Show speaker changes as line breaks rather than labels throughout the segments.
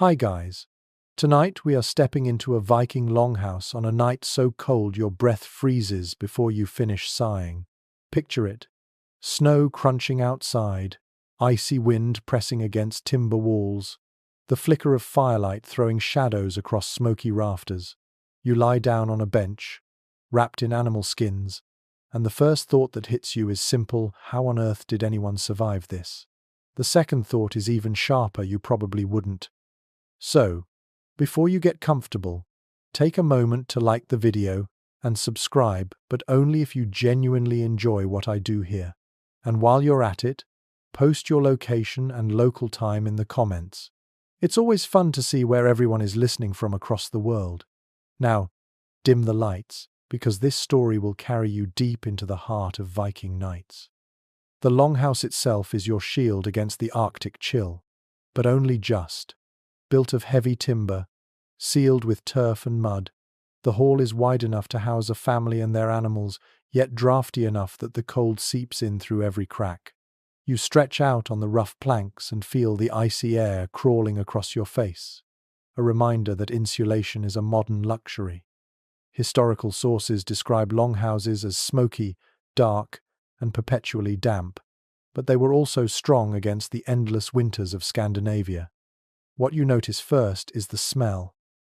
Hi guys. Tonight we are stepping into a Viking longhouse on a night so cold your breath freezes before you finish sighing. Picture it. Snow crunching outside, icy wind pressing against timber walls, the flicker of firelight throwing shadows across smoky rafters. You lie down on a bench, wrapped in animal skins, and the first thought that hits you is simple: how on earth did anyone survive this? The second thought is even sharper: you probably wouldn't. So, before you get comfortable, take a moment to like the video and subscribe, but only if you genuinely enjoy what I do here. And while you're at it, post your location and local time in the comments. It's always fun to see where everyone is listening from across the world. Now, dim the lights, because this story will carry you deep into the heart of Viking nights. The longhouse itself is your shield against the Arctic chill, but only just. Built of heavy timber, sealed with turf and mud, the hall is wide enough to house a family and their animals, yet drafty enough that the cold seeps in through every crack. You stretch out on the rough planks and feel the icy air crawling across your face, a reminder that insulation is a modern luxury. Historical sources describe longhouses as smoky, dark, and perpetually damp, but they were also strong against the endless winters of Scandinavia. What you notice first is the smell.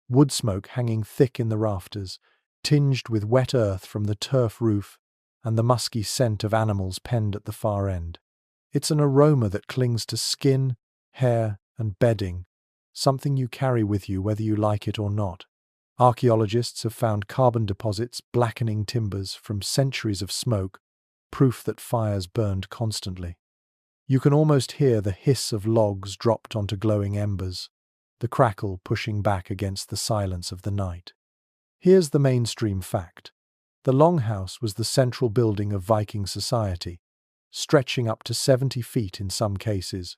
Wood smoke hanging thick in the rafters, tinged with wet earth from the turf roof, and the musky scent of animals penned at the far end. It's an aroma that clings to skin, hair, and bedding, something you carry with you whether you like it or not. Archaeologists have found carbon deposits blackening timbers from centuries of smoke, proof that fires burned constantly. You can almost hear the hiss of logs dropped onto glowing embers, the crackle pushing back against the silence of the night. Here's the mainstream fact. The longhouse was the central building of Viking society, stretching up to 70 feet in some cases,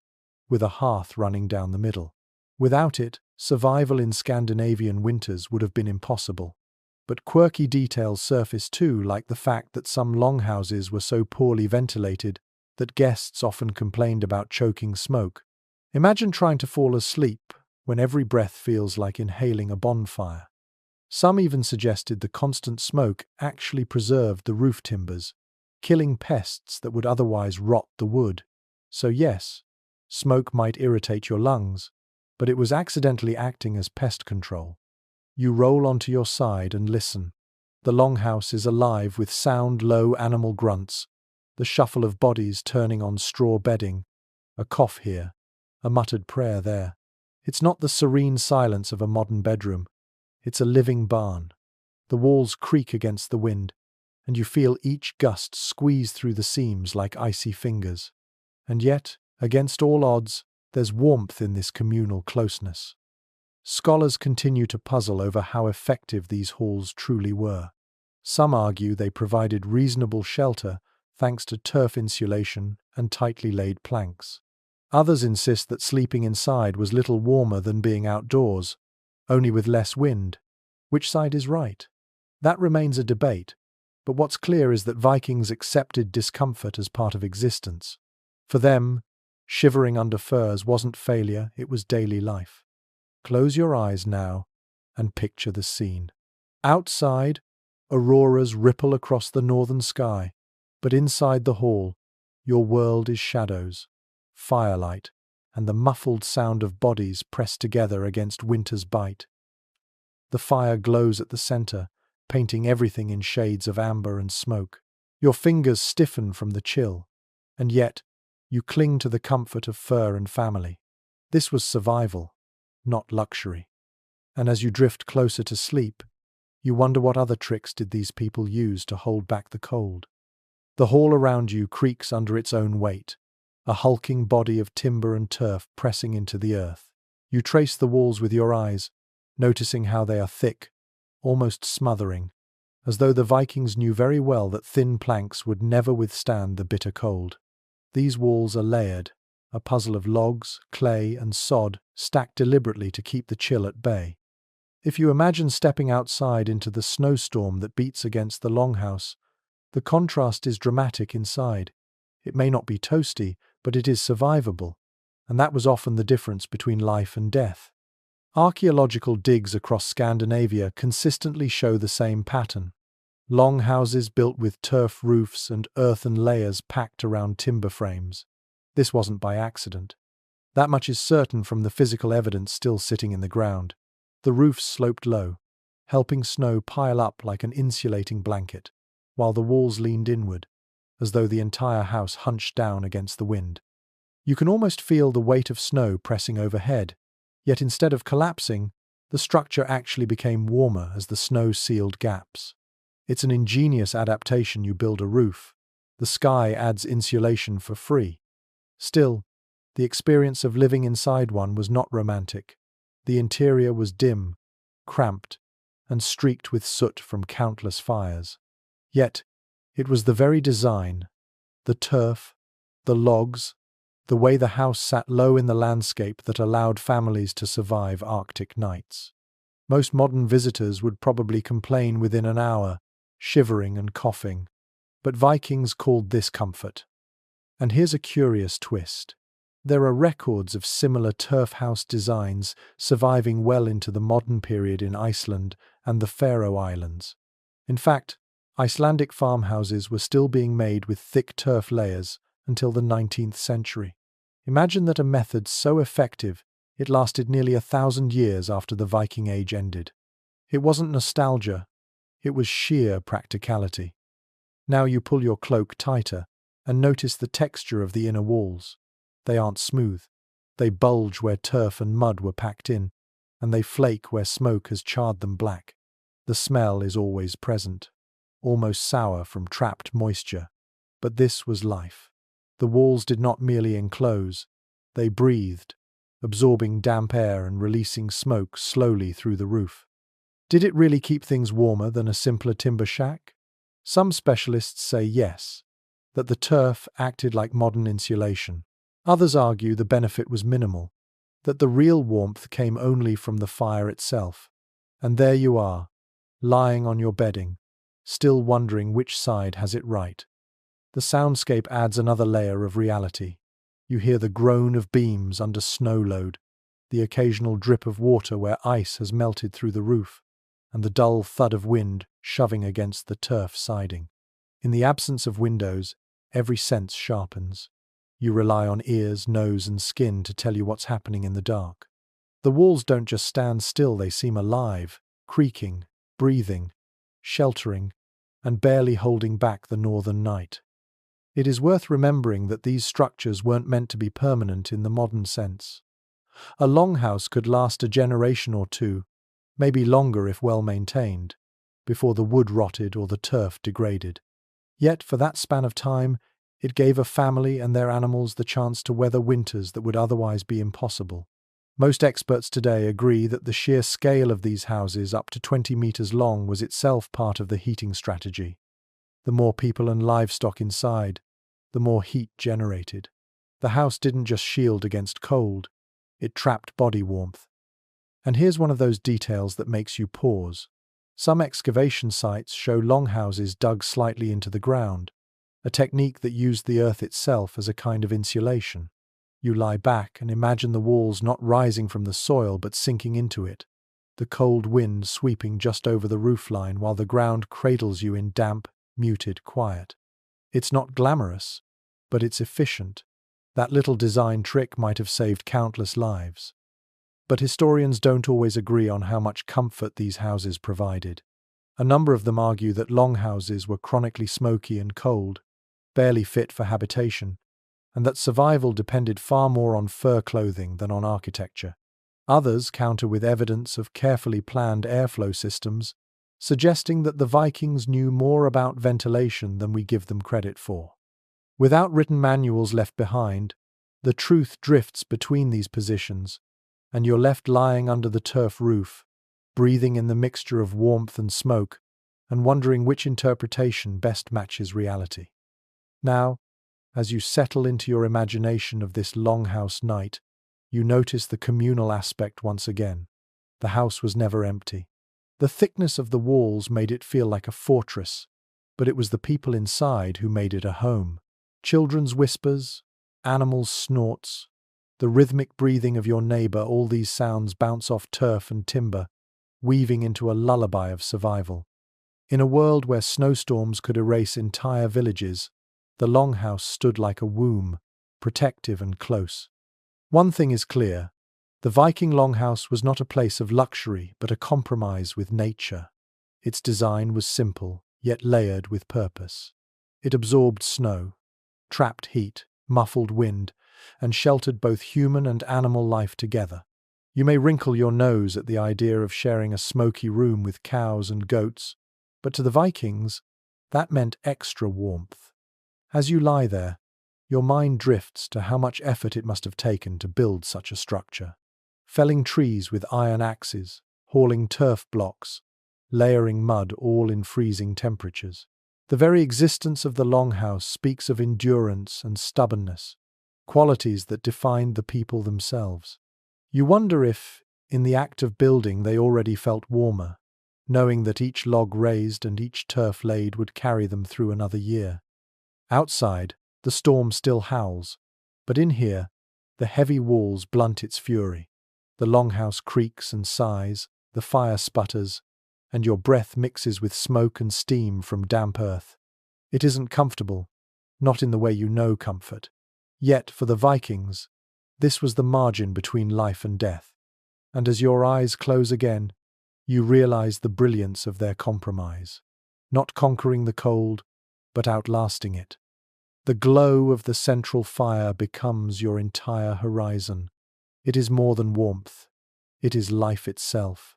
with a hearth running down the middle. Without it, survival in Scandinavian winters would have been impossible. But quirky details surface too, like the fact that some longhouses were so poorly ventilated that guests often complained about choking smoke. Imagine trying to fall asleep when every breath feels like inhaling a bonfire. Some even suggested the constant smoke actually preserved the roof timbers, killing pests that would otherwise rot the wood. So yes, smoke might irritate your lungs, but it was accidentally acting as pest control. You roll onto your side and listen. The longhouse is alive with sound, low animal grunts, the shuffle of bodies turning on straw bedding, a cough here, a muttered prayer there. It's not the serene silence of a modern bedroom. It's a living barn. The walls creak against the wind, and you feel each gust squeeze through the seams like icy fingers. And yet, against all odds, there's warmth in this communal closeness. Scholars continue to puzzle over how effective these halls truly were. Some argue they provided reasonable shelter thanks to turf insulation and tightly laid planks. Others insist that sleeping inside was little warmer than being outdoors, only with less wind. Which side is right? That remains a debate, but what's clear is that Vikings accepted discomfort as part of existence. For them, shivering under furs wasn't failure, it was daily life. Close your eyes now and picture the scene. Outside, auroras ripple across the northern sky, but inside the hall, your world is shadows, firelight, and the muffled sound of bodies pressed together against winter's bite. The fire glows at the center, painting everything in shades of amber and smoke. Your fingers stiffen from the chill, and yet you cling to the comfort of fur and family. This was survival, not luxury. And as you drift closer to sleep, you wonder what other tricks did these people use to hold back the cold. The hall around you creaks under its own weight, a hulking body of timber and turf pressing into the earth. You trace the walls with your eyes, noticing how they are thick, almost smothering, as though the Vikings knew very well that thin planks would never withstand the bitter cold. These walls are layered, a puzzle of logs, clay, and sod stacked deliberately to keep the chill at bay. If you imagine stepping outside into the snowstorm that beats against the longhouse, the contrast is dramatic inside. It may not be toasty, but it is survivable, and that was often the difference between life and death. Archaeological digs across Scandinavia consistently show the same pattern. Longhouses built with turf roofs and earthen layers packed around timber frames. This wasn't by accident. That much is certain from the physical evidence still sitting in the ground. The roofs sloped low, helping snow pile up like an insulating blanket, while the walls leaned inward, as though the entire house hunched down against the wind. You can almost feel the weight of snow pressing overhead, yet instead of collapsing, the structure actually became warmer as the snow sealed gaps. It's an ingenious adaptation. You build a roof. The sky adds insulation for free. Still, the experience of living inside one was not romantic. The interior was dim, cramped, and streaked with soot from countless fires. Yet, it was the very design, the turf, the logs, the way the house sat low in the landscape that allowed families to survive Arctic nights. Most modern visitors would probably complain within an hour, shivering and coughing, but Vikings called this comfort. And here's a curious twist. There are records of similar turf house designs surviving well into the modern period in Iceland and the Faroe Islands. In fact, Icelandic farmhouses were still being made with thick turf layers until the 19th century. Imagine that a method so effective it lasted nearly 1,000 years after the Viking Age ended. It wasn't nostalgia, it was sheer practicality. Now you pull your cloak tighter and notice the texture of the inner walls. They aren't smooth. They bulge where turf and mud were packed in, and they flake where smoke has charred them black. The smell is always present, almost sour from trapped moisture. But this was life. The walls did not merely enclose, they breathed, absorbing damp air and releasing smoke slowly through the roof. Did it really keep things warmer than a simpler timber shack? Some specialists say yes, that the turf acted like modern insulation. Others argue the benefit was minimal, that the real warmth came only from the fire itself. And there you are, lying on your bedding, still wondering which side has it right. The soundscape adds another layer of reality. You hear the groan of beams under snow load, the occasional drip of water where ice has melted through the roof, and the dull thud of wind shoving against the turf siding. In the absence of windows, every sense sharpens. You rely on ears, nose, and skin to tell you what's happening in the dark. The walls don't just stand still, they seem alive, creaking, breathing, sheltering, and barely holding back the northern night. It is worth remembering that these structures weren't meant to be permanent in the modern sense. A longhouse could last a generation or two, maybe longer if well maintained, before the wood rotted or the turf degraded. Yet, for that span of time, it gave a family and their animals the chance to weather winters that would otherwise be impossible. Most experts today agree that the sheer scale of these houses, up to 20 meters long, was itself part of the heating strategy. The more people and livestock inside, the more heat generated. The house didn't just shield against cold, it trapped body warmth. And here's one of those details that makes you pause. Some excavation sites show longhouses dug slightly into the ground, a technique that used the earth itself as a kind of insulation. You lie back and imagine the walls not rising from the soil but sinking into it, the cold wind sweeping just over the roofline while the ground cradles you in damp, muted quiet. It's not glamorous, but it's efficient. That little design trick might have saved countless lives. But historians don't always agree on how much comfort these houses provided. A number of them argue that longhouses were chronically smoky and cold, barely fit for habitation, and that survival depended far more on fur clothing than on architecture. Others counter with evidence of carefully planned airflow systems, suggesting that the Vikings knew more about ventilation than we give them credit for. Without written manuals left behind, the truth drifts between these positions, and you're left lying under the turf roof, breathing in the mixture of warmth and smoke, and wondering which interpretation best matches reality. Now, as you settle into your imagination of this longhouse night, you notice the communal aspect once again. The house was never empty. The thickness of the walls made it feel like a fortress, but it was the people inside who made it a home. Children's whispers, animals' snorts, The rhythmic breathing of your neighbor, all these sounds bounce off turf and timber, weaving into a lullaby of survival. In a world where snowstorms could erase entire villages, the longhouse stood like a womb, protective and close. One thing is clear: the Viking longhouse was not a place of luxury, but a compromise with nature. Its design was simple, yet layered with purpose. It absorbed snow, trapped heat, muffled wind, and sheltered both human and animal life together. You may wrinkle your nose at the idea of sharing a smoky room with cows and goats, but to the Vikings, that meant extra warmth. As you lie there, your mind drifts to how much effort it must have taken to build such a structure. Felling trees with iron axes, hauling turf blocks, layering mud, all in freezing temperatures. The very existence of the longhouse speaks of endurance and stubbornness, qualities that defined the people themselves. You wonder if, in the act of building, they already felt warmer, knowing that each log raised and each turf laid would carry them through another year. Outside, the storm still howls, but in here, the heavy walls blunt its fury. The longhouse creaks and sighs, the fire sputters, and your breath mixes with smoke and steam from damp earth. It isn't comfortable, not in the way you know comfort. Yet, for the Vikings, this was the margin between life and death. And as your eyes close again, you realize the brilliance of their compromise. Not conquering the cold, but outlasting it. The glow of the central fire becomes your entire horizon. It is more than warmth. It is life itself,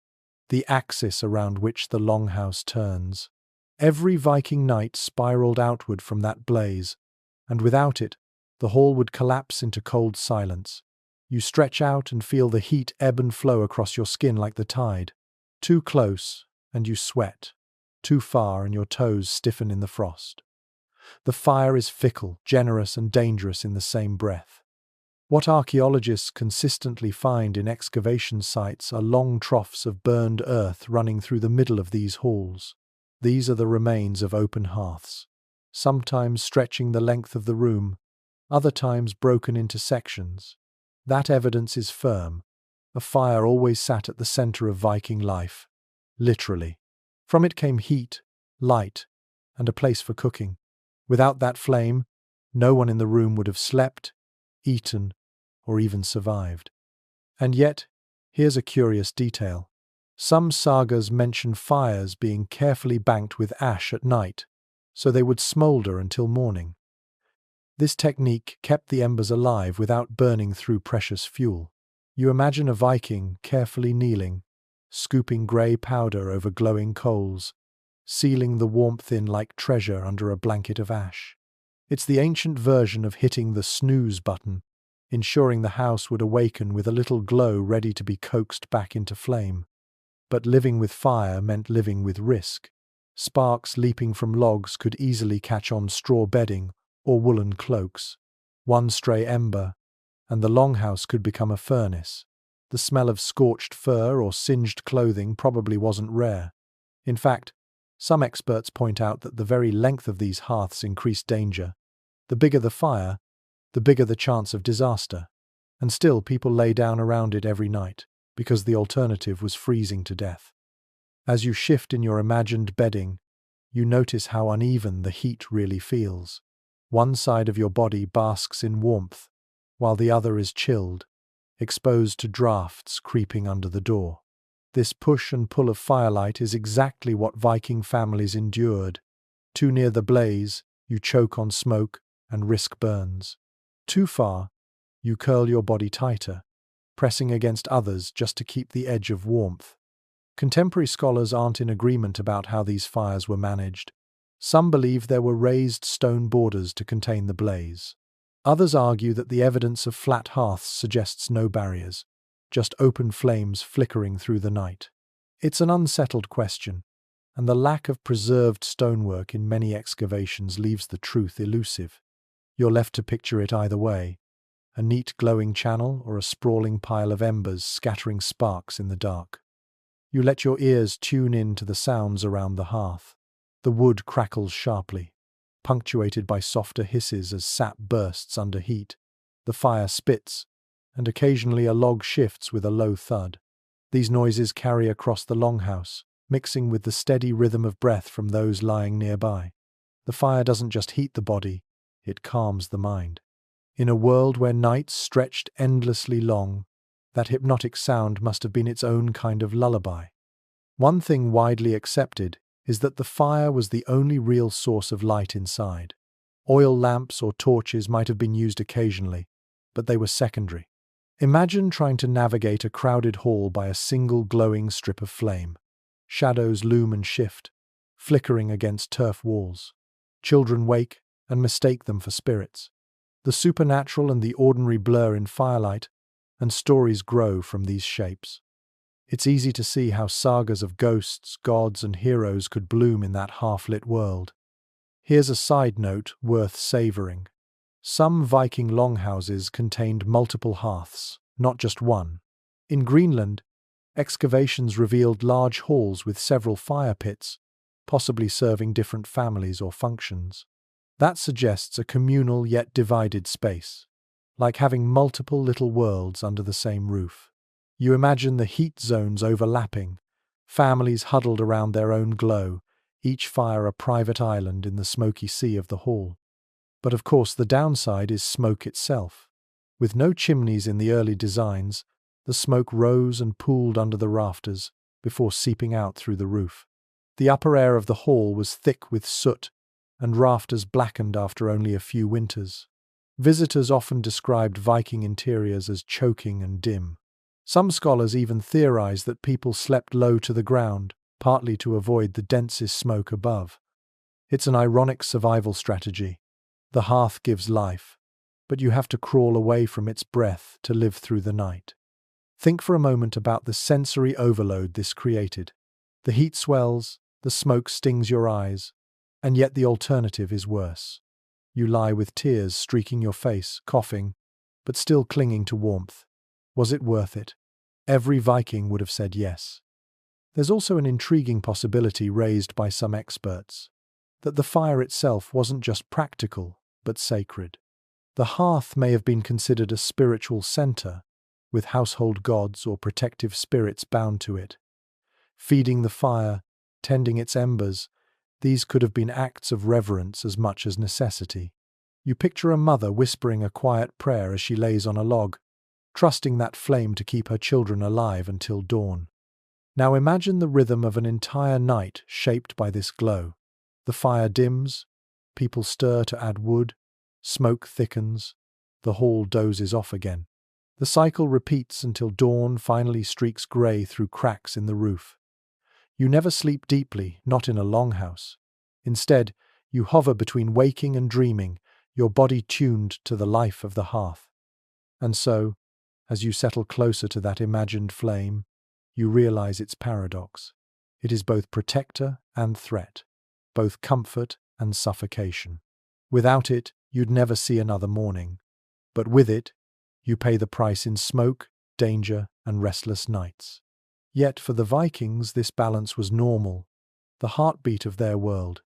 the axis around which the longhouse turns. Every Viking night spiraled outward from that blaze, and without it, the hall would collapse into cold silence. You stretch out and feel the heat ebb and flow across your skin like the tide. Too close, and you sweat. Too far, and your toes stiffen in the frost. The fire is fickle, generous, and dangerous in the same breath. What archaeologists consistently find in excavation sites are long troughs of burned earth running through the middle of these halls. These are the remains of open hearths, sometimes stretching the length of the room, other times broken into sections. That evidence is firm. A fire always sat at the center of Viking life, literally. From it came heat, light, and a place for cooking. Without that flame, no one in the room would have slept, eaten, or even survived. And yet, here's a curious detail. Some sagas mention fires being carefully banked with ash at night, so they would smolder until morning. This technique kept the embers alive without burning through precious fuel. You imagine a Viking carefully kneeling, scooping grey powder over glowing coals, sealing the warmth in like treasure under a blanket of ash. It's the ancient version of hitting the snooze button, ensuring the house would awaken with a little glow ready to be coaxed back into flame. But living with fire meant living with risk. Sparks leaping from logs could easily catch on straw bedding or woolen cloaks. One stray ember, and the longhouse could become a furnace. The smell of scorched fur or singed clothing probably wasn't rare. In fact, some experts point out that the very length of these hearths increased danger. The bigger the fire, the bigger the chance of disaster. And still people lay down around it every night, because the alternative was freezing to death. As you shift in your imagined bedding, you notice how uneven the heat really feels. One side of your body basks in warmth, while the other is chilled, exposed to drafts creeping under the door. This push and pull of firelight is exactly what Viking families endured. Too near the blaze, you choke on smoke and risk burns. Too far, you curl your body tighter, pressing against others just to keep the edge of warmth. Contemporary scholars aren't in agreement about how these fires were managed. Some believe there were raised stone borders to contain the blaze. Others argue that the evidence of flat hearths suggests no barriers, just open flames flickering through the night. It's an unsettled question, and the lack of preserved stonework in many excavations leaves the truth elusive. You're left to picture it either way: a neat glowing channel or a sprawling pile of embers scattering sparks in the dark. You let your ears tune in to the sounds around the hearth. The wood crackles sharply, punctuated by softer hisses as sap bursts under heat. The fire spits, and occasionally a log shifts with a low thud. These noises carry across the longhouse, mixing with the steady rhythm of breath from those lying nearby. The fire doesn't just heat the body, it calms the mind. In a world where nights stretched endlessly long, that hypnotic sound must have been its own kind of lullaby. One thing widely accepted is that the fire was the only real source of light inside. Oil lamps or torches might have been used occasionally, but they were secondary. Imagine trying to navigate a crowded hall by a single glowing strip of flame. Shadows loom and shift, flickering against turf walls. Children wake and mistake them for spirits. The supernatural and the ordinary blur in firelight, and stories grow from these shapes. It's easy to see how sagas of ghosts, gods, and heroes could bloom in that half-lit world. Here's a side note worth savoring. Some Viking longhouses contained multiple hearths, not just one. In Greenland, excavations revealed large halls with several fire pits, possibly serving different families or functions. That suggests a communal yet divided space, like having multiple little worlds under the same roof. You imagine the heat zones overlapping, families huddled around their own glow, each fire a private island in the smoky sea of the hall. But of course the downside is smoke itself. With no chimneys in the early designs, the smoke rose and pooled under the rafters before seeping out through the roof. The upper air of the hall was thick with soot, and rafters blackened after only a few winters. Visitors often described Viking interiors as choking and dim. Some scholars even theorized that people slept low to the ground, partly to avoid the densest smoke above. It's an ironic survival strategy. The hearth gives life, but you have to crawl away from its breath to live through the night. Think for a moment about the sensory overload this created. The heat swells, the smoke stings your eyes, and yet the alternative is worse. You lie with tears streaking your face, coughing, but still clinging to warmth. Was it worth it? Every Viking would have said yes. There's also an intriguing possibility raised by some experts, that the fire itself wasn't just practical, but sacred. The hearth may have been considered a spiritual center, with household gods or protective spirits bound to it. Feeding the fire, tending its embers, these could have been acts of reverence as much as necessity. You picture a mother whispering a quiet prayer as she lays on a log, trusting that flame to keep her children alive until dawn. Now imagine the rhythm of an entire night shaped by this glow. The fire dims, people stir to add wood, smoke thickens, the hall dozes off again. The cycle repeats until dawn finally streaks grey through cracks in the roof. You never sleep deeply, not in a longhouse. Instead, you hover between waking and dreaming, your body tuned to the life of the hearth. And so, as you settle closer to that imagined flame, you realize its paradox. It is both protector and threat, both comfort and suffocation. Without it, you'd never see another morning. But with it, you pay the price in smoke, danger, and restless nights. Yet for the Vikings, this balance was normal, the heartbeat of their world.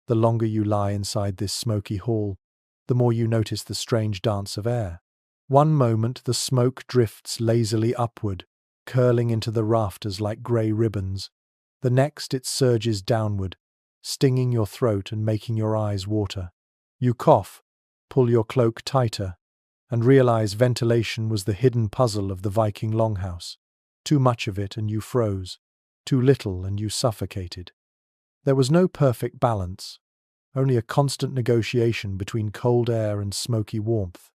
The longer you lie inside this smoky hall, the more you notice the strange dance of air. One moment the smoke drifts lazily upward, curling into the rafters like grey ribbons. The next it surges downward, stinging your throat and making your eyes water. You cough, pull your cloak tighter, and realize ventilation was the hidden puzzle of the Viking longhouse. Too much of it and you froze, too little and you suffocated. There was no perfect balance, only a constant negotiation between cold air and smoky warmth.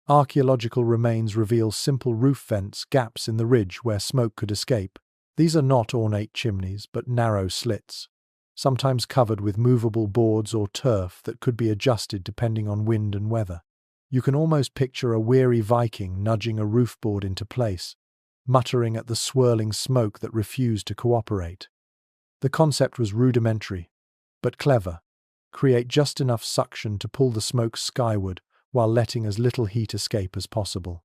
Archaeological remains reveal simple roof vents, gaps in the ridge where smoke could escape. These are not ornate chimneys, but narrow slits, sometimes covered with movable boards or turf that could be adjusted depending on wind and weather. You can almost picture a weary Viking nudging a roof board into place, muttering at the swirling smoke that refused to cooperate. The concept was rudimentary, but clever. Create just enough suction to pull the smoke skyward while letting as little heat escape as possible.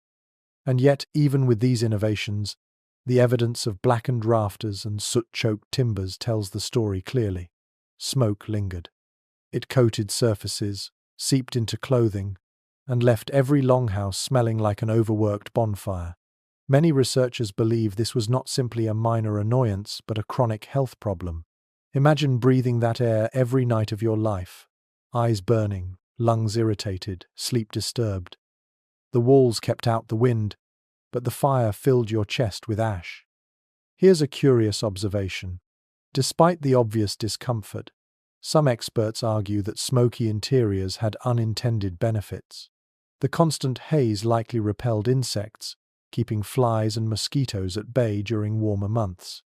And yet, even with these innovations, the evidence of blackened rafters and soot-choked timbers tells the story clearly. Smoke lingered. It coated surfaces, seeped into clothing, and left every longhouse smelling like an overworked bonfire. Many researchers believe this was not simply a minor annoyance, but a chronic health problem. Imagine breathing that air every night of your life. Eyes burning, lungs irritated, sleep disturbed. The walls kept out the wind, but the fire filled your chest with ash. Here's a curious observation. Despite the obvious discomfort, some experts argue that smoky interiors had unintended benefits. The constant haze likely repelled insects, keeping flies and mosquitoes at bay during warmer months.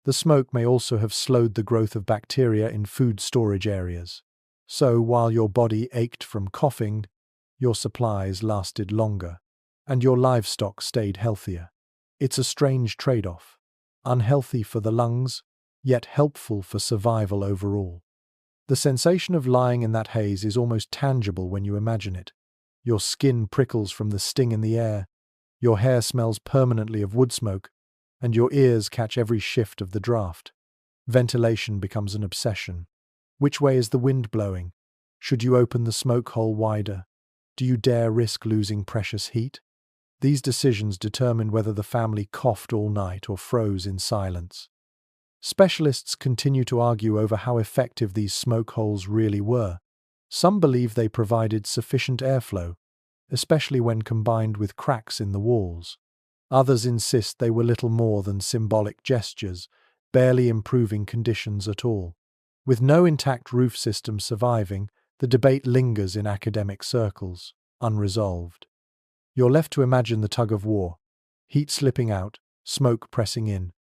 The smoke may also have slowed the growth of bacteria in food storage areas. So, while your body ached from coughing, your supplies lasted longer, and your livestock stayed healthier. It's a strange trade-off. Unhealthy for the lungs, yet helpful for survival overall. The sensation of lying in that haze is almost tangible when you imagine it. Your skin prickles from the sting in the air, your hair smells permanently of wood smoke, and your ears catch every shift of the draft. Ventilation becomes an obsession. Which way is the wind blowing? Should you open the smoke hole wider? Do you dare risk losing precious heat? These decisions determined whether the family coughed all night or froze in silence. Specialists continue to argue over how effective these smoke holes really were. Some believe they provided sufficient airflow, especially when combined with cracks in the walls. Others insist they were little more than symbolic gestures, barely improving conditions at all. With no intact roof system surviving, the debate lingers in academic circles, unresolved. You're left to imagine the tug-of-war. Heat slipping out, smoke pressing in,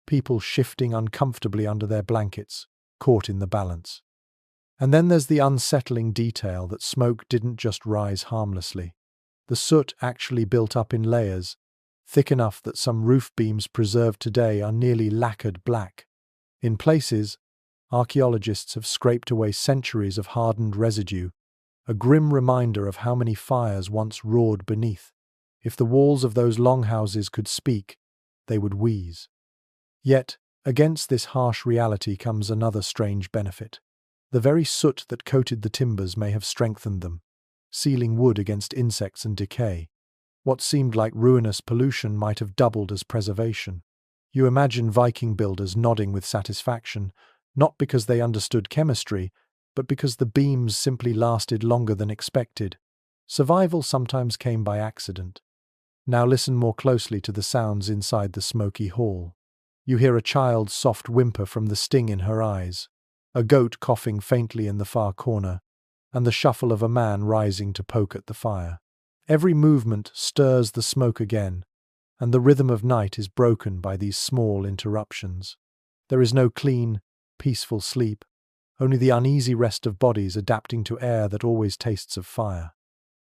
people shifting uncomfortably under their blankets, caught in the balance. And then there's the unsettling detail that smoke didn't just rise harmlessly. The soot actually built up in layers, thick enough that some roof beams preserved today are nearly lacquered black. In places, archaeologists have scraped away centuries of hardened residue, a grim reminder of how many fires once roared beneath. If the walls of those longhouses could speak, they would wheeze. Yet, against this harsh reality comes another strange benefit. The very soot that coated the timbers may have strengthened them, sealing wood against insects and decay. What seemed like ruinous pollution might have doubled as preservation. You imagine Viking builders nodding with satisfaction, not because they understood chemistry, but because the beams simply lasted longer than expected. Survival sometimes came by accident. Now listen more closely to the sounds inside the smoky hall. You hear a child's soft whimper from the sting in her eyes, a goat coughing faintly in the far corner, and the shuffle of a man rising to poke at the fire. Every movement stirs the smoke again, and the rhythm of night is broken by these small interruptions. There is no clean, peaceful sleep, only the uneasy rest of bodies adapting to air that always tastes of fire.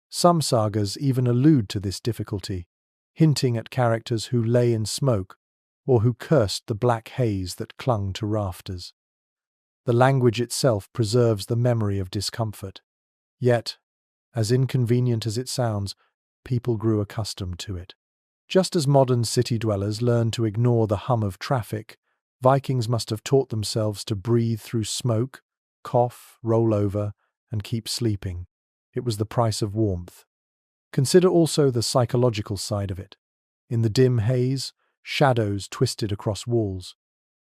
Some sagas even allude to this difficulty, hinting at characters who lay in smoke or who cursed the black haze that clung to rafters. The language itself preserves the memory of discomfort. Yet, as inconvenient as it sounds, people grew accustomed to it. Just as modern city dwellers learn to ignore the hum of traffic, Vikings must have taught themselves to breathe through smoke, cough, roll over, and keep sleeping. It was the price of warmth. Consider also the psychological side of it. In the dim haze, shadows twisted across walls,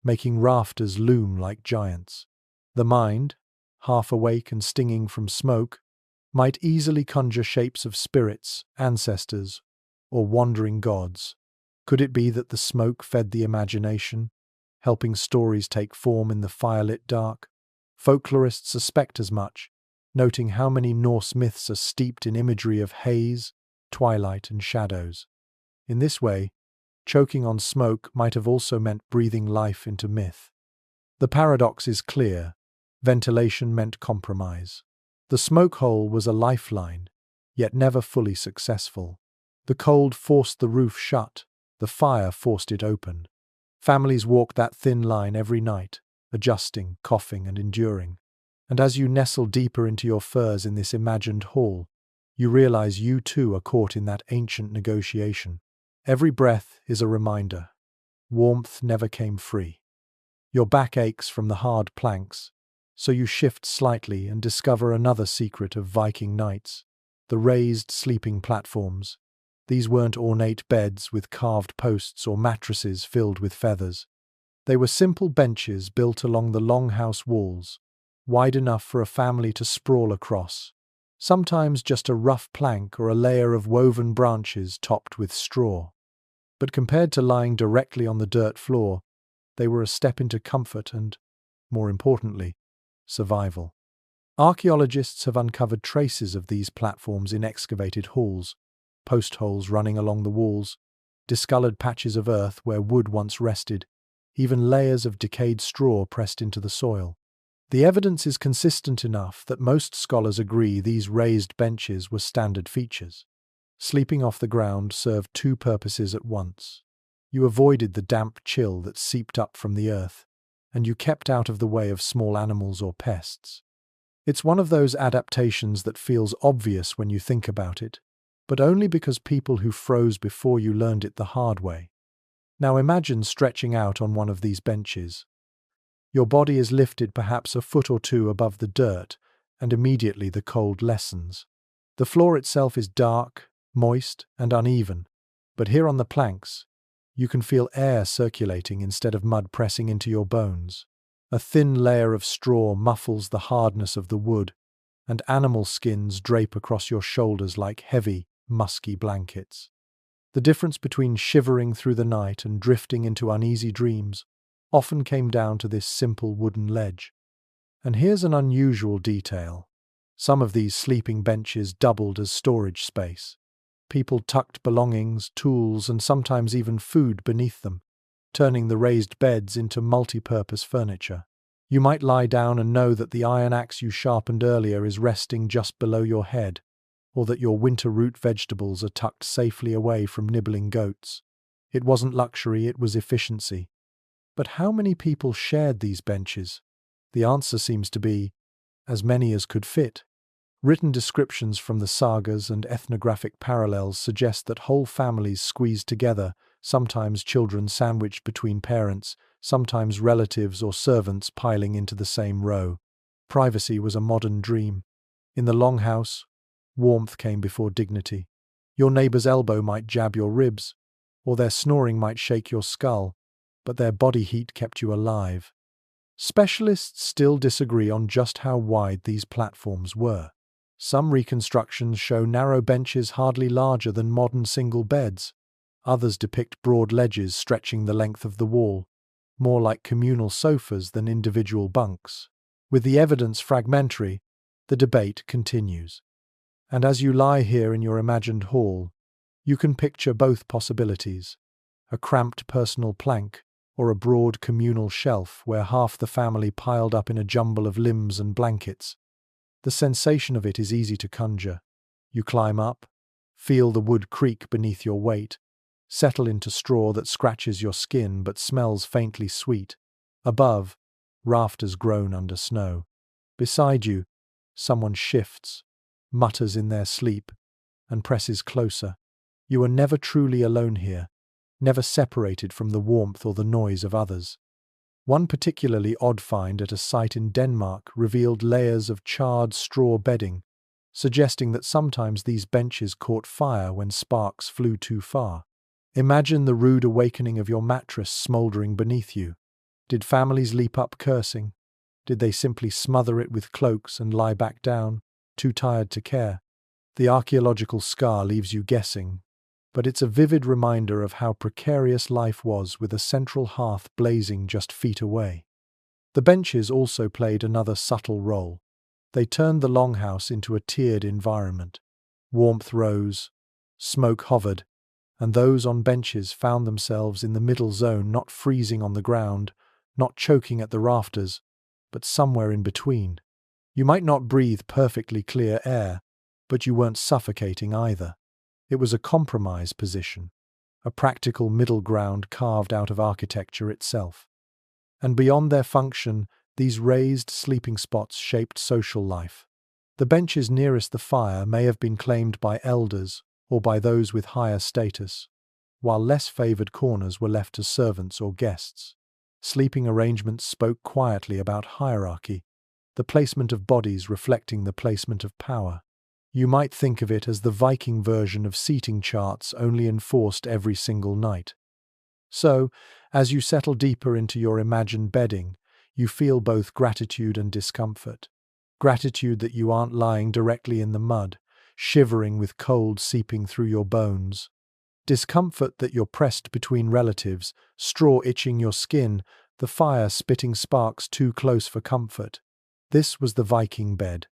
making rafters loom like giants. The mind, half awake and stinging from smoke, might easily conjure shapes of spirits, ancestors, or wandering gods. Could it be that the smoke fed the imagination, helping stories take form in the firelit dark? Folklorists suspect as much, noting how many Norse myths are steeped in imagery of haze, twilight, and shadows. In this way, choking on smoke might have also meant breathing life into myth. The paradox is clear. Ventilation meant compromise. The smoke hole was a lifeline, yet never fully successful. The cold forced the roof shut, the fire forced it open. Families walked that thin line every night, adjusting, coughing, and enduring. And as you nestle deeper into your furs in this imagined hall, you realize you too are caught in that ancient negotiation. Every breath is a reminder. Warmth never came free. Your back aches from the hard planks, so you shift slightly and discover another secret of Viking nights. the raised sleeping platforms. These weren't ornate beds with carved posts or mattresses filled with feathers. They were simple benches built along the longhouse walls, wide enough for a family to sprawl across, sometimes just a rough plank or a layer of woven branches topped with straw. But compared to lying directly on the dirt floor, they were a step into comfort and, more importantly, survival. Archaeologists have uncovered traces of these platforms in excavated halls, post holes running along the walls, discolored patches of earth where wood once rested, even layers of decayed straw pressed into the soil. The evidence is consistent enough that most scholars agree these raised benches were standard features. Sleeping off the ground served two purposes at once. You avoided the damp chill that seeped up from the earth, and you kept out of the way of small animals or pests. It's one of those adaptations that feels obvious when you think about it, but only because people who froze before you learned it the hard way. Now imagine stretching out on one of these benches. Your body is lifted perhaps a foot or two above the dirt, and immediately the cold lessens. The floor itself is dark, moist, and uneven, but here on the planks, you can feel air circulating instead of mud pressing into your bones. A thin layer of straw muffles the hardness of the wood, and animal skins drape across your shoulders like heavy, musky blankets. The difference between shivering through the night and drifting into uneasy dreams often came down to this simple wooden ledge. And here's an unusual detail. Some of these sleeping benches doubled as storage space. People tucked belongings, tools, and sometimes even food beneath them, turning the raised beds into multi-purpose furniture. You might lie down and know that the iron axe you sharpened earlier is resting just below your head, or that your winter root vegetables are tucked safely away from nibbling goats. It wasn't luxury, it was efficiency. But how many people shared these benches? The answer seems to be, as many as could fit. Written descriptions from the sagas and ethnographic parallels suggest that whole families squeezed together, sometimes children sandwiched between parents, sometimes relatives or servants piling into the same row. Privacy was a modern dream. In the longhouse, warmth came before dignity. Your neighbor's elbow might jab your ribs, or their snoring might shake your skull, but their body heat kept you alive. Specialists still disagree on just how wide these platforms were. Some reconstructions show narrow benches hardly larger than modern single beds. Others depict broad ledges stretching the length of the wall, more like communal sofas than individual bunks. With the evidence fragmentary, the debate continues. And as you lie here in your imagined hall, you can picture both possibilities: a cramped personal plank or a broad communal shelf where half the family piled up in a jumble of limbs and blankets. The sensation of it is easy to conjure. You climb up, feel the wood creak beneath your weight, settle into straw that scratches your skin but smells faintly sweet. Above, rafters groan under snow. Beside you, someone shifts, mutters in their sleep, and presses closer. You are never truly alone here, never separated from the warmth or the noise of others. One particularly odd find at a site in Denmark revealed layers of charred straw bedding, suggesting that sometimes these benches caught fire when sparks flew too far. Imagine the rude awakening of your mattress smouldering beneath you. Did families leap up cursing? Did they simply smother it with cloaks and lie back down, too tired to care? The archaeological scar leaves you guessing, but it's a vivid reminder of how precarious life was with a central hearth blazing just feet away. The benches also played another subtle role. They turned the longhouse into a tiered environment. Warmth rose, smoke hovered, and those on benches found themselves in the middle zone, not freezing on the ground, not choking at the rafters, but somewhere in between. You might not breathe perfectly clear air, but you weren't suffocating either. It was a compromise position, a practical middle ground carved out of architecture itself. And beyond their function, these raised sleeping spots shaped social life. The benches nearest the fire may have been claimed by elders or by those with higher status, while less favored corners were left to servants or guests. Sleeping arrangements spoke quietly about hierarchy, the placement of bodies reflecting the placement of power. You might think of it as the Viking version of seating charts, only enforced every single night. So, as you settle deeper into your imagined bedding, you feel both gratitude and discomfort. Gratitude that you aren't lying directly in the mud, shivering with cold seeping through your bones. Discomfort that you're pressed between relatives, straw itching your skin, the fire spitting sparks too close for comfort. This was the Viking bed.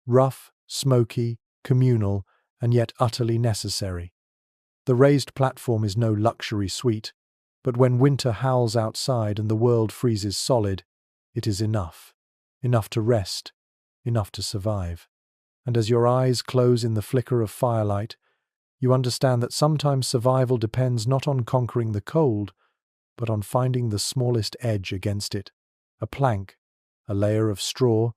Rough, smoky, communal, and yet utterly necessary. The raised platform is no luxury suite, but when winter howls outside and the world freezes solid, it is enough. Enough to rest, enough to survive. And as your eyes close in the flicker of firelight, you understand that sometimes survival depends not on conquering the cold, but on finding the smallest edge against it. A plank, a layer of straw,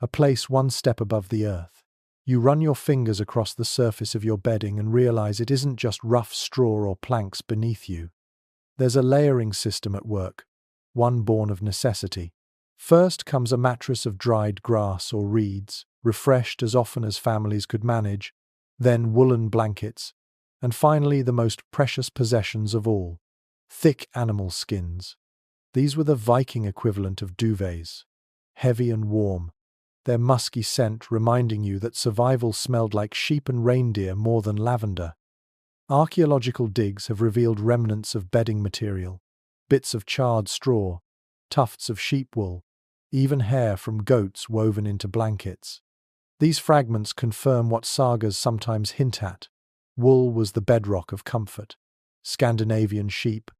a place one step above the earth. You run your fingers across the surface of your bedding and realize it isn't just rough straw or planks beneath you. There's a layering system at work, one born of necessity. First comes a mattress of dried grass or reeds, refreshed as often as families could manage, then woolen blankets, and finally the most precious possessions of all, thick animal skins. These were the Viking equivalent of duvets, heavy and warm, their musky scent reminding you that survival smelled like sheep and reindeer more than lavender. Archaeological digs have revealed remnants of bedding material, bits of charred straw, tufts of sheep wool, even hair from goats woven into blankets. These fragments confirm what sagas sometimes hint at. Wool was the bedrock of comfort. Scandinavian sheep,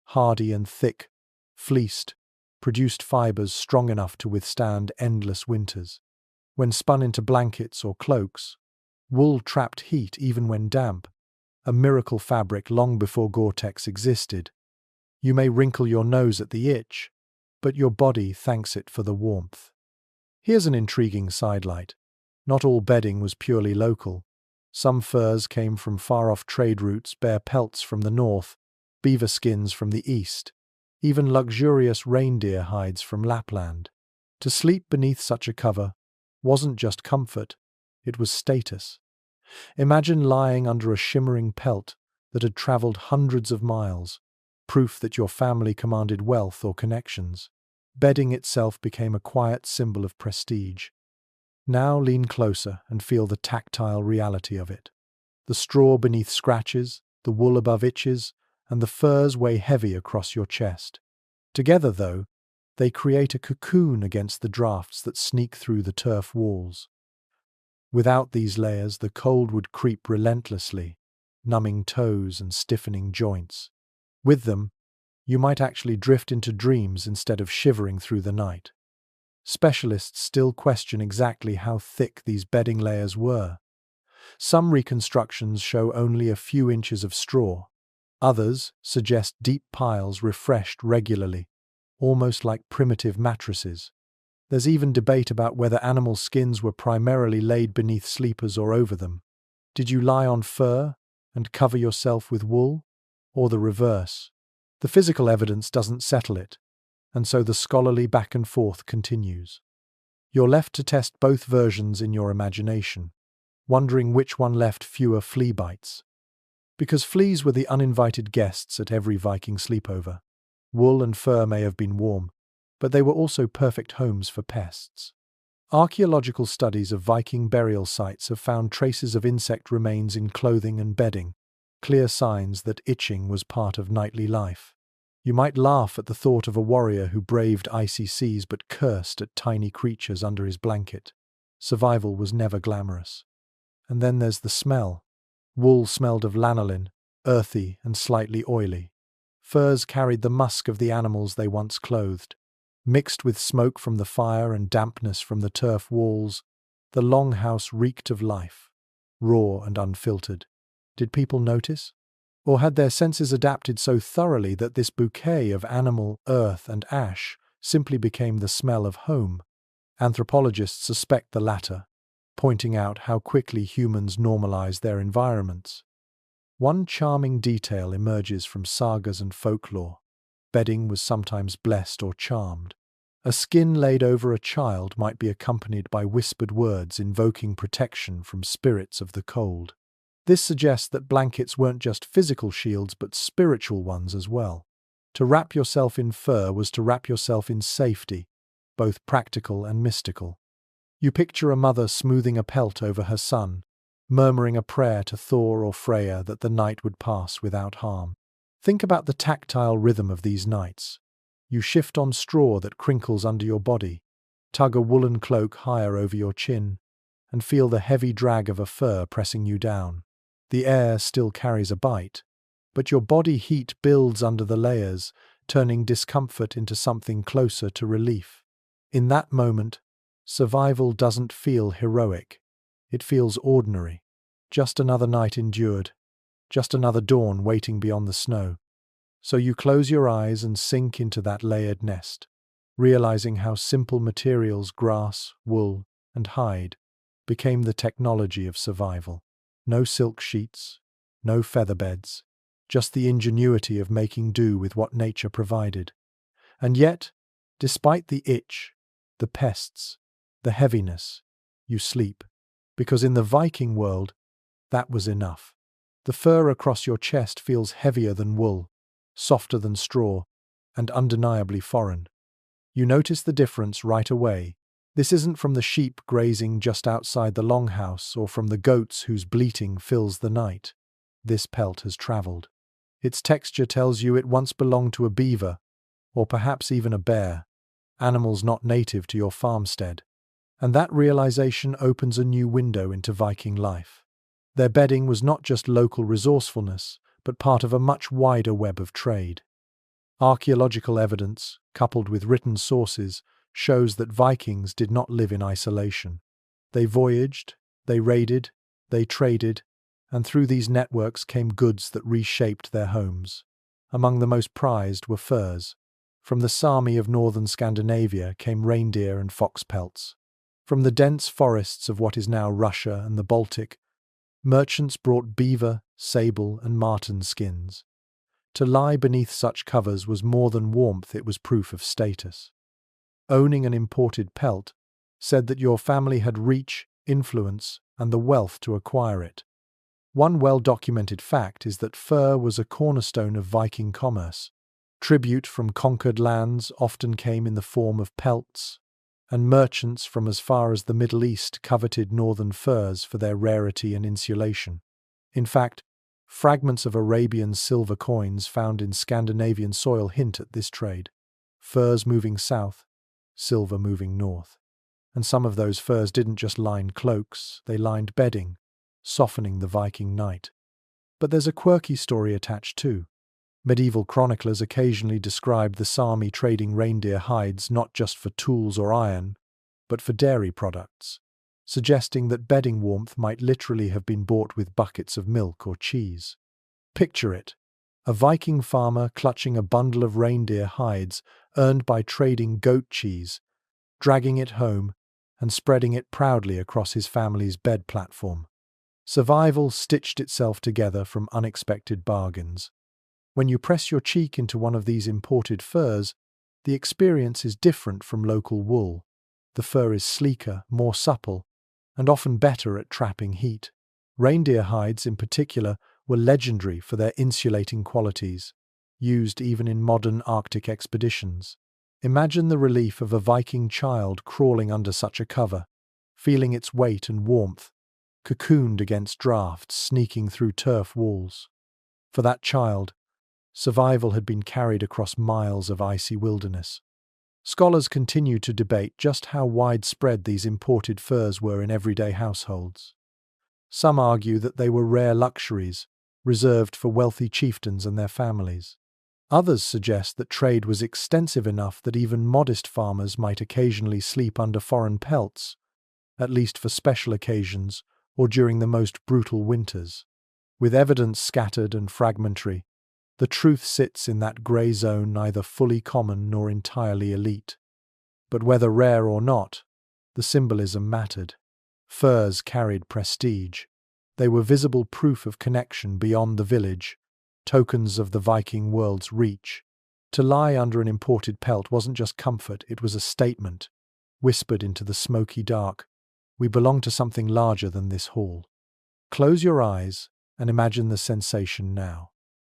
hardy and thick, fleeced, produced fibers strong enough to withstand endless winters. When spun into blankets or cloaks, wool trapped heat even when damp, a miracle fabric long before Gore-Tex existed. You may wrinkle your nose at the itch, but your body thanks it for the warmth. Here's an intriguing sidelight. Not all bedding was purely local. Some furs came from far-off trade routes, bear pelts from the north, beaver skins from the east, even luxurious reindeer hides from Lapland. To sleep beneath such a cover wasn't just comfort, it was status. Imagine lying under a shimmering pelt that had traveled hundreds of miles, proof that your family commanded wealth or connections. Bedding itself became a quiet symbol of prestige. Now lean closer and feel the tactile reality of it. The straw beneath scratches, the wool above itches, and the furs weigh heavy across your chest. Together, though, they create a cocoon against the drafts that sneak through the turf walls. Without these layers, the cold would creep relentlessly, numbing toes and stiffening joints. With them, you might actually drift into dreams instead of shivering through the night. Specialists still question exactly how thick these bedding layers were. Some reconstructions show only a few inches of straw. Others suggest deep piles refreshed regularly, almost like primitive mattresses. There's even debate about whether animal skins were primarily laid beneath sleepers or over them. Did you lie on fur and cover yourself with wool? Or the reverse? The physical evidence doesn't settle it, and so the scholarly back and forth continues. You're left to test both versions in your imagination, wondering which one left fewer flea bites. Because fleas were the uninvited guests at every Viking sleepover. Wool and fur may have been warm, but they were also perfect homes for pests. Archaeological studies of Viking burial sites have found traces of insect remains in clothing and bedding, clear signs that itching was part of nightly life. You might laugh at the thought of a warrior who braved icy seas but cursed at tiny creatures under his blanket. Survival was never glamorous. And then there's the smell. Wool smelled of lanolin, earthy and slightly oily. Furs carried the musk of the animals they once clothed. Mixed with smoke from the fire and dampness from the turf walls, the longhouse reeked of life, raw and unfiltered. Did people notice? Or had their senses adapted so thoroughly that this bouquet of animal, earth, and ash simply became the smell of home? Anthropologists suspect the latter, pointing out how quickly humans normalize their environments. One charming detail emerges from sagas and folklore. Bedding was sometimes blessed or charmed. A skin laid over a child might be accompanied by whispered words invoking protection from spirits of the cold. This suggests that blankets weren't just physical shields but spiritual ones as well. To wrap yourself in fur was to wrap yourself in safety, both practical and mystical. You picture a mother smoothing a pelt over her son, murmuring a prayer to Thor or Freya that the night would pass without harm. Think about the tactile rhythm of these nights. You shift on straw that crinkles under your body, tug a woolen cloak higher over your chin, and feel the heavy drag of a fur pressing you down. The air still carries a bite, but your body heat builds under the layers, turning discomfort into something closer to relief. In that moment, survival doesn't feel heroic. It feels ordinary. Just another night endured, just another dawn waiting beyond the snow. So you close your eyes and sink into that layered nest, realizing how simple materials, grass, wool, and hide, became the technology of survival. No silk sheets, no feather beds, just the ingenuity of making do with what nature provided. And yet, despite the itch, the pests, the heaviness, you sleep, because in the Viking world, that was enough. The fur across your chest feels heavier than wool, softer than straw, and undeniably foreign. You notice the difference right away. This isn't from the sheep grazing just outside the longhouse or from the goats whose bleating fills the night. This pelt has travelled. Its texture tells you it once belonged to a beaver, or perhaps even a bear, animals not native to your farmstead. And that realization opens a new window into Viking life. Their bedding was not just local resourcefulness, but part of a much wider web of trade. Archaeological evidence, coupled with written sources, shows that Vikings did not live in isolation. They voyaged, they raided, they traded, and through these networks came goods that reshaped their homes. Among the most prized were furs. From the Sami of northern Scandinavia came reindeer and fox pelts. From the dense forests of what is now Russia and the Baltic, merchants brought beaver, sable, and marten skins. To lie beneath such covers was more than warmth, it was proof of status. Owning an imported pelt said that your family had reach, influence, and the wealth to acquire it. One well-documented fact is that fur was a cornerstone of Viking commerce. Tribute from conquered lands often came in the form of pelts, and merchants from as far as the Middle East coveted northern furs for their rarity and insulation. In fact, fragments of Arabian silver coins found in Scandinavian soil hint at this trade. Furs moving south, silver moving north. And some of those furs didn't just line cloaks, they lined bedding, softening the Viking night. But there's a quirky story attached too. Medieval chroniclers occasionally described the Sami trading reindeer hides not just for tools or iron, but for dairy products, suggesting that bedding warmth might literally have been bought with buckets of milk or cheese. Picture it, a Viking farmer clutching a bundle of reindeer hides earned by trading goat cheese, dragging it home and spreading it proudly across his family's bed platform. Survival stitched itself together from unexpected bargains. When you press your cheek into one of these imported furs, the experience is different from local wool. The fur is sleeker, more supple, and often better at trapping heat. Reindeer hides, in particular, were legendary for their insulating qualities, used even in modern Arctic expeditions. Imagine the relief of a Viking child crawling under such a cover, feeling its weight and warmth, cocooned against drafts sneaking through turf walls. For that child, survival had been carried across miles of icy wilderness. Scholars continue to debate just how widespread these imported furs were in everyday households. Some argue that they were rare luxuries, reserved for wealthy chieftains and their families. Others suggest that trade was extensive enough that even modest farmers might occasionally sleep under foreign pelts, at least for special occasions or during the most brutal winters. With evidence scattered and fragmentary, the truth sits in that grey zone, neither fully common nor entirely elite. But whether rare or not, the symbolism mattered. Furs carried prestige. They were visible proof of connection beyond the village, tokens of the Viking world's reach. To lie under an imported pelt wasn't just comfort, it was a statement, whispered into the smoky dark. We belong to something larger than this hall. Close your eyes and imagine the sensation now.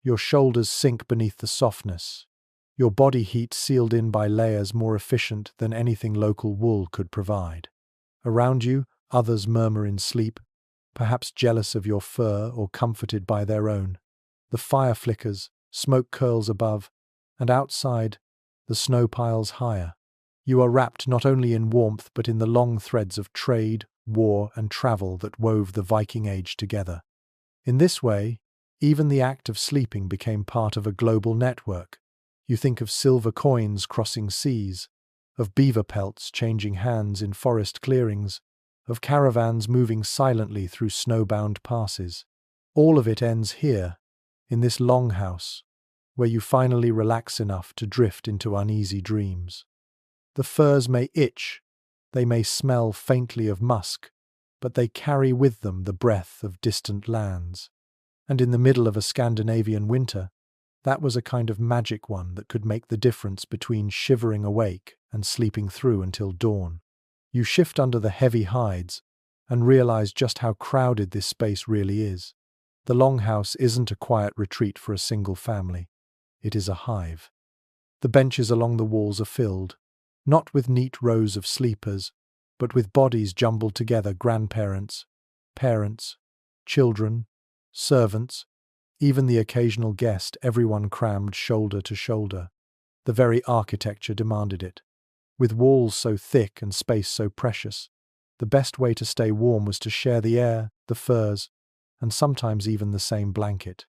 Your shoulders sink beneath the softness, your body heat sealed in by layers more efficient than anything local wool could provide. Around you, others murmur in sleep, perhaps jealous of your fur or comforted by their own. The fire flickers, smoke curls above, and outside, the snow piles higher. You are wrapped not only in warmth but in the long threads of trade, war, and travel that wove the Viking Age together. In this way, even the act of sleeping became part of a global network. You think of silver coins crossing seas, of beaver pelts changing hands in forest clearings, of caravans moving silently through snowbound passes. All of it ends here, in this longhouse, where you finally relax enough to drift into uneasy dreams. The furs may itch, they may smell faintly of musk, but they carry with them the breath of distant lands. And in the middle of a Scandinavian winter, that was a kind of magic one that could make the difference between shivering awake and sleeping through until dawn. You shift under the heavy hides and realize just how crowded this space really is. The longhouse isn't a quiet retreat for a single family. It is a hive. The benches along the walls are filled, not with neat rows of sleepers, but with bodies jumbled together: grandparents, parents, children, servants, even the occasional guest, everyone crammed shoulder to shoulder. The very architecture demanded it. With walls so thick and space so precious, the best way to stay warm was to share the air, the furs, and sometimes even the same blanket.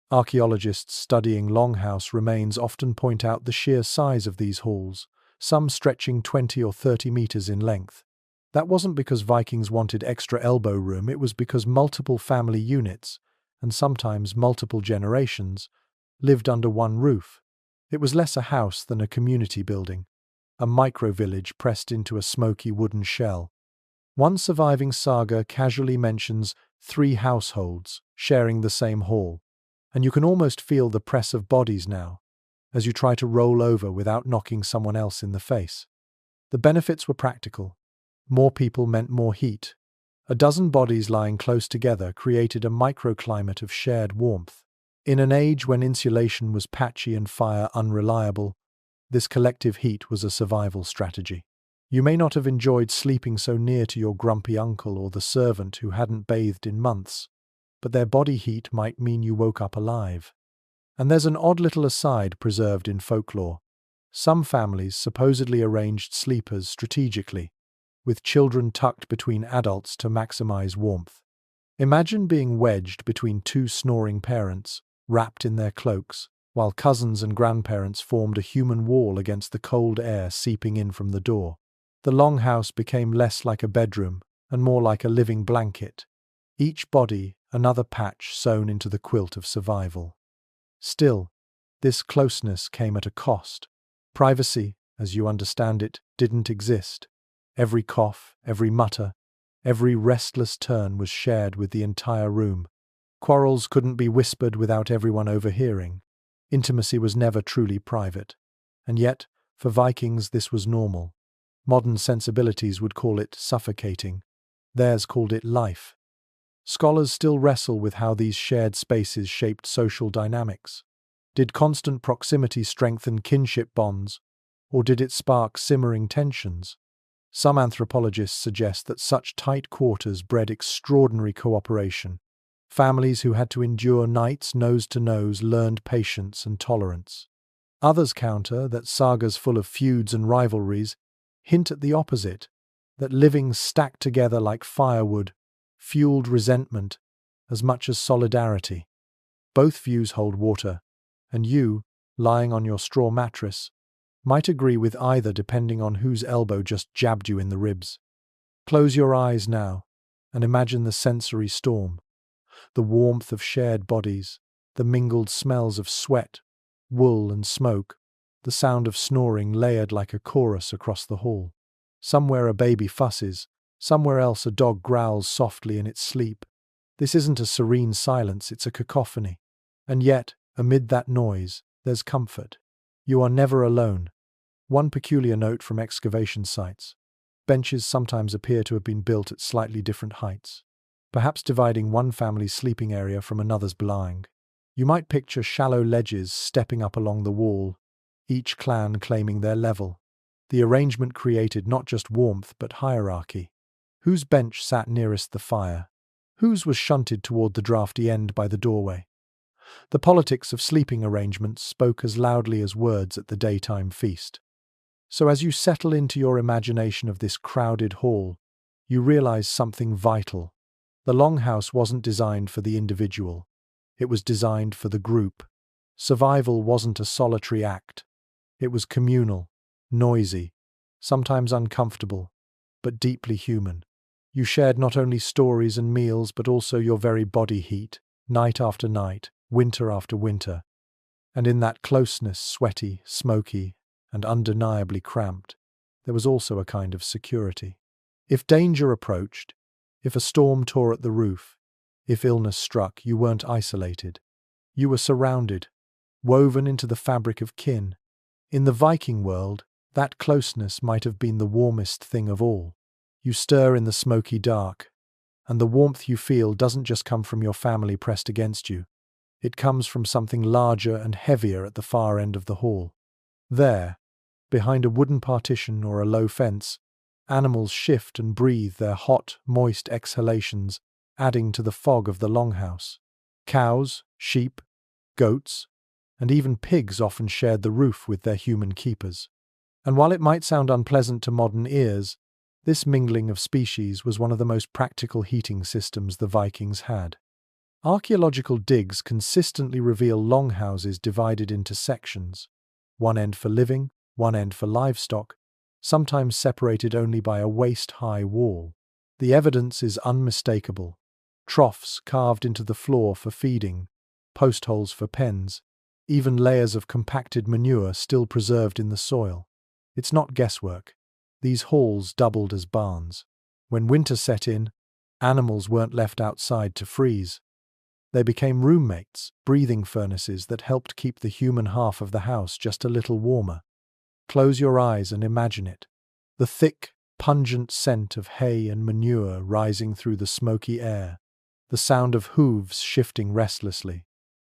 Archaeologists studying Longhouse remains often point out the sheer size of these halls, some stretching 20 or 30 meters in length. That wasn't because Vikings wanted extra elbow room, it was because multiple family units, and sometimes multiple generations, lived under one roof. It was less a house than a community building, a micro-village pressed into a smoky wooden shell. One surviving saga casually mentions 3 households sharing the same hall, and you can almost feel the press of bodies now, as you try to roll over without knocking someone else in the face. The benefits were practical. More people meant more heat. A dozen bodies lying close together created a microclimate of shared warmth. In an age when insulation was patchy and fire unreliable, this collective heat was a survival strategy. You may not have enjoyed sleeping so near to your grumpy uncle or the servant who hadn't bathed in months, but their body heat might mean you woke up alive. And there's an odd little aside preserved in folklore. Some families supposedly arranged sleepers strategically, with children tucked between adults to maximize warmth. Imagine being wedged between 2 snoring parents, wrapped in their cloaks, while cousins and grandparents formed a human wall against the cold air seeping in from the door. The longhouse became less like a bedroom and more like a living blanket, each body another patch sewn into the quilt of survival. Still, this closeness came at a cost. Privacy, as you understand it, didn't exist. Every cough, every mutter, every restless turn was shared with the entire room. Quarrels couldn't be whispered without everyone overhearing. Intimacy was never truly private. And yet, for Vikings, this was normal. Modern sensibilities would call it suffocating. Theirs called it life. Scholars still wrestle with how these shared spaces shaped social dynamics. Did constant proximity strengthen kinship bonds, or did it spark simmering tensions? Some anthropologists suggest that such tight quarters bred extraordinary cooperation. Families who had to endure nights nose to nose learned patience and tolerance. Others counter that sagas full of feuds and rivalries hint at the opposite, that living stacked together like firewood fueled resentment as much as solidarity. Both views hold water, and you, lying on your straw mattress, might agree with either depending on whose elbow just jabbed you in the ribs. Close your eyes now and imagine the sensory storm, the warmth of shared bodies, the mingled smells of sweat, wool and smoke, the sound of snoring layered like a chorus across the hall. Somewhere a baby fusses, somewhere else a dog growls softly in its sleep. This isn't a serene silence, it's a cacophony. And yet, amid that noise, there's comfort. You are never alone. One peculiar note from excavation sites. Benches sometimes appear to have been built at slightly different heights, perhaps dividing one family's sleeping area from another's lying. You might picture shallow ledges stepping up along the wall, each clan claiming their level. The arrangement created not just warmth but hierarchy. Whose bench sat nearest the fire? Whose was shunted toward the drafty end by the doorway? The politics of sleeping arrangements spoke as loudly as words at the daytime feast. So as you settle into your imagination of this crowded hall, you realize something vital. The longhouse wasn't designed for the individual. It was designed for the group. Survival wasn't a solitary act. It was communal, noisy, sometimes uncomfortable, but deeply human. You shared not only stories and meals, but also your very body heat, night after night, winter after winter. And in that closeness, sweaty, smoky, and undeniably cramped, there was also a kind of security. If danger approached, if a storm tore at the roof, if illness struck, you weren't isolated. You were surrounded, woven into the fabric of kin. In the Viking world, that closeness might have been the warmest thing of all. You stir in the smoky dark, and the warmth you feel doesn't just come from your family pressed against you. It comes from something larger and heavier at the far end of the hall. There, behind a wooden partition or a low fence, animals shift and breathe their hot, moist exhalations, adding to the fog of the longhouse. Cows, sheep, goats, and even pigs often shared the roof with their human keepers. And while it might sound unpleasant to modern ears, this mingling of species was one of the most practical heating systems the Vikings had. Archaeological digs consistently reveal longhouses divided into sections, one end for living, one end for livestock, sometimes separated only by a waist-high wall. The evidence is unmistakable. Troughs carved into the floor for feeding, post holes for pens, even layers of compacted manure still preserved in the soil. It's not guesswork. These halls doubled as barns. When winter set in, animals weren't left outside to freeze. They became roommates, breathing furnaces that helped keep the human half of the house just a little warmer. Close your eyes and imagine it. The thick, pungent scent of hay and manure rising through the smoky air, the sound of hooves shifting restlessly,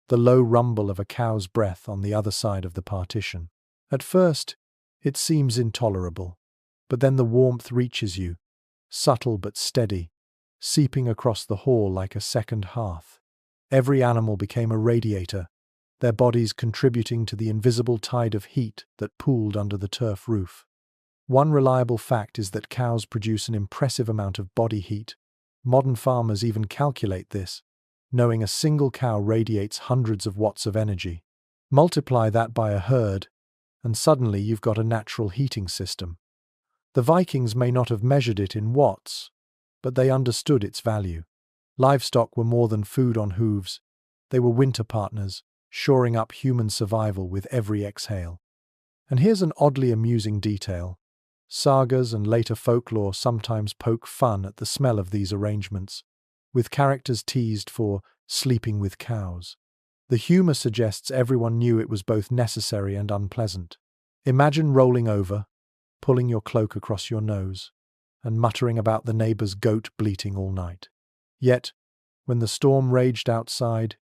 the low rumble of a cow's breath on the other side of the partition. At first, it seems intolerable, but then the warmth reaches you, subtle but steady, seeping across the hall like a second hearth. Every animal became a radiator, their bodies contributing to the invisible tide of heat that pooled under the turf roof. One reliable fact is that cows produce an impressive amount of body heat. Modern farmers even calculate this, knowing a single cow radiates hundreds of watts of energy. Multiply that by a herd, and suddenly you've got a natural heating system. The Vikings may not have measured it in watts, but they understood its value. Livestock were more than food on hooves. They were winter partners, shoring up human survival with every exhale. And here's an oddly amusing detail. Sagas and later folklore sometimes poke fun at the smell of these arrangements, with characters teased for sleeping with cows. The humor suggests everyone knew it was both necessary and unpleasant. Imagine rolling over, pulling your cloak across your nose, and muttering about the neighbor's goat bleating all night. Yet, when the storm raged outside,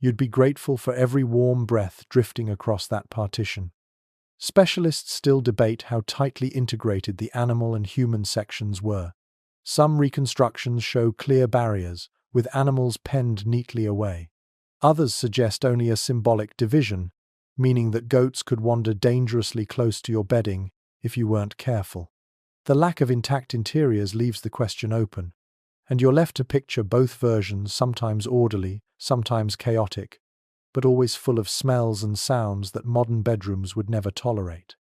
you'd be grateful for every warm breath drifting across that partition. Specialists still debate how tightly integrated the animal and human sections were. Some reconstructions show clear barriers, with animals penned neatly away. Others suggest only a symbolic division, meaning that goats could wander dangerously close to your bedding if you weren't careful. The lack of intact interiors leaves the question open, and you're left to picture both versions, sometimes orderly, sometimes chaotic, but always full of smells and sounds that modern bedrooms would never tolerate.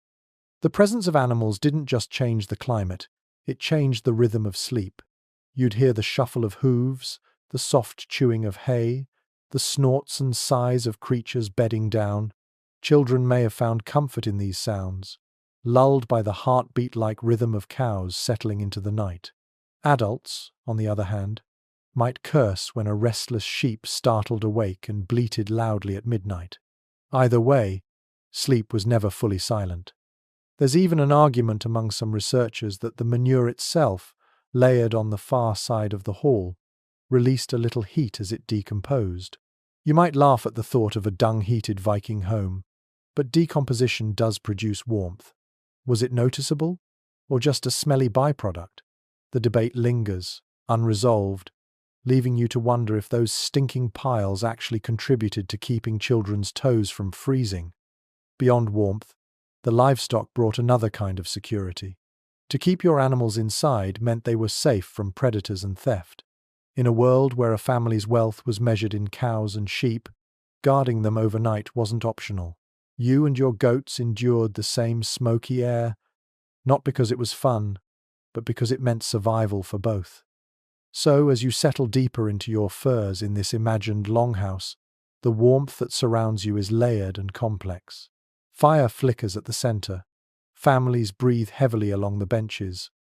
The presence of animals didn't just change the climate, it changed the rhythm of sleep. You'd hear the shuffle of hooves, the soft chewing of hay, the snorts and sighs of creatures bedding down. Children may have found comfort in these sounds, lulled by the heartbeat-like rhythm of cows settling into the night. Adults, on the other hand, might curse when a restless sheep startled awake and bleated loudly at midnight. Either way, Sleep was never fully silent. There's even an argument among some researchers that the manure itself, layered on the far side of the hall, released a little heat as it decomposed. You might laugh at the thought of a dung-heated Viking home, but decomposition does produce warmth. Was it noticeable, or just a smelly byproduct? The debate lingers, unresolved, leaving you to wonder if those stinking piles actually contributed to keeping children's toes from freezing. Beyond warmth, the livestock brought another kind of security. To keep your animals inside meant they were safe from predators and theft. In a world where a family's wealth was measured in cows and sheep, guarding them overnight wasn't optional. You and your goats endured the same smoky air, not because it was fun, but because it meant survival for both. So, as you settle deeper into your furs in this imagined longhouse, the warmth that surrounds you is layered and complex. Fire flickers at the center, families breathe heavily along the benches,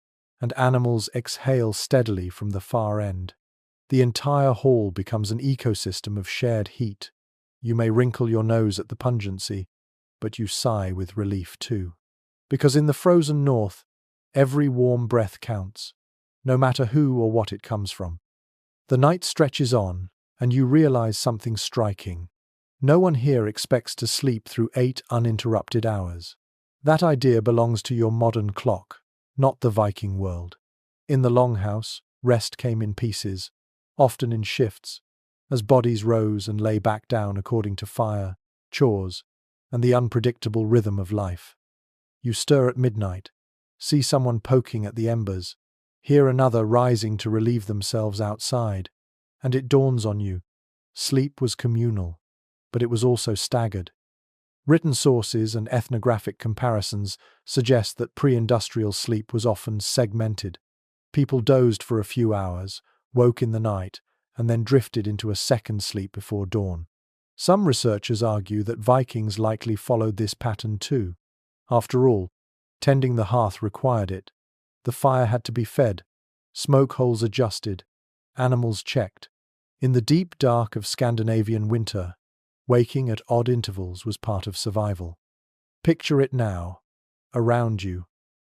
and animals exhale steadily from the far end. The entire hall becomes an ecosystem of shared heat. You may wrinkle your nose at the pungency, but you sigh with relief too. Because in the frozen north, every warm breath counts, no matter who or what it comes from. The night stretches on, and you realize something striking. No one here expects to sleep through 8 uninterrupted hours. That idea belongs to your modern clock, not the Viking world. In the longhouse, rest came in pieces, often in shifts, as bodies rose and lay back down according to fire, chores, and the unpredictable rhythm of life. You stir at midnight, see someone poking at the embers, hear another rising to relieve themselves outside, and it dawns on you. Sleep was communal, but it was also staggered. Written sources and ethnographic comparisons suggest that pre-industrial sleep was often segmented. People dozed for a few hours, woke in the night, and then drifted into a second sleep before dawn. Some researchers argue that Vikings likely followed this pattern too. After all, tending the hearth required it. The fire had to be fed, smoke holes adjusted, animals checked. In the deep dark of Scandinavian winter, waking at odd intervals was part of survival. Picture it now. Around you,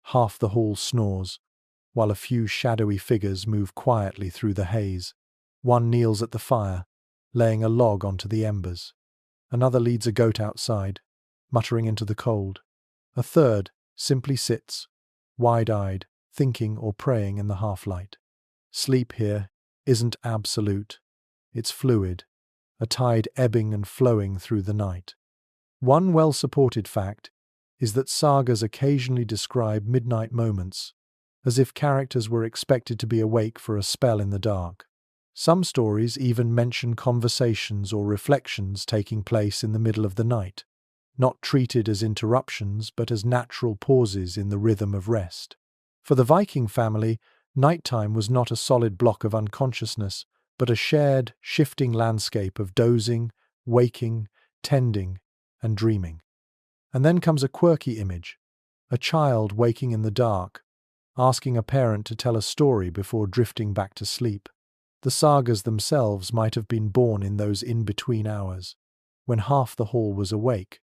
half the hall snores, while a few shadowy figures move quietly through the haze. One kneels at the fire, laying a log onto the embers. Another leads a goat outside, muttering into the cold. A third simply sits, wide-eyed, thinking or praying in the half-light. Sleep here isn't absolute. It's fluid, a tide ebbing and flowing through the night. One well-supported fact is that sagas occasionally describe midnight moments, as if characters were expected to be awake for a spell in the dark. Some stories even mention conversations or reflections taking place in the middle of the night, not treated as interruptions but as natural pauses in the rhythm of rest. For the Viking family, nighttime was not a solid block of unconsciousness, but a shared, shifting landscape of dozing, waking, tending, and dreaming. And then comes a quirky image, a child waking in the dark, asking a parent to tell a story before drifting back to sleep. The sagas themselves might have been born in those in-between hours, when half the hall was awake,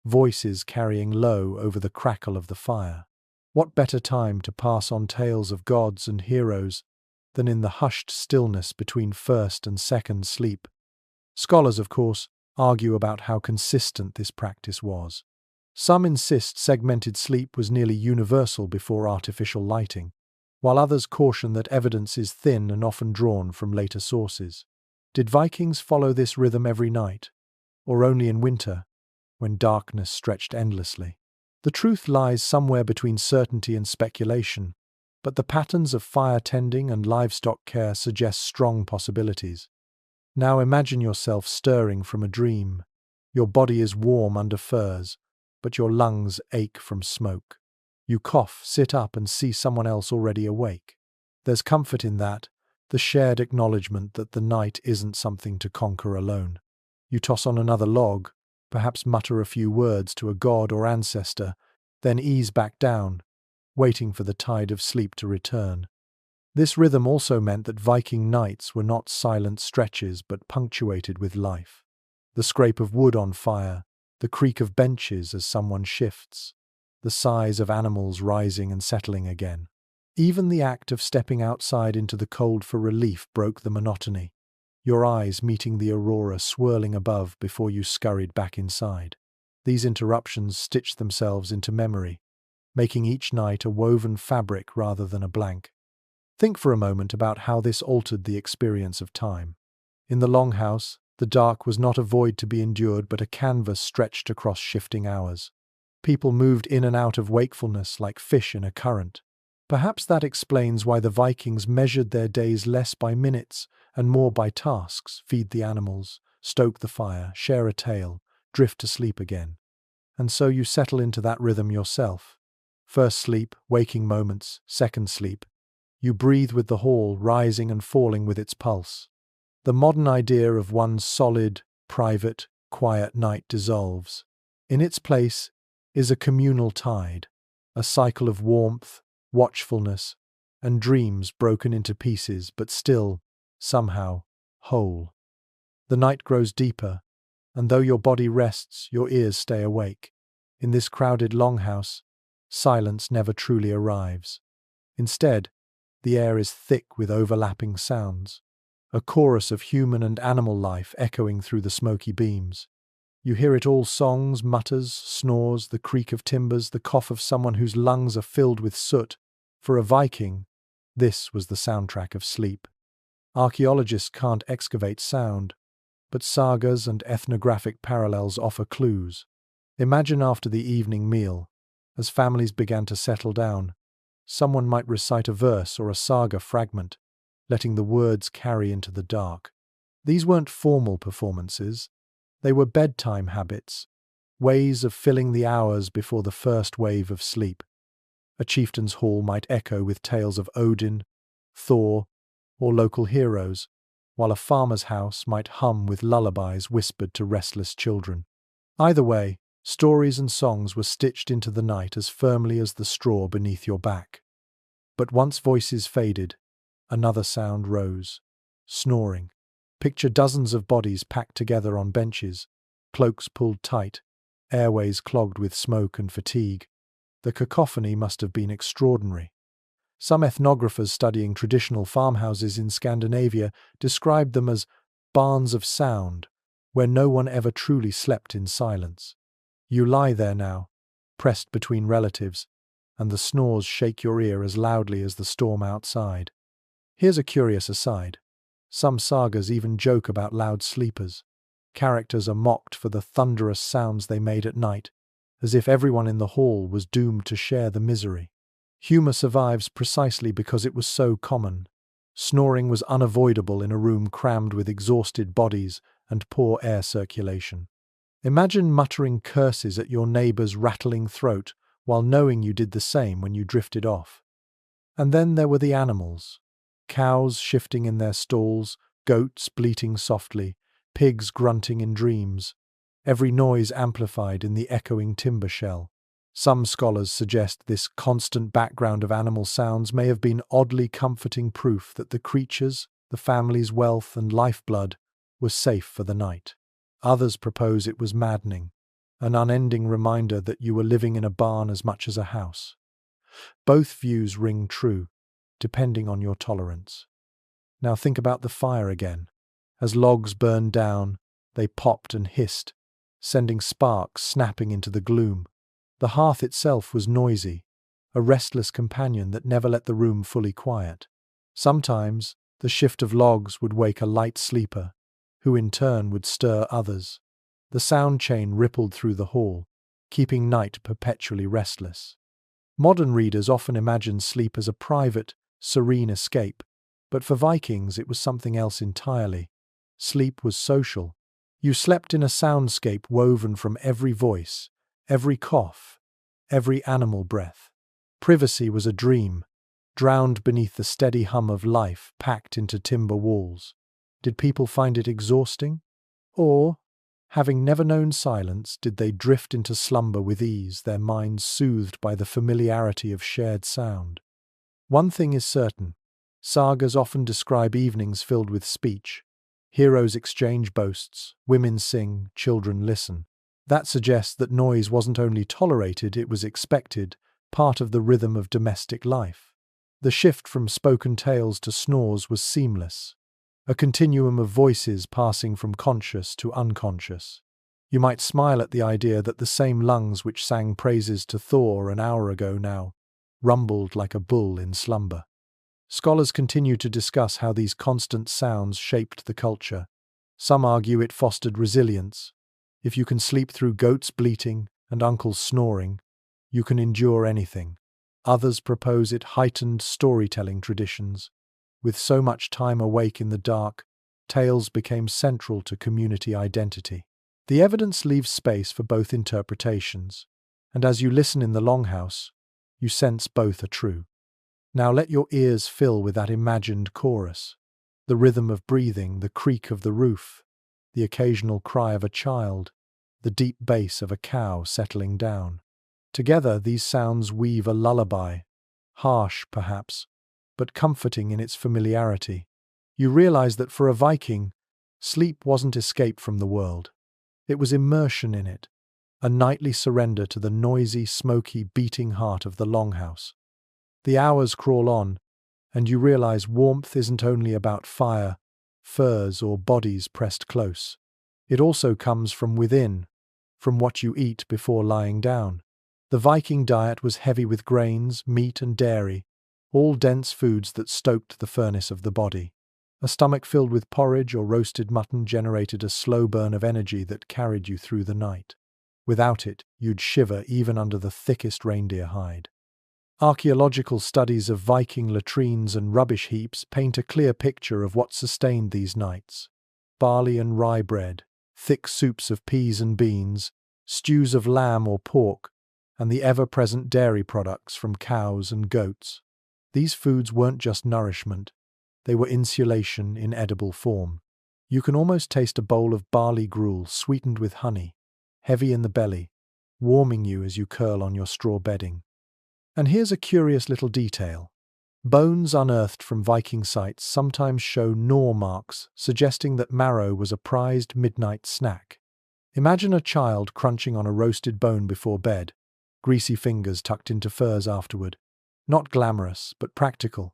voices carrying low over the crackle of the fire. What better time to pass on tales of gods and heroes than in the hushed stillness between first and second sleep? Scholars, of course, argue about how consistent this practice was. Some insist segmented sleep was nearly universal before artificial lighting, while others caution that evidence is thin and often drawn from later sources. Did Vikings follow this rhythm every night, or only in winter, when darkness stretched endlessly? The truth lies somewhere between certainty and speculation, but the patterns of fire tending and livestock care suggest strong possibilities. Now imagine yourself stirring from a dream. Your body is warm under furs, but your lungs ache from smoke. You cough, sit up, and see someone else already awake. There's comfort in that, the shared acknowledgement that the night isn't something to conquer alone. You toss on another log, perhaps mutter a few words to a god or ancestor, then ease back down, waiting for the tide of sleep to return. This rhythm also meant that Viking nights were not silent stretches but punctuated with life. The scrape of wood on fire, the creak of benches as someone shifts, the sighs of animals rising and settling again. Even the act of stepping outside into the cold for relief broke the monotony, your eyes meeting the aurora swirling above before you scurried back inside. These interruptions stitched themselves into memory, making each night a woven fabric rather than a blank. Think for a moment about how this altered the experience of time. In the Longhouse, the dark was not a void to be endured but a canvas stretched across shifting hours. People moved in and out of wakefulness like fish in a current. Perhaps that explains why the Vikings measured their days less by minutes and more by tasks: feed the animals, stoke the fire, share a tale, drift to sleep again. And so you settle into that rhythm yourself. First sleep, waking moments, second sleep. You breathe with the hall, rising and falling with its pulse. The modern idea of one solid, private, quiet night dissolves. In its place is a communal tide, a cycle of warmth, watchfulness, and dreams broken into pieces but still, somehow, whole. The night grows deeper, and though your body rests, your ears stay awake. In this crowded longhouse, silence never truly arrives. Instead, the air is thick with overlapping sounds, a chorus of human and animal life echoing through the smoky beams. You hear it all: songs, mutters, snores, the creak of timbers, the cough of someone whose lungs are filled with soot. For a Viking, this was the soundtrack of sleep. Archaeologists can't excavate sound, but sagas and ethnographic parallels offer clues. Imagine after the evening meal, as families began to settle down, someone might recite a verse or a saga fragment, letting the words carry into the dark. These weren't formal performances, they were bedtime habits, ways of filling the hours before the first wave of sleep. A chieftain's hall might echo with tales of Odin, Thor, or local heroes, while a farmer's house might hum with lullabies whispered to restless children. Either way, stories and songs were stitched into the night as firmly as the straw beneath your back. But once voices faded, another sound rose: snoring. Picture dozens of bodies packed together on benches, cloaks pulled tight, airways clogged with smoke and fatigue. The cacophony must have been extraordinary. Some ethnographers studying traditional farmhouses in Scandinavia described them as barns of sound, where no one ever truly slept in silence. You lie there now, pressed between relatives, and the snores shake your ear as loudly as the storm outside. Here's a curious aside. Some sagas even joke about loud sleepers. Characters are mocked for the thunderous sounds they made at night, as if everyone in the hall was doomed to share the misery. Humor survives precisely because it was so common. Snoring was unavoidable in a room crammed with exhausted bodies and poor air circulation. Imagine muttering curses at your neighbor's rattling throat while knowing you did the same when you drifted off. And then there were the animals. Cows shifting in their stalls, goats bleating softly, pigs grunting in dreams, every noise amplified in the echoing timber shell. Some scholars suggest this constant background of animal sounds may have been oddly comforting proof that the creatures, the family's wealth and lifeblood, were safe for the night. Others propose it was maddening, an unending reminder that you were living in a barn as much as a house. Both views ring true, depending on your tolerance. Now think about the fire again. As logs burned down, they popped and hissed, sending sparks snapping into the gloom. The hearth itself was noisy, a restless companion that never let the room fully quiet. Sometimes, the shift of logs would wake a light sleeper, who in turn would stir others. The sound chain rippled through the hall, keeping night perpetually restless. Modern readers often imagine sleep as a private, serene escape, but for Vikings it was something else entirely. Sleep was social. You slept in a soundscape woven from every voice, every cough, every animal breath. Privacy was a dream, drowned beneath the steady hum of life packed into timber walls. Did people find it exhausting? Or, having never known silence, did they drift into slumber with ease, their minds soothed by the familiarity of shared sound? One thing is certain: sagas often describe evenings filled with speech. Heroes exchange boasts, women sing, children listen. That suggests that noise wasn't only tolerated, it was expected, part of the rhythm of domestic life. The shift from spoken tales to snores was seamless, a continuum of voices passing from conscious to unconscious. You might smile at the idea that the same lungs which sang praises to Thor an hour ago now rumbled like a bull in slumber. Scholars continue to discuss how these constant sounds shaped the culture. Some argue it fostered resilience. If you can sleep through goats bleating and uncles snoring, you can endure anything. Others propose it heightened storytelling traditions. With so much time awake in the dark, tales became central to community identity. The evidence leaves space for both interpretations, and as you listen in the Longhouse, you sense both are true. Now let your ears fill with that imagined chorus. The rhythm of breathing, the creak of the roof, the occasional cry of a child, the deep bass of a cow settling down. Together, these sounds weave a lullaby, harsh perhaps, but comforting in its familiarity. You realize that for a Viking, sleep wasn't escape from the world. It was immersion in it, a nightly surrender to the noisy, smoky, beating heart of the Longhouse. The hours crawl on, and you realize warmth isn't only about fire, furs, or bodies pressed close. It also comes from within, from what you eat before lying down. The Viking diet was heavy with grains, meat, and dairy, all dense foods that stoked the furnace of the body. A stomach filled with porridge or roasted mutton generated a slow burn of energy that carried you through the night. Without it, you'd shiver even under the thickest reindeer hide. Archaeological studies of Viking latrines and rubbish heaps paint a clear picture of what sustained these nights. Barley and rye bread, thick soups of peas and beans, stews of lamb or pork, and the ever-present dairy products from cows and goats. These foods weren't just nourishment, they were insulation in edible form. You can almost taste a bowl of barley gruel sweetened with honey, heavy in the belly, warming you as you curl on your straw bedding. And here's a curious little detail. Bones unearthed from Viking sites sometimes show gnaw marks, suggesting that marrow was a prized midnight snack. Imagine a child crunching on a roasted bone before bed, greasy fingers tucked into furs afterward. Not glamorous, but practical.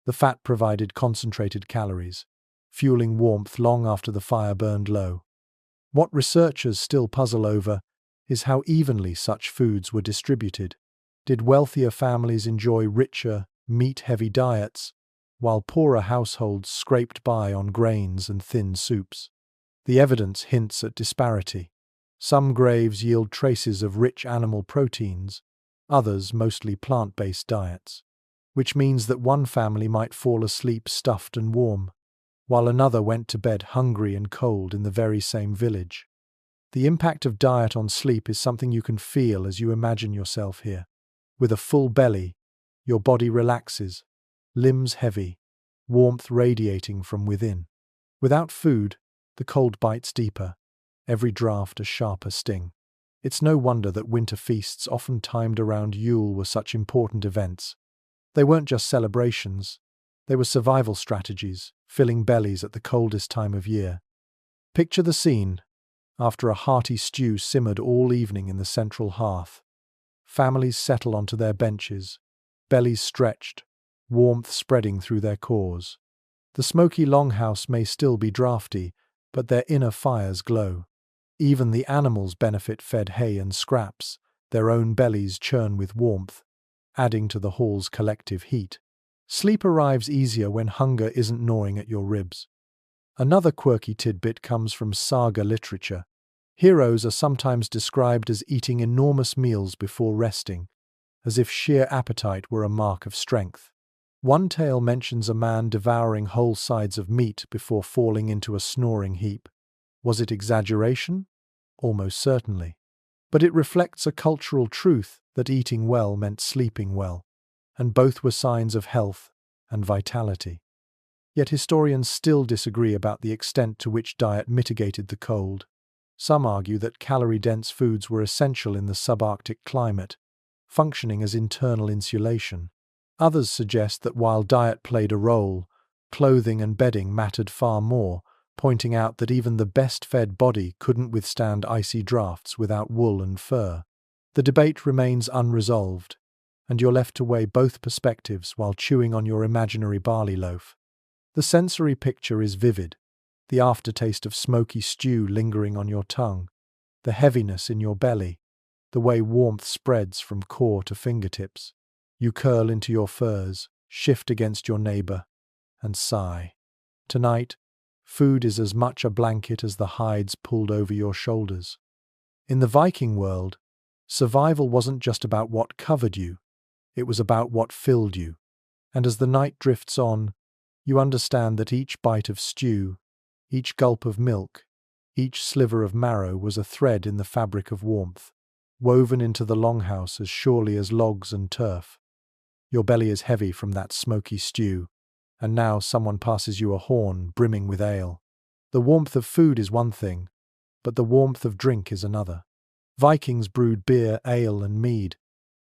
The fat provided concentrated calories, fueling warmth long after the fire burned low. What researchers still puzzle over is how evenly such foods were distributed. Did wealthier families enjoy richer, meat-heavy diets, while poorer households scraped by on grains and thin soups? The evidence hints at disparity. Some graves yield traces of rich animal proteins, others mostly plant-based diets, which means that one family might fall asleep stuffed and warm, while another went to bed hungry and cold in the very same village. The impact of diet on sleep is something you can feel as you imagine yourself here. With a full belly, your body relaxes, limbs heavy, warmth radiating from within. Without food, the cold bites deeper, every draught a sharper sting. It's no wonder that winter feasts often timed around Yule were such important events. They weren't just celebrations, they were survival strategies, filling bellies at the coldest time of year. Picture the scene, after a hearty stew simmered all evening in the central hearth. Families settle onto their benches, bellies stretched, warmth spreading through their cores. The smoky longhouse may still be drafty, but their inner fires glow. Even the animals benefit, fed hay and scraps, their own bellies churn with warmth, adding to the hall's collective heat. Sleep arrives easier when hunger isn't gnawing at your ribs. Another quirky tidbit comes from saga literature. Heroes are sometimes described as eating enormous meals before resting, as if sheer appetite were a mark of strength. One tale mentions a man devouring whole sides of meat before falling into a snoring heap. Was it exaggeration? Almost certainly. But it reflects a cultural truth that eating well meant sleeping well, and both were signs of health and vitality. Yet historians still disagree about the extent to which diet mitigated the cold. Some argue that calorie-dense foods were essential in the subarctic climate, functioning as internal insulation. Others suggest that while diet played a role, clothing and bedding mattered far more, pointing out that even the best-fed body couldn't withstand icy drafts without wool and fur. The debate remains unresolved, and you're left to weigh both perspectives while chewing on your imaginary barley loaf. The sensory picture is vivid, the aftertaste of smoky stew lingering on your tongue, the heaviness in your belly, the way warmth spreads from core to fingertips. You curl into your furs, shift against your neighbor, and sigh. Tonight, food is as much a blanket as the hides pulled over your shoulders. In the Viking world, survival wasn't just about what covered you, it was about what filled you. And as the night drifts on, you understand that each bite of stew, each gulp of milk, each sliver of marrow was a thread in the fabric of warmth, woven into the longhouse as surely as logs and turf. Your belly is heavy from that smoky stew, and now someone passes you a horn brimming with ale. The warmth of food is one thing, but the warmth of drink is another. Vikings brewed beer, ale, and mead,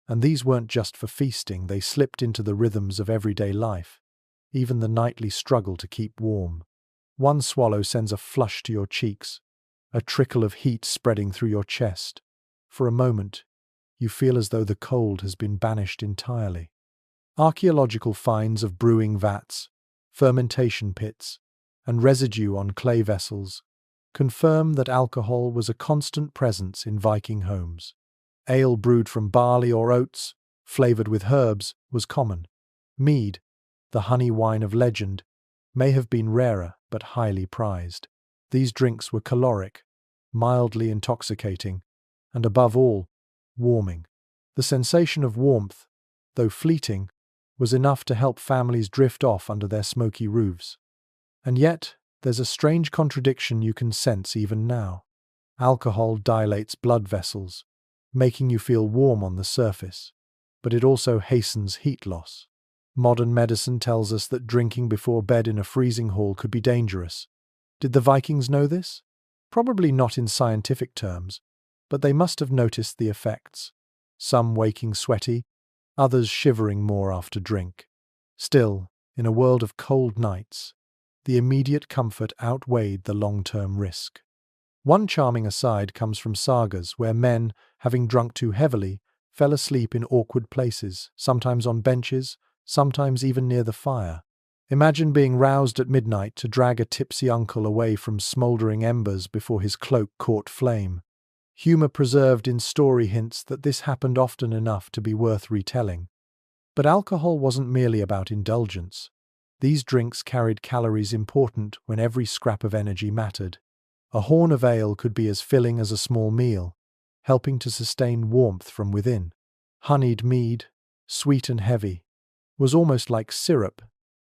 and these weren't just for feasting, they slipped into the rhythms of everyday life, even the nightly struggle to keep warm. One swallow sends a flush to your cheeks, a trickle of heat spreading through your chest. For a moment, you feel as though the cold has been banished entirely. Archaeological finds of brewing vats, fermentation pits, and residue on clay vessels confirm that alcohol was a constant presence in Viking homes. Ale brewed from barley or oats, flavored with herbs, was common. Mead, the honey wine of legend, may have been rarer but highly prized. These drinks were caloric, mildly intoxicating, and above all, warming. The sensation of warmth, though fleeting, was enough to help families drift off under their smoky roofs. And yet, there's a strange contradiction you can sense even now. Alcohol dilates blood vessels, making you feel warm on the surface, but it also hastens heat loss. Modern medicine tells us that drinking before bed in a freezing hall could be dangerous. Did the Vikings know this? Probably not in scientific terms, but they must have noticed the effects. Some waking sweaty, others shivering more after drink. Still, in a world of cold nights, the immediate comfort outweighed the long-term risk. One charming aside comes from sagas where men, having drunk too heavily, fell asleep in awkward places, sometimes on benches, sometimes even near the fire. Imagine being roused at midnight to drag a tipsy uncle away from smouldering embers before his cloak caught flame. Humor preserved in story hints that this happened often enough to be worth retelling. But alcohol wasn't merely about indulgence. These drinks carried calories important when every scrap of energy mattered. A horn of ale could be as filling as a small meal, helping to sustain warmth from within. Honeyed mead, sweet and heavy, was almost like syrup,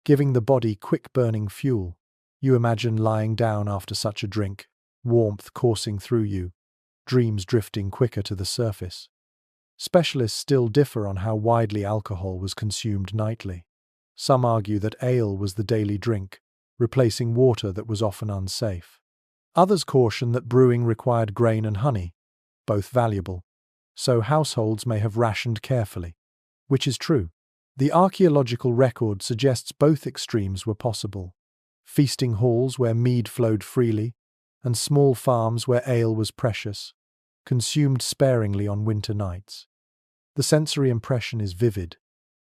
giving the body quick-burning fuel. You imagine lying down after such a drink, warmth coursing through you, dreams drifting quicker to the surface. Specialists still differ on how widely alcohol was consumed nightly. Some argue that ale was the daily drink, replacing water that was often unsafe. Others caution that brewing required grain and honey, both valuable, so households may have rationed carefully. Which is true. The archaeological record suggests both extremes were possible. Feasting halls where mead flowed freely, and small farms where ale was precious, consumed sparingly on winter nights. The sensory impression is vivid.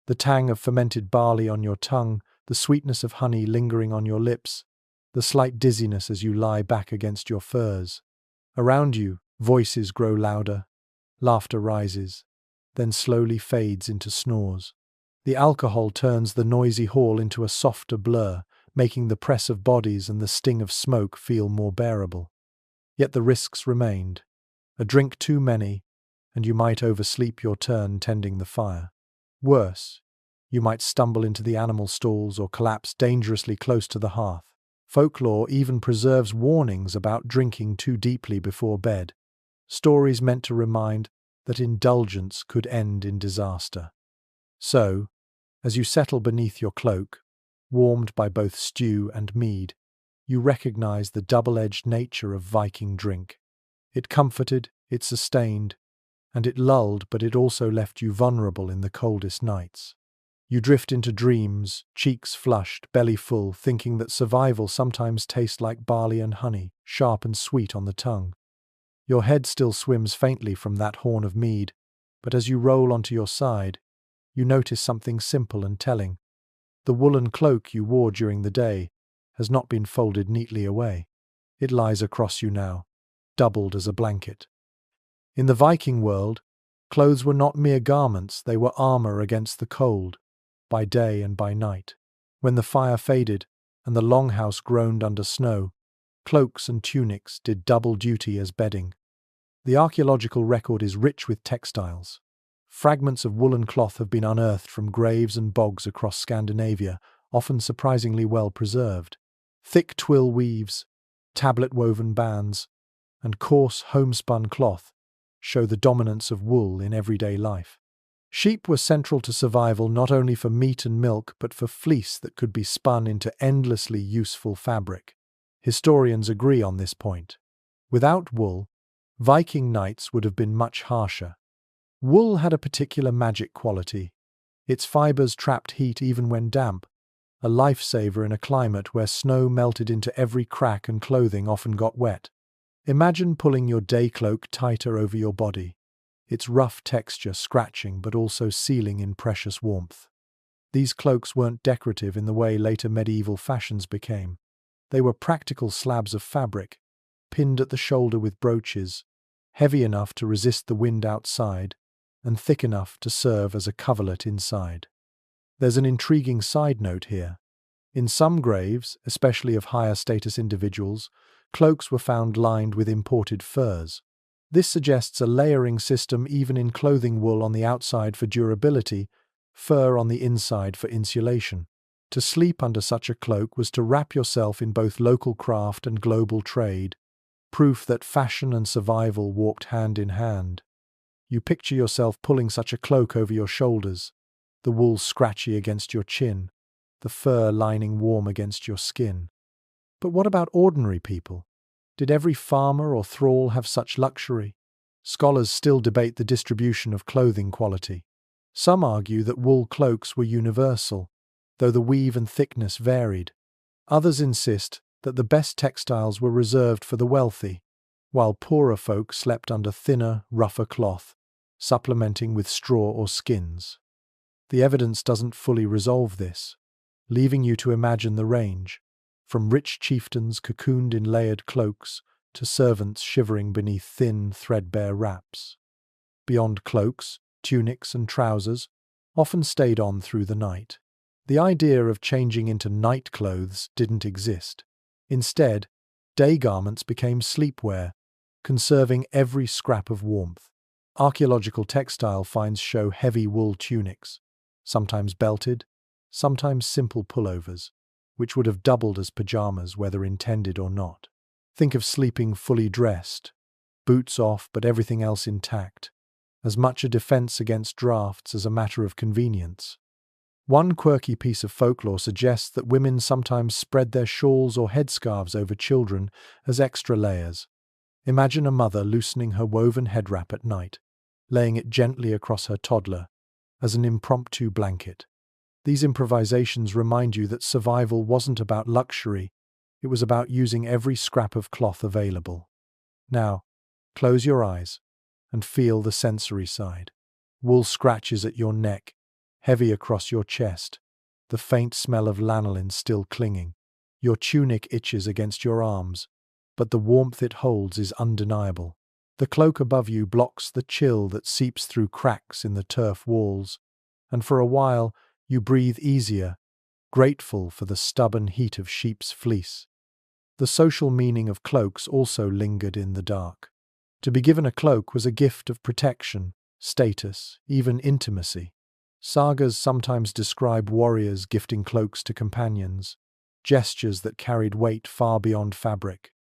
The tang of fermented barley on your tongue, the sweetness of honey lingering on your lips, the slight dizziness as you lie back against your furs. Around you, voices grow louder, laughter rises, then slowly fades into snores. The alcohol turns the noisy hall into a softer blur, making the press of bodies and the sting of smoke feel more bearable. Yet the risks remained. A drink too many, and you might oversleep your turn tending the fire. Worse, you might stumble into the animal stalls or collapse dangerously close to the hearth. Folklore even preserves warnings about drinking too deeply before bed, stories meant to remind that indulgence could end in disaster. So, as you settle beneath your cloak, warmed by both stew and mead, you recognize the double-edged nature of Viking drink. It comforted, it sustained, and it lulled, but it also left you vulnerable in the coldest nights. You drift into dreams, cheeks flushed, belly full, thinking that survival sometimes tastes like barley and honey, sharp and sweet on the tongue. Your head still swims faintly from that horn of mead, but as you roll onto your side, you notice something simple and telling. The woolen cloak you wore during the day has not been folded neatly away. It lies across you now, doubled as a blanket. In the Viking world, clothes were not mere garments, they were armor against the cold, by day and by night. When the fire faded and the longhouse groaned under snow, cloaks and tunics did double duty as bedding. The archaeological record is rich with textiles. Fragments of woolen cloth have been unearthed from graves and bogs across Scandinavia, often surprisingly well preserved. Thick twill weaves, tablet-woven bands, and coarse homespun cloth show the dominance of wool in everyday life. Sheep were central to survival not only for meat and milk, but for fleece that could be spun into endlessly useful fabric. Historians agree on this point. Without wool, Viking nights would have been much harsher. Wool had a particular magic quality. Its fibers trapped heat even when damp, a lifesaver in a climate where snow melted into every crack and clothing often got wet. Imagine pulling your day cloak tighter over your body, its rough texture scratching but also sealing in precious warmth. These cloaks weren't decorative in the way later medieval fashions became. They were practical slabs of fabric, pinned at the shoulder with brooches, heavy enough to resist the wind outside, and thick enough to serve as a coverlet inside. There's an intriguing side note here. In some graves, especially of higher status individuals, cloaks were found lined with imported furs. This suggests a layering system even in clothing, wool on the outside for durability, fur on the inside for insulation. To sleep under such a cloak was to wrap yourself in both local craft and global trade, proof that fashion and survival walked hand in hand. You picture yourself pulling such a cloak over your shoulders, the wool scratchy against your chin, the fur lining warm against your skin. But what about ordinary people? Did every farmer or thrall have such luxury? Scholars still debate the distribution of clothing quality. Some argue that wool cloaks were universal, though the weave and thickness varied. Others insist that the best textiles were reserved for the wealthy, while poorer folk slept under thinner, rougher cloth, supplementing with straw or skins. The evidence doesn't fully resolve this, leaving you to imagine the range, from rich chieftains cocooned in layered cloaks to servants shivering beneath thin, threadbare wraps. Beyond cloaks, tunics and trousers often stayed on through the night. The idea of changing into night clothes didn't exist. Instead, day garments became sleepwear, conserving every scrap of warmth. Archaeological textile finds show heavy wool tunics, sometimes belted, sometimes simple pullovers, which would have doubled as pajamas whether intended or not. Think of sleeping fully dressed, boots off but everything else intact, as much a defense against drafts as a matter of convenience. One quirky piece of folklore suggests that women sometimes spread their shawls or headscarves over children as extra layers. Imagine a mother loosening her woven head wrap at night, laying it gently across her toddler as an impromptu blanket. These improvisations remind you that survival wasn't about luxury, it was about using every scrap of cloth available. Now, close your eyes and feel the sensory side. Wool scratches at your neck, heavy across your chest, the faint smell of lanolin still clinging. Your tunic itches against your arms, but the warmth it holds is undeniable. The cloak above you blocks the chill that seeps through cracks in the turf walls, and for a while you breathe easier, grateful for the stubborn heat of sheep's fleece. The social meaning of cloaks also lingered in the dark. To be given a cloak was a gift of protection, status, even intimacy. Sagas sometimes describe warriors gifting cloaks to companions, gestures that carried weight far beyond fabric.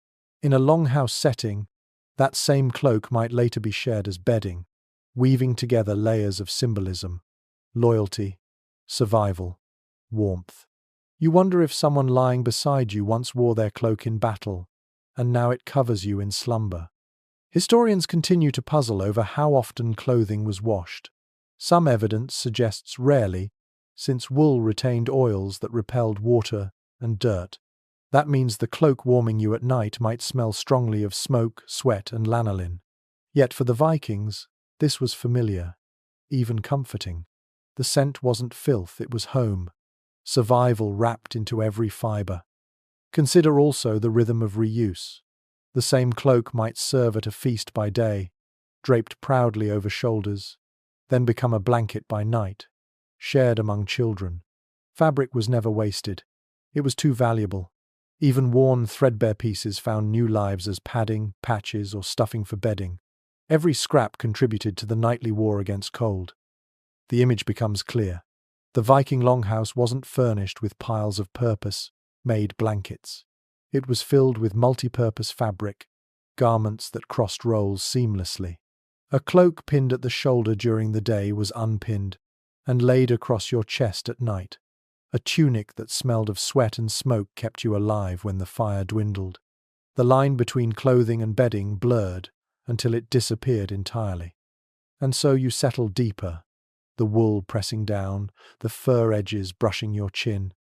In a longhouse setting, that same cloak might later be shared as bedding, weaving together layers of symbolism, loyalty, survival, warmth. You wonder if someone lying beside you once wore their cloak in battle, and now it covers you in slumber. Historians continue to puzzle over how often clothing was washed. Some evidence suggests rarely, since wool retained oils that repelled water and dirt. That means the cloak warming you at night might smell strongly of smoke, sweat, and lanolin. Yet for the Vikings, this was familiar, even comforting. The scent wasn't filth, it was home, survival wrapped into every fibre. Consider also the rhythm of reuse. The same cloak might serve at a feast by day, draped proudly over shoulders, then become a blanket by night, shared among children. Fabric was never wasted. It was too valuable. Even worn, threadbare pieces found new lives as padding, patches, or stuffing for bedding. Every scrap contributed to the nightly war against cold. The image becomes clear. The Viking longhouse wasn't furnished with piles of purpose-made blankets. It was filled with multi-purpose fabric, garments that crossed roles seamlessly. A cloak pinned at the shoulder during the day was unpinned and laid across your chest at night. A tunic that smelled of sweat and smoke kept you alive when the fire dwindled. The line between clothing and bedding blurred until it disappeared entirely. And so you settled deeper, the wool pressing down, the fur edges brushing your chin.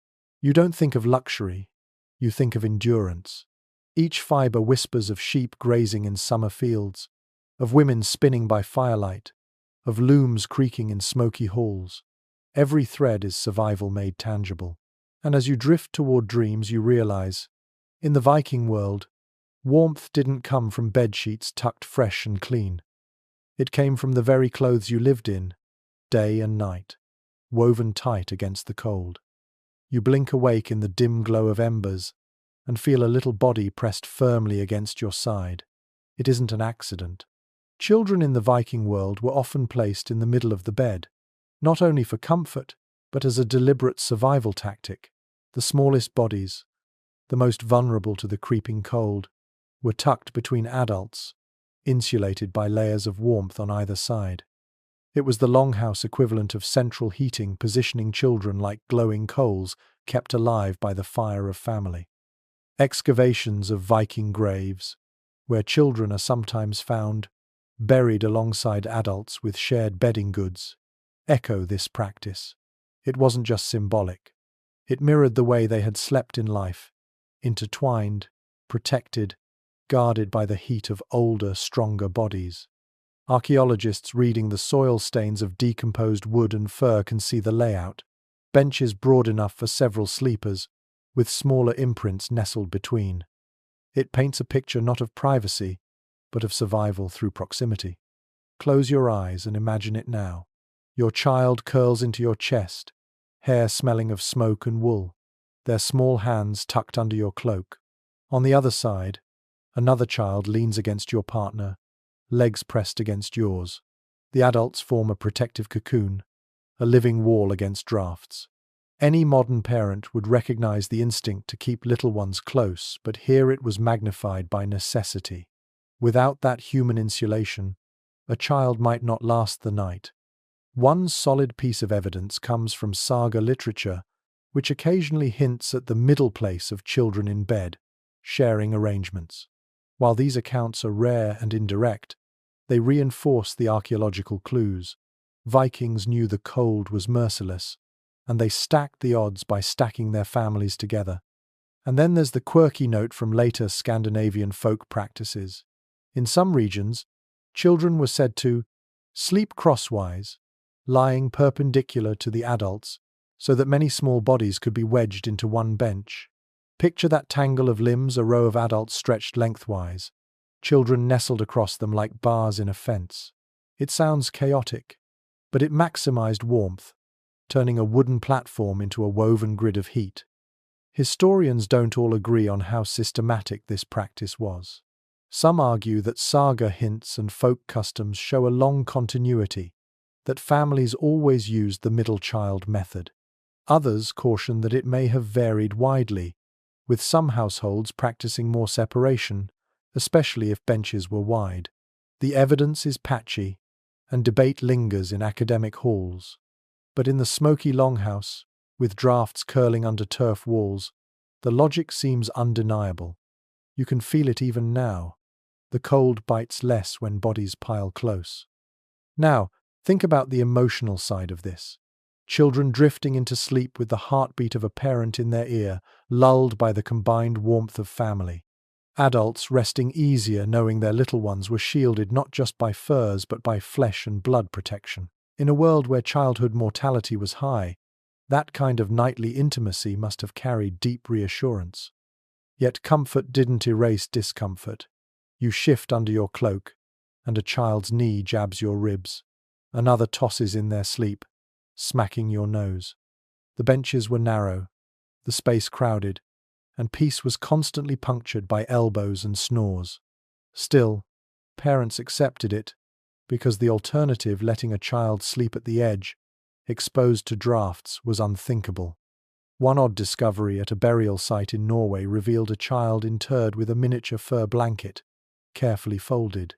You don't think of luxury, you think of endurance. Each fibre whispers of sheep grazing in summer fields, of women spinning by firelight, of looms creaking in smoky halls. Every thread is survival made tangible. And as you drift toward dreams, you realize, in the Viking world, warmth didn't come from bed sheets tucked fresh and clean. It came from the very clothes you lived in, day and night, woven tight against the cold. You blink awake in the dim glow of embers and feel a little body pressed firmly against your side. It isn't an accident. Children in the Viking world were often placed in the middle of the bed, not only for comfort, but as a deliberate survival tactic. The smallest bodies, the most vulnerable to the creeping cold, were tucked between adults, insulated by layers of warmth on either side. It was the longhouse equivalent of central heating, positioning children like glowing coals kept alive by the fire of family. Excavations of Viking graves, where children are sometimes found, buried alongside adults with shared bedding goods, echo this practice. It wasn't just symbolic. It mirrored the way they had slept in life, intertwined, protected, guarded by the heat of older, stronger bodies. Archaeologists reading the soil stains of decomposed wood and fur can see the layout. Benches broad enough for several sleepers, with smaller imprints nestled between. It paints a picture not of privacy, but of survival through proximity. Close your eyes and imagine it now. Your child curls into your chest, hair smelling of smoke and wool, their small hands tucked under your cloak. On the other side, another child leans against your partner, legs pressed against yours. The adults form a protective cocoon, a living wall against drafts. Any modern parent would recognize the instinct to keep little ones close, but here it was magnified by necessity. Without that human insulation, a child might not last the night. One solid piece of evidence comes from saga literature, which occasionally hints at the middle place of children in bed, sharing arrangements. While these accounts are rare and indirect, they reinforce the archaeological clues. Vikings knew the cold was merciless, and they stacked the odds by stacking their families together. And then there's the quirky note from later Scandinavian folk practices. In some regions, children were said to sleep crosswise, lying perpendicular to the adults, so that many small bodies could be wedged into one bench. Picture that tangle of limbs, a row of adults stretched lengthwise, children nestled across them like bars in a fence. It sounds chaotic, but it maximized warmth, turning a wooden platform into a woven grid of heat. Historians don't all agree on how systematic this practice was. Some argue that saga hints and folk customs show a long continuity, that families always used the middle child method. Others caution that it may have varied widely, with some households practicing more separation, especially if benches were wide. The evidence is patchy, and debate lingers in academic halls. But in the smoky longhouse, with drafts curling under turf walls, the logic seems undeniable. You can feel it even now. The cold bites less when bodies pile close. Now, think about the emotional side of this. children drifting into sleep with the heartbeat of a parent in their ear, lulled by the combined warmth of family. Adults resting easier knowing their little ones were shielded not just by furs but by flesh and blood protection. In a world where childhood mortality was high, that kind of nightly intimacy must have carried deep reassurance. Yet comfort didn't erase discomfort. You shift under your cloak, and a child's knee jabs your ribs. Another tosses in their sleep, smacking your nose. The benches were narrow, the space crowded, and peace was constantly punctured by elbows and snores. Still, parents accepted it, because the alternative, letting a child sleep at the edge, exposed to drafts, was unthinkable. One odd discovery at a burial site in Norway revealed a child interred with a miniature fur blanket, carefully folded.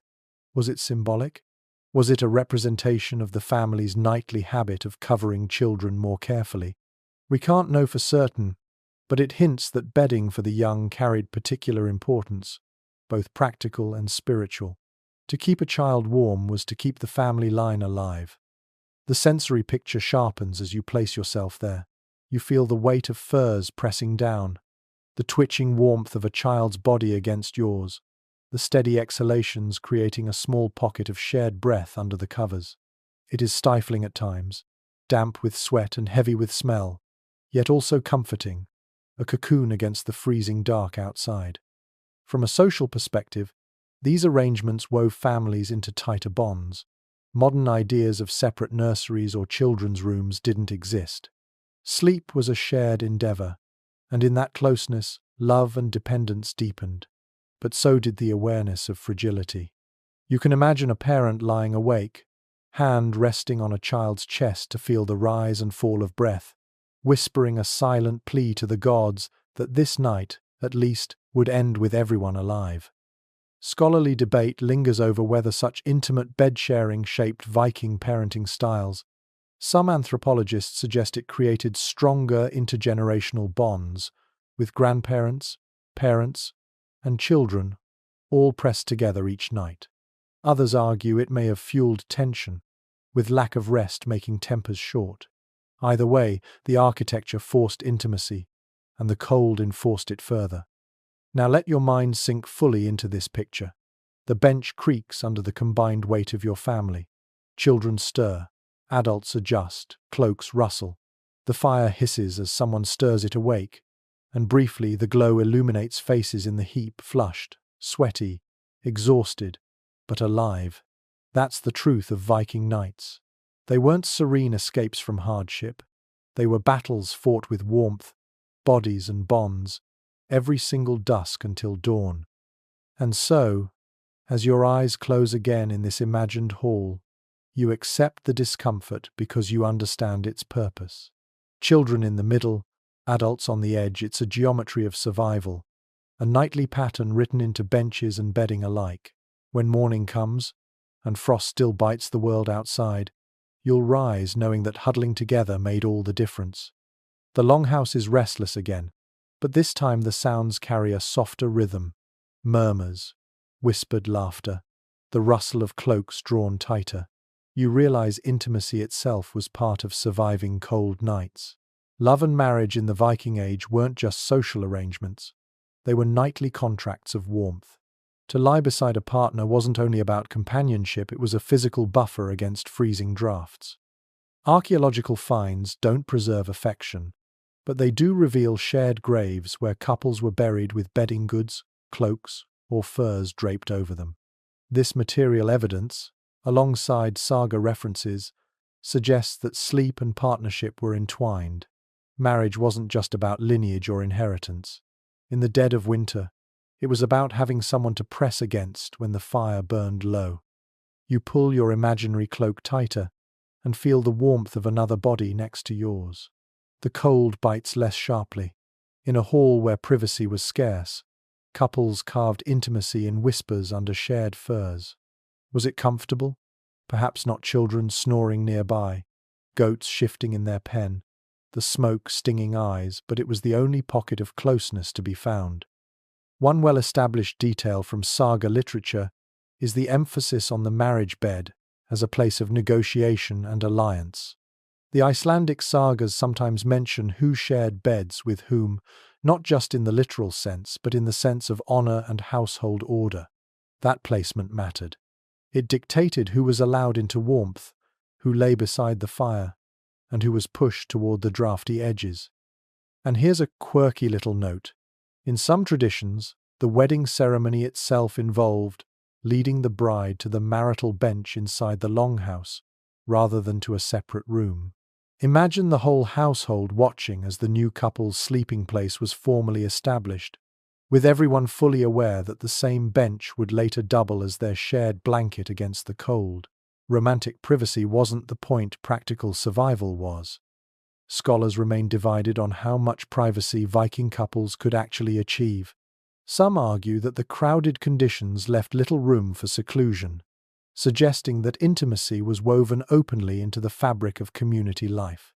Was it symbolic? Was it a representation of the family's nightly habit of covering children more carefully? We can't know for certain, but it hints that bedding for the young carried particular importance, both practical and spiritual. To keep a child warm was to keep the family line alive. The sensory picture sharpens as you place yourself there. You feel the weight of furs pressing down, the twitching warmth of a child's body against yours, the steady exhalations creating a small pocket of shared breath under the covers. It is stifling at times, damp with sweat and heavy with smell, yet also comforting, a cocoon against the freezing dark outside. From a social perspective, these arrangements wove families into tighter bonds. Modern ideas of separate nurseries or children's rooms didn't exist. Sleep was a shared endeavor, and in that closeness, love and dependence deepened. But so did the awareness of fragility. You can imagine a parent lying awake, hand resting on a child's chest to feel the rise and fall of breath, whispering a silent plea to the gods that this night, at least, would end with everyone alive. Scholarly debate lingers over whether such intimate bed-sharing shaped Viking parenting styles. Some anthropologists suggest it created stronger intergenerational bonds, with grandparents, parents, and children all pressed together each night. Others argue it may have fueled tension, with lack of rest making tempers short. Either way, the architecture forced intimacy, and the cold enforced it further. Now let your mind sink fully into this picture. The bench creaks under the combined weight of your family. Children stir. Adults adjust, cloaks rustle. The fire hisses as someone stirs it awake, and briefly the glow illuminates faces in the heap, flushed, sweaty, exhausted, but alive. That's the truth of Viking nights. They weren't serene escapes from hardship. They were battles fought with warmth, bodies and bonds, every single dusk until dawn. And so, as your eyes close again in this imagined hall, you accept the discomfort because you understand its purpose. Children in the middle, adults on the edge, it's a geometry of survival, a nightly pattern written into benches and bedding alike. When morning comes, and frost still bites the world outside, you'll rise knowing that huddling together made all the difference. The longhouse is restless again, but this time the sounds carry a softer rhythm. Murmurs, whispered laughter, the rustle of cloaks drawn tighter. You realize intimacy itself was part of surviving cold nights. Love and marriage in the Viking Age weren't just social arrangements. They were nightly contracts of warmth. To lie beside a partner wasn't only about companionship, it was a physical buffer against freezing drafts. Archaeological finds don't preserve affection, but they do reveal shared graves where couples were buried with bedding goods, cloaks, or furs draped over them. This material evidence, alongside saga references, suggests that sleep and partnership were entwined. Marriage wasn't just about lineage or inheritance. In the dead of winter, it was about having someone to press against when the fire burned low. You pull your imaginary cloak tighter and feel the warmth of another body next to yours. The cold bites less sharply. In a hall where privacy was scarce, couples carved intimacy in whispers under shared furs. Was it comfortable? Perhaps not. Children snoring nearby, goats shifting in their pen, the smoke stinging eyes, but it was the only pocket of closeness to be found. One well-established detail from saga literature is the emphasis on the marriage bed as a place of negotiation and alliance. The Icelandic sagas sometimes mention who shared beds with whom, not just in the literal sense, but in the sense of honor and household order. That placement mattered. It dictated who was allowed into warmth, who lay beside the fire, and who was pushed toward the drafty edges. And here's a quirky little note. In some traditions, the wedding ceremony itself involved leading the bride to the marital bench inside the longhouse, rather than to a separate room. Imagine the whole household watching as the new couple's sleeping place was formally established, with everyone fully aware that the same bench would later double as their shared blanket against the cold. Romantic privacy wasn't the point, practical survival was. Scholars remain divided on how much privacy Viking couples could actually achieve. Some argue that the crowded conditions left little room for seclusion, suggesting that intimacy was woven openly into the fabric of community life.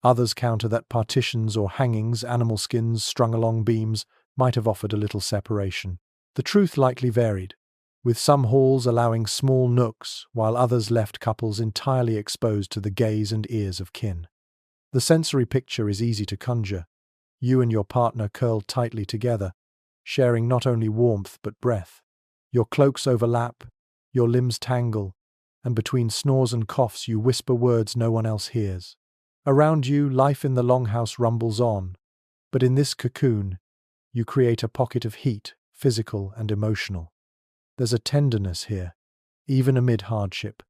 Others counter that partitions or hangings, animal skins strung along beams, might have offered a little separation. The truth likely varied, with some halls allowing small nooks, while others left couples entirely exposed to the gaze and ears of kin. The sensory picture is easy to conjure. You and your partner curled tightly together, sharing not only warmth but breath. Your cloaks overlap, your limbs tangle, and between snores and coughs you whisper words no one else hears. Around you, life in the longhouse rumbles on, but in this cocoon, you create a pocket of heat, physical and emotional. There's a tenderness here, even amid hardship.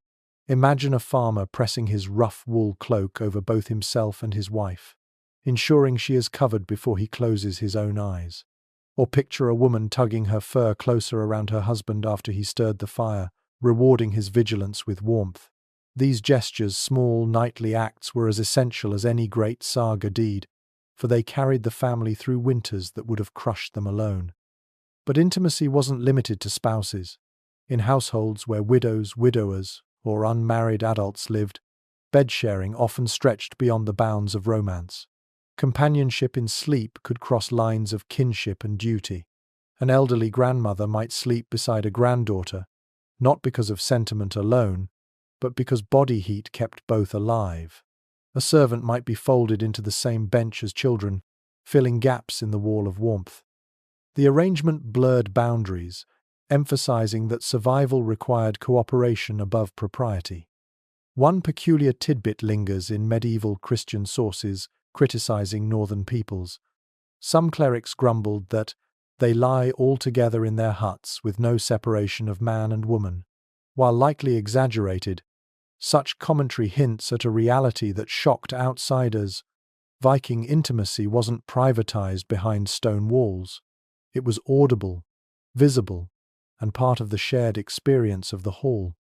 Imagine a farmer pressing his rough wool cloak over both himself and his wife, ensuring she is covered before he closes his own eyes. Or picture a woman tugging her fur closer around her husband after he stirred the fire, rewarding his vigilance with warmth. These gestures, small nightly acts, were as essential as any great saga deed, for they carried the family through winters that would have crushed them alone. But intimacy wasn't limited to spouses. In households where widows, widowers, or unmarried adults lived, bed-sharing often stretched beyond the bounds of romance. Companionship in sleep could cross lines of kinship and duty. An elderly grandmother might sleep beside a granddaughter, not because of sentiment alone, but because body heat kept both alive. A servant might be folded into the same bench as children, filling gaps in the wall of warmth. The arrangement blurred boundaries, emphasizing that survival required cooperation above propriety. One peculiar tidbit lingers in medieval Christian sources criticizing northern peoples. Some clerics grumbled that they lie all together in their huts with no separation of man and woman. While likely exaggerated, such commentary hints at a reality that shocked outsiders. Viking intimacy wasn't privatized behind stone walls. It was audible, visible, and part of the shared experience of the whole.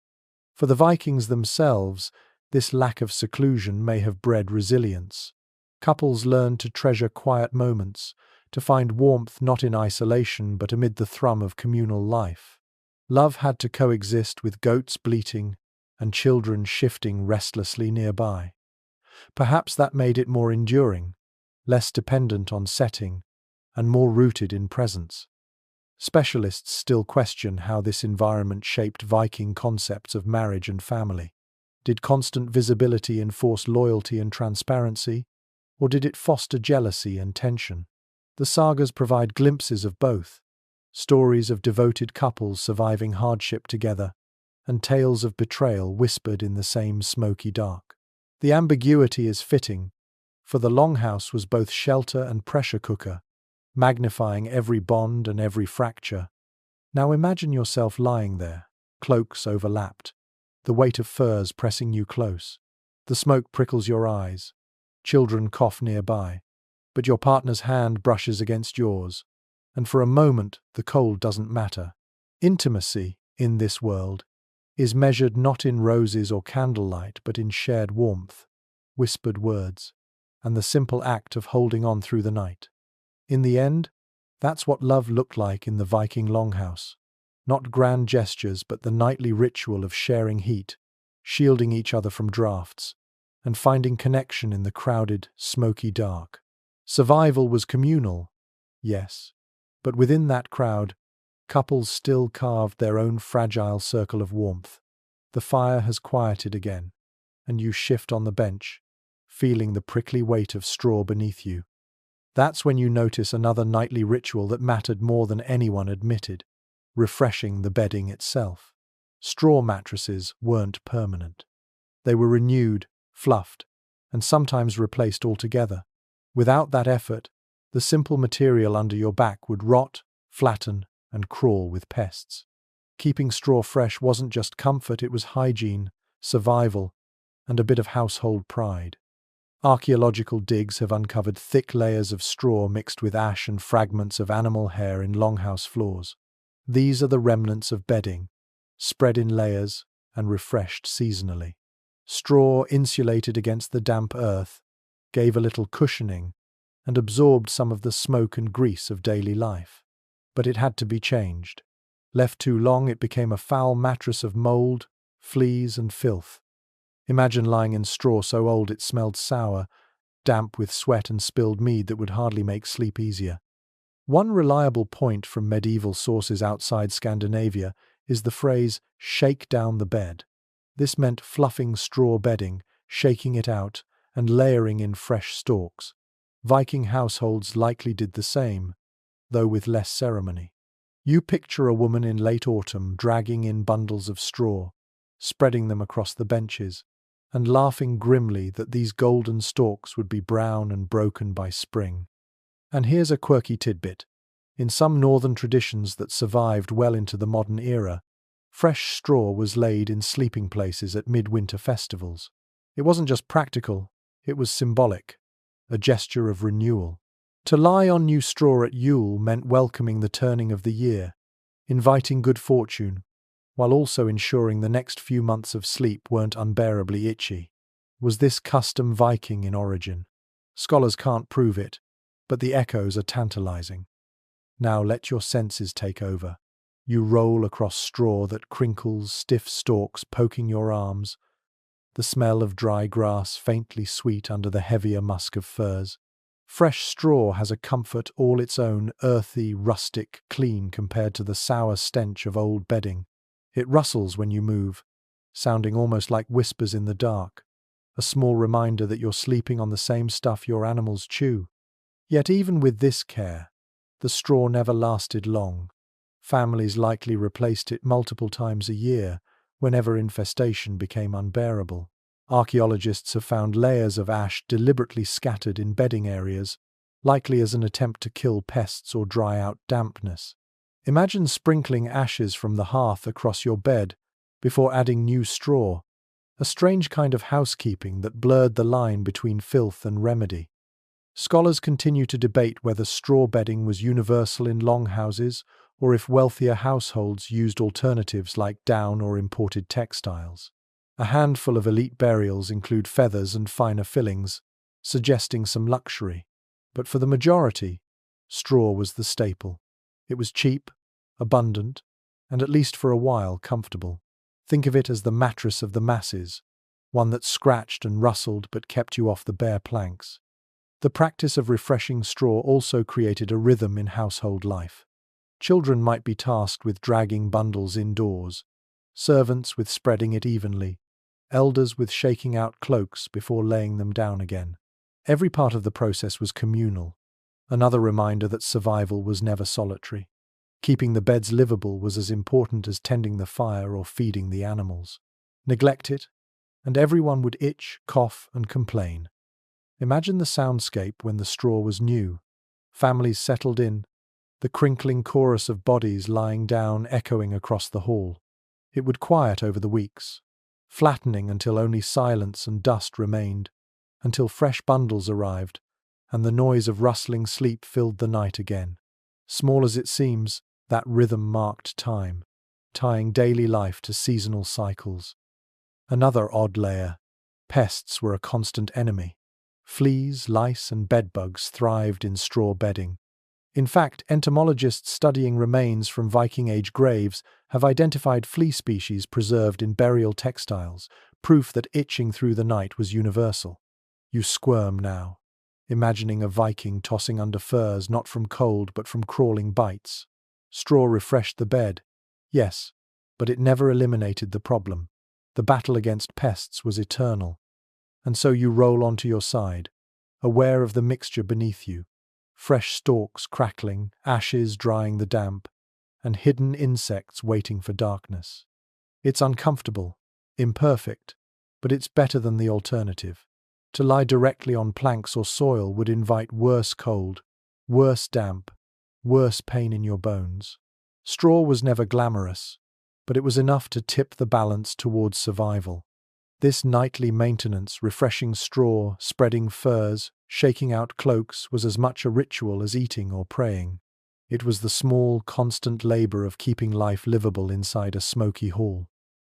For the Vikings themselves, this lack of seclusion may have bred resilience. Couples learned to treasure quiet moments, to find warmth not in isolation but amid the thrum of communal life. Love had to coexist with goats bleating and children shifting restlessly nearby. Perhaps that made it more enduring, less dependent on setting, and more rooted in presence. Specialists still question how this environment shaped Viking concepts of marriage and family. Did constant visibility enforce loyalty and transparency, or did it foster jealousy and tension? The sagas provide glimpses of both, stories of devoted couples surviving hardship together, and tales of betrayal whispered in the same smoky dark. The ambiguity is fitting, for the longhouse was both shelter and pressure cooker, magnifying every bond and every fracture. Now imagine yourself lying there, cloaks overlapped, the weight of furs pressing you close. The smoke prickles your eyes. Children cough nearby, but your partner's hand brushes against yours, and for a moment the cold doesn't matter. Intimacy, in this world, is measured not in roses or candlelight but in shared warmth, whispered words, and the simple act of holding on through the night. In the end, that's what love looked like in the Viking longhouse. Not grand gestures, but the nightly ritual of sharing heat, shielding each other from drafts, and finding connection in the crowded, smoky dark. Survival was communal, yes, but within that crowd, couples still carved their own fragile circle of warmth. The fire has quieted again, and you shift on the bench, feeling the prickly weight of straw beneath you. That's when you notice another nightly ritual that mattered more than anyone admitted: refreshing the bedding itself. Straw mattresses weren't permanent. They were renewed, fluffed, and sometimes replaced altogether. Without that effort, the simple material under your back would rot, flatten, and crawl with pests. Keeping straw fresh wasn't just comfort, it was hygiene, survival, and a bit of household pride. Archaeological digs have uncovered thick layers of straw mixed with ash and fragments of animal hair in longhouse floors. These are the remnants of bedding, spread in layers and refreshed seasonally. Straw insulated against the damp earth, gave a little cushioning, and absorbed some of the smoke and grease of daily life. But it had to be changed. Left too long, it became a foul mattress of mold, fleas, and filth. Imagine lying in straw so old it smelled sour, damp with sweat and spilled mead that would hardly make sleep easier. One reliable point from medieval sources outside Scandinavia is the phrase, "shake down the bed." This meant fluffing straw bedding, shaking it out, and layering in fresh stalks. Viking households likely did the same, though with less ceremony. You picture a woman in late autumn dragging in bundles of straw, spreading them across the benches, and laughing grimly that these golden stalks would be brown and broken by spring. And here's a quirky tidbit. In some northern traditions that survived well into the modern era, fresh straw was laid in sleeping places at midwinter festivals. It wasn't just practical, it was symbolic, a gesture of renewal. To lie on new straw at Yule meant welcoming the turning of the year, inviting good fortune, while also ensuring the next few months of sleep weren't unbearably itchy. Was this custom Viking in origin? Scholars can't prove it, but the echoes are tantalizing. Now let your senses take over. You roll across straw that crinkles, stiff stalks poking your arms, the smell of dry grass faintly sweet under the heavier musk of firs. Fresh straw has a comfort all its own, earthy, rustic, clean compared to the sour stench of old bedding. It rustles when you move, sounding almost like whispers in the dark, a small reminder that you're sleeping on the same stuff your animals chew. Yet even with this care, the straw never lasted long. Families likely replaced it multiple times a year, whenever infestation became unbearable. Archaeologists have found layers of ash deliberately scattered in bedding areas, likely as an attempt to kill pests or dry out dampness. Imagine sprinkling ashes from the hearth across your bed before adding new straw, a strange kind of housekeeping that blurred the line between filth and remedy. Scholars continue to debate whether straw bedding was universal in longhouses or if wealthier households used alternatives like down or imported textiles. A handful of elite burials include feathers and finer fillings, suggesting some luxury. But for the majority, straw was the staple. It was cheap, abundant, and at least for a while comfortable. Think of it as the mattress of the masses, one that scratched and rustled but kept you off the bare planks. The practice of refreshing straw also created a rhythm in household life. Children might be tasked with dragging bundles indoors, servants with spreading it evenly, elders with shaking out cloaks before laying them down again. Every part of the process was communal, another reminder that survival was never solitary. Keeping the beds livable was as important as tending the fire or feeding the animals. Neglect it, and everyone would itch, cough, and complain. Imagine the soundscape when the straw was new. Families settled in, the crinkling chorus of bodies lying down echoing across the hall. It would quiet over the weeks, flattening until only silence and dust remained, until fresh bundles arrived, and the noise of rustling sleep filled the night again. Small as it seems, that rhythm marked time, tying daily life to seasonal cycles. Another odd layer. Pests were a constant enemy. Fleas, lice, and bedbugs thrived in straw bedding. In fact, entomologists studying remains from Viking-age graves have identified flea species preserved in burial textiles, proof that itching through the night was universal. You squirm now, imagining a Viking tossing under furs not from cold but from crawling bites. Straw refreshed the bed, yes, but it never eliminated the problem. The battle against pests was eternal. and so you roll onto your side, aware of the mixture beneath you. Fresh stalks crackling, ashes drying the damp, and hidden insects waiting for darkness. It's uncomfortable, imperfect, but it's better than the alternative. To lie directly on planks or soil would invite worse cold, worse damp, worse pain in your bones. Straw was never glamorous, but it was enough to tip the balance towards survival. This nightly maintenance, refreshing straw, spreading furs, shaking out cloaks, was as much a ritual as eating or praying. It was the small, constant labor of keeping life livable inside a smoky hall.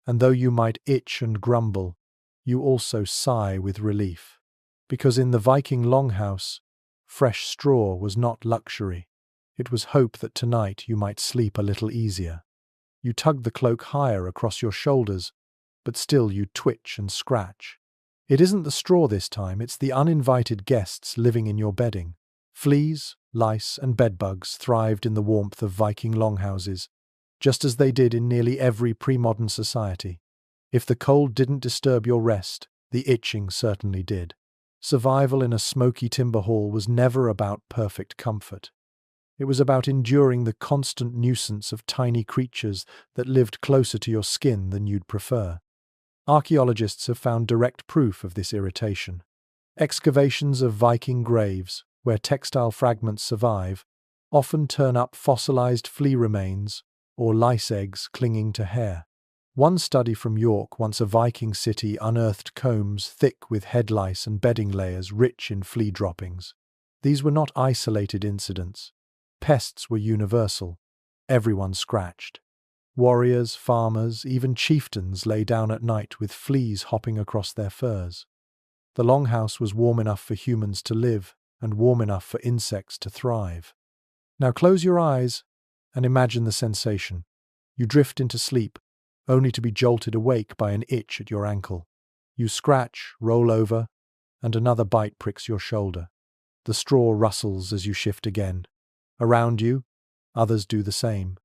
And though you might itch and grumble, you also sigh with relief. Because in the Viking longhouse, fresh straw was not luxury. It was hope that tonight you might sleep a little easier. You tugged the cloak higher across your shoulders, but still you twitch and scratch. It isn't the straw this time, it's the uninvited guests living in your bedding. Fleas, lice, and bedbugs thrived in the warmth of Viking longhouses, just as they did in nearly every pre-modern society. If the cold didn't disturb your rest, the itching certainly did. Survival in a smoky timber hall was never about perfect comfort. It was about enduring the constant nuisance of tiny creatures that lived closer to your skin than you'd prefer. Archaeologists have found direct proof of this irritation. Excavations of Viking graves, where textile fragments survive, often turn up fossilized flea remains or lice eggs clinging to hair. One study from York, once a Viking city, unearthed combs thick with head lice and bedding layers rich in flea droppings. These were not isolated incidents. Pests were universal. Everyone scratched. Warriors, farmers, even chieftains lay down at night with fleas hopping across their furs. The longhouse was warm enough for humans to live and warm enough for insects to thrive. Now close your eyes and imagine the sensation. You drift into sleep, only to be jolted awake by an itch at your ankle. You scratch, roll over, and another bite pricks your shoulder. The straw rustles as you shift again. Around you, others do the same,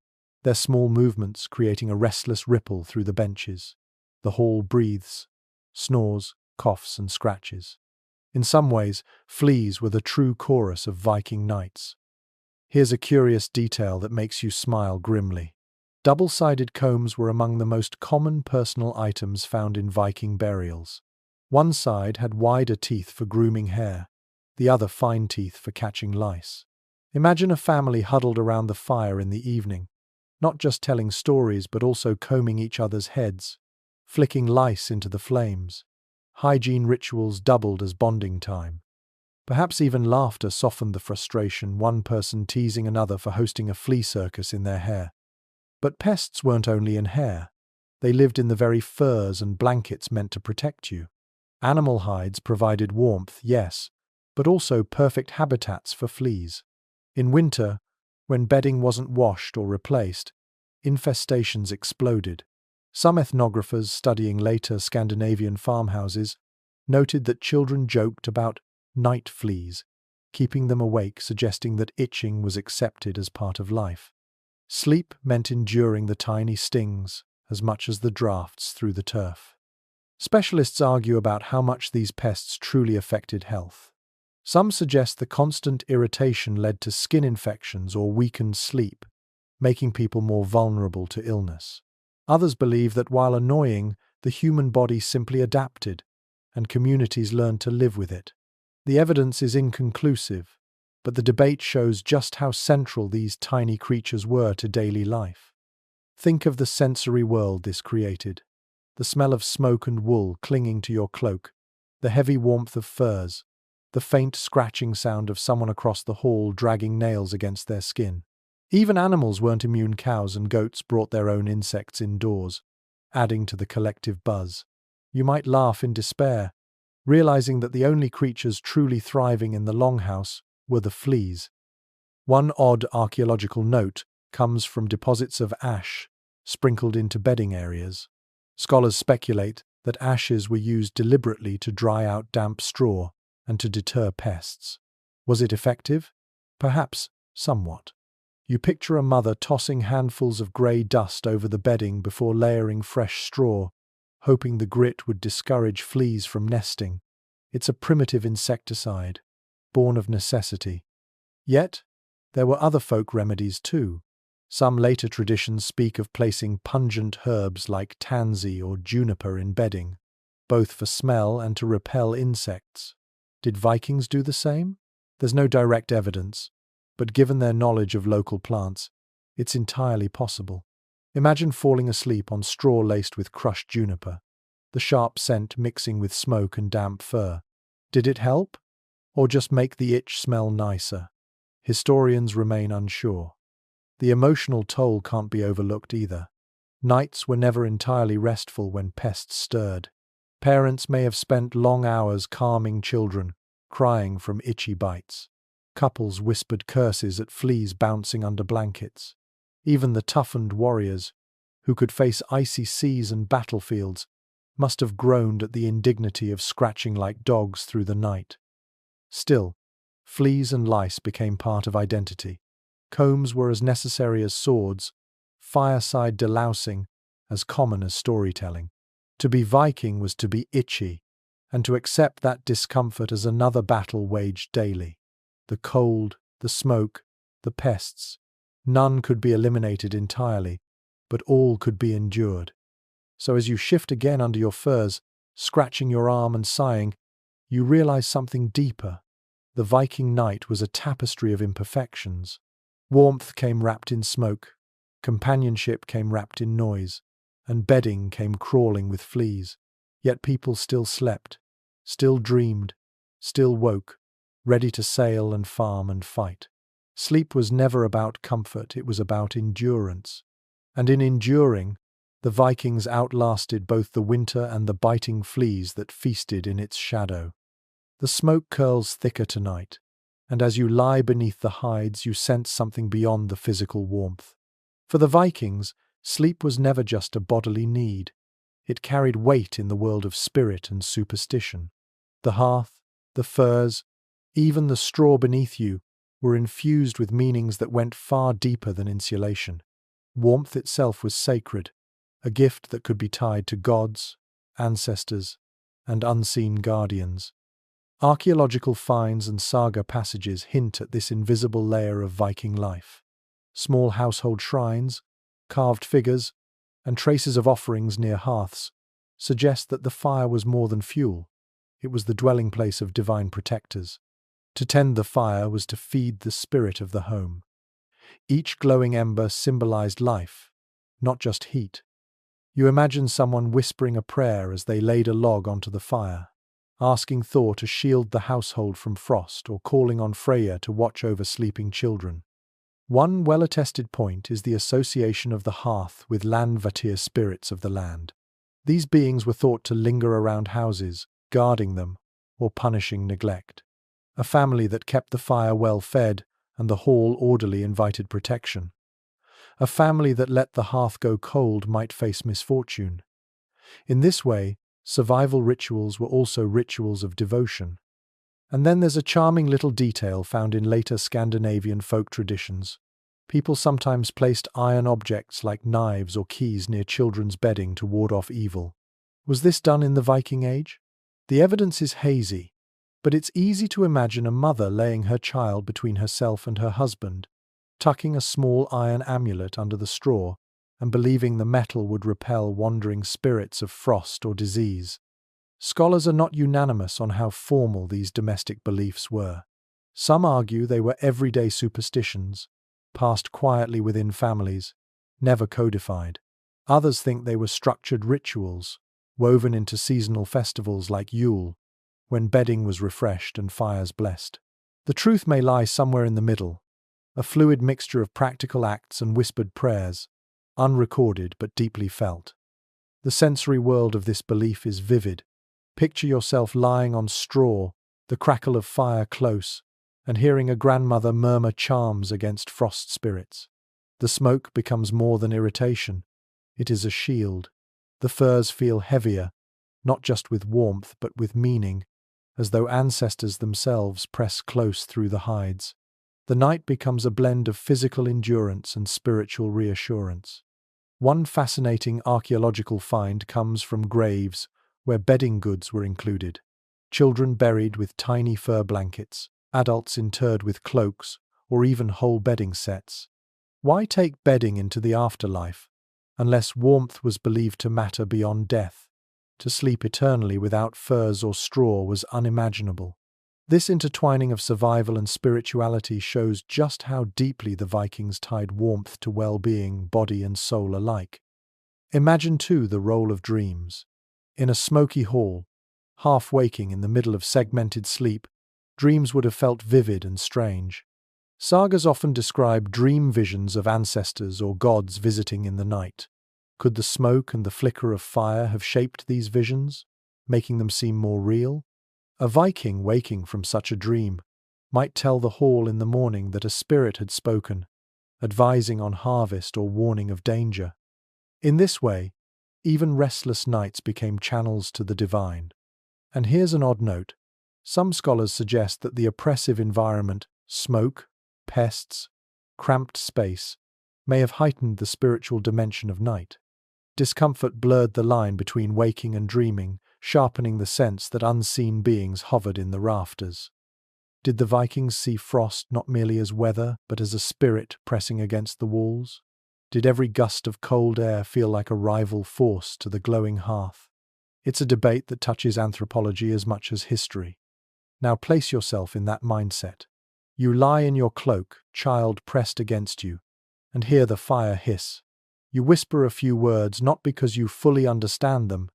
their small movements creating a restless ripple through the benches. The hall breathes, snores, coughs, and scratches. In some ways, fleas were the true chorus of Viking nights. Here's a curious detail that makes you smile grimly. Double-sided combs were among the most common personal items found in Viking burials. One side had wider teeth for grooming hair, the other fine teeth for catching lice. Imagine a family huddled around the fire in the evening, not just telling stories but also combing each other's heads, flicking lice into the flames. Hygiene rituals doubled as bonding time. Perhaps even laughter softened the frustration, one person teasing another for hosting a flea circus in their hair. But pests weren't only in hair. They lived in the very furs and blankets meant to protect you. Animal hides provided warmth, yes, but also perfect habitats for fleas. In winter, when bedding wasn't washed or replaced, infestations exploded. Some ethnographers studying later Scandinavian farmhouses noted that children joked about night fleas, keeping them awake, suggesting that itching was accepted as part of life. Sleep meant enduring the tiny stings as much as the drafts through the turf. Specialists argue about how much these pests truly affected health. Some suggest the constant irritation led to skin infections or weakened sleep, making people more vulnerable to illness. Others believe that while annoying, the human body simply adapted, and communities learned to live with it. The evidence is inconclusive, but the debate shows just how central these tiny creatures were to daily life. Think of the sensory world this created. The smell of smoke and wool clinging to your cloak, the heavy warmth of furs, the faint scratching sound of someone across the hall dragging nails against their skin. Even animals weren't immune. Cows and goats brought their own insects indoors, adding to the collective buzz. You might laugh in despair, realizing that the only creatures truly thriving in the longhouse were the fleas. One odd archaeological note comes from deposits of ash sprinkled into bedding areas. Scholars speculate that ashes were used deliberately to dry out damp straw and to deter pests. Was it effective? Perhaps somewhat. You picture a mother tossing handfuls of grey dust over the bedding before layering fresh straw, hoping the grit would discourage fleas from nesting. It's a primitive insecticide, born of necessity. Yet, there were other folk remedies too. Some later traditions speak of placing pungent herbs like tansy or juniper in bedding, both for smell and to repel insects. Did Vikings do the same? There's no direct evidence, but given their knowledge of local plants, it's entirely possible. Imagine falling asleep on straw laced with crushed juniper, the sharp scent mixing with smoke and damp fur. Did it help? Or just make the itch smell nicer? Historians remain unsure. The emotional toll can't be overlooked either. Nights were never entirely restful when pests stirred. Parents may have spent long hours calming children, crying from itchy bites. Couples whispered curses at fleas bouncing under blankets. Even the toughened warriors, who could face icy seas and battlefields, must have groaned at the indignity of scratching like dogs through the night. Still, fleas and lice became part of identity. Combs were as necessary as swords, fireside delousing as common as storytelling. To be Viking was to be itchy, and to accept that discomfort as another battle waged daily. The cold, the smoke, the pests. None could be eliminated entirely, but all could be endured. So as you shift again under your furs, scratching your arm and sighing, you realize something deeper. The Viking night was a tapestry of imperfections. Warmth came wrapped in smoke, companionship came wrapped in noise, and bedding came crawling with fleas. Yet people still slept, still dreamed, still woke, ready to sail and farm and fight. Sleep was never about comfort, it was about endurance. And in enduring, the Vikings outlasted both the winter and the biting fleas that feasted in its shadow. The smoke curls thicker tonight, and as you lie beneath the hides, you sense something beyond the physical warmth. For the Vikings, sleep was never just a bodily need. It carried weight in the world of spirit and superstition. The hearth, the furs, even the straw beneath you, were infused with meanings that went far deeper than insulation. Warmth itself was sacred, a gift that could be tied to gods, ancestors, and unseen guardians. Archaeological finds and saga passages hint at this invisible layer of Viking life. Small household shrines, carved figures, and traces of offerings near hearths suggest that the fire was more than fuel. It was the dwelling place of divine protectors. To tend the fire was to feed the spirit of the home. Each glowing ember symbolized life, not just heat. You imagine someone whispering a prayer as they laid a log onto the fire, asking Thor to shield the household from frost or calling on Freya to watch over sleeping children. One well-attested point is the association of the hearth with Landvatir spirits of the land. These beings were thought to linger around houses, guarding them, or punishing neglect. A family that kept the fire well fed and the hall orderly invited protection. A family that let the hearth go cold might face misfortune. In this way, survival rituals were also rituals of devotion. And then there's a charming little detail found in later Scandinavian folk traditions. People sometimes placed iron objects like knives or keys near children's bedding to ward off evil. Was this done in the Viking Age? The evidence is hazy, but it's easy to imagine a mother laying her child between herself and her husband, tucking a small iron amulet under the straw and believing the metal would repel wandering spirits of frost or disease. Scholars are not unanimous on how formal these domestic beliefs were. Some argue they were everyday superstitions, passed quietly within families, never codified. Others think they were structured rituals, woven into seasonal festivals like Yule, when bedding was refreshed and fires blessed. The truth may lie somewhere in the middle, a fluid mixture of practical acts and whispered prayers, unrecorded but deeply felt. The sensory world of this belief is vivid. Picture yourself lying on straw, the crackle of fire close, and hearing a grandmother murmur charms against frost spirits. The smoke becomes more than irritation. It is a shield. The furs feel heavier, not just with warmth but with meaning, as though ancestors themselves press close through the hides. The night becomes a blend of physical endurance and spiritual reassurance. One fascinating archaeological find comes from graves where bedding goods were included. children buried with tiny fur blankets, adults interred with cloaks, or even whole bedding sets. Why take bedding into the afterlife, unless warmth was believed to matter beyond death? To sleep eternally without furs or straw was unimaginable. This intertwining of survival and spirituality shows just how deeply the Vikings tied warmth to well-being, body and soul alike. Imagine, too, the role of dreams. In a smoky hall, half waking in the middle of segmented sleep, dreams would have felt vivid and strange. Sagas often describe dream visions of ancestors or gods visiting in the night. Could the smoke and the flicker of fire have shaped these visions, making them seem more real? A Viking waking from such a dream might tell the hall in the morning that a spirit had spoken, advising on harvest or warning of danger. In this way, even restless nights became channels to the divine. And here's an odd note. Some scholars suggest that the oppressive environment, smoke, pests, cramped space, may have heightened the spiritual dimension of night. Discomfort blurred the line between waking and dreaming, sharpening the sense that unseen beings hovered in the rafters. Did the Vikings see frost not merely as weather, but as a spirit pressing against the walls? Did every gust of cold air feel like a rival force to the glowing hearth? It's a debate that touches anthropology as much as history. Now place yourself in that mindset. You lie in your cloak, child pressed against you, and hear the fire hiss. You whisper a few words not because you fully understand them,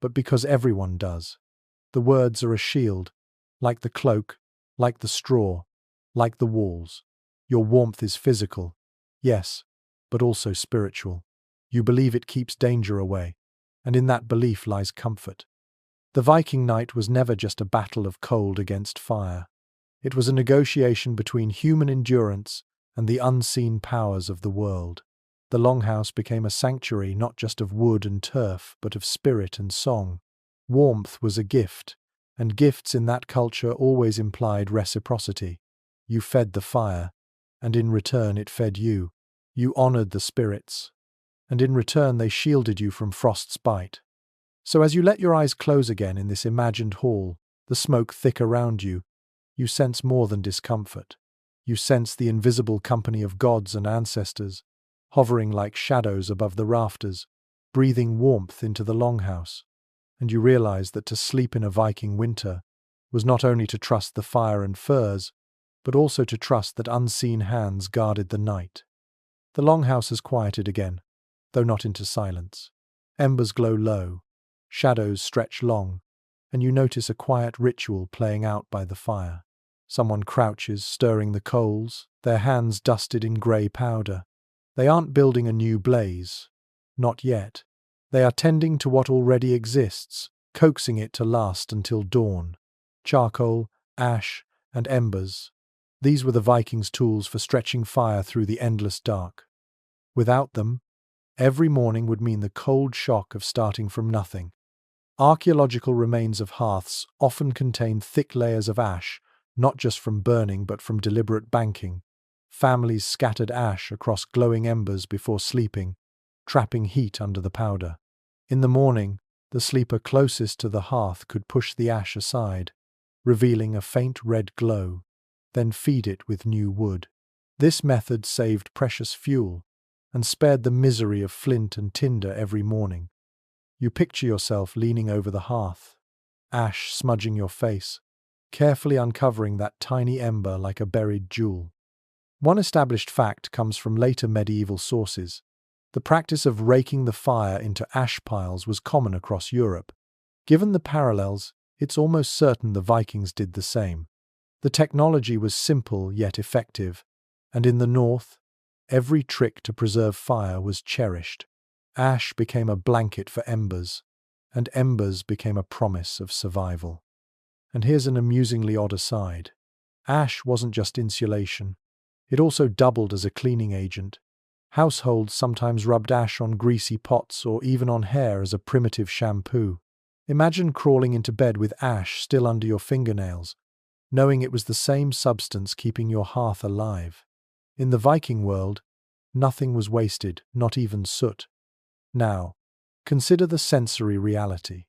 but because everyone does. The words are a shield, like the cloak, like the straw, like the walls. Your warmth is physical, yes, but also spiritual. You believe it keeps danger away, and in that belief lies comfort. The Viking night was never just a battle of cold against fire. It was a negotiation between human endurance and the unseen powers of the world. The Longhouse became a sanctuary not just of wood and turf, but of spirit and song. Warmth was a gift, and gifts in that culture always implied reciprocity. You fed the fire, and in return it fed you. You honored the spirits, and in return they shielded you from frost's bite. So as you let your eyes close again in this imagined hall, the smoke thick around you, you sense more than discomfort. You sense the invisible company of gods and ancestors, hovering like shadows above the rafters, breathing warmth into the Longhouse. And you realize that to sleep in a Viking winter was not only to trust the fire and furs, but also to trust that unseen hands guarded the night. The Longhouse has quieted again, though not into silence. Embers glow low, shadows stretch long, and you notice a quiet ritual playing out by the fire. Someone crouches, stirring the coals, their hands dusted in grey powder. They aren't building a new blaze. Not yet. They are tending to what already exists, coaxing it to last until dawn. Charcoal, ash, and embers. These were the Vikings' tools for stretching fire through the endless dark. Without them, every morning would mean the cold shock of starting from nothing. Archaeological remains of hearths often contain thick layers of ash, not just from burning but from deliberate banking. Families scattered ash across glowing embers before sleeping, trapping heat under the powder. In the morning, the sleeper closest to the hearth could push the ash aside, revealing a faint red glow, then feed it with new wood. This method saved precious fuel and spared the misery of flint and tinder every morning. You picture yourself leaning over the hearth, ash smudging your face, carefully uncovering that tiny ember like a buried jewel. One established fact comes from later medieval sources. The practice of raking the fire into ash piles was common across Europe. Given the parallels, it's almost certain the Vikings did the same. The technology was simple yet effective, and in the north, every trick to preserve fire was cherished. Ash became a blanket for embers, and embers became a promise of survival. And here's an amusingly odd aside. Ash wasn't just insulation. It also doubled as a cleaning agent. Households sometimes rubbed ash on greasy pots or even on hair as a primitive shampoo. Imagine crawling into bed with ash still under your fingernails, knowing it was the same substance keeping your hearth alive. In the Viking world, nothing was wasted, not even soot. Now, consider the sensory reality.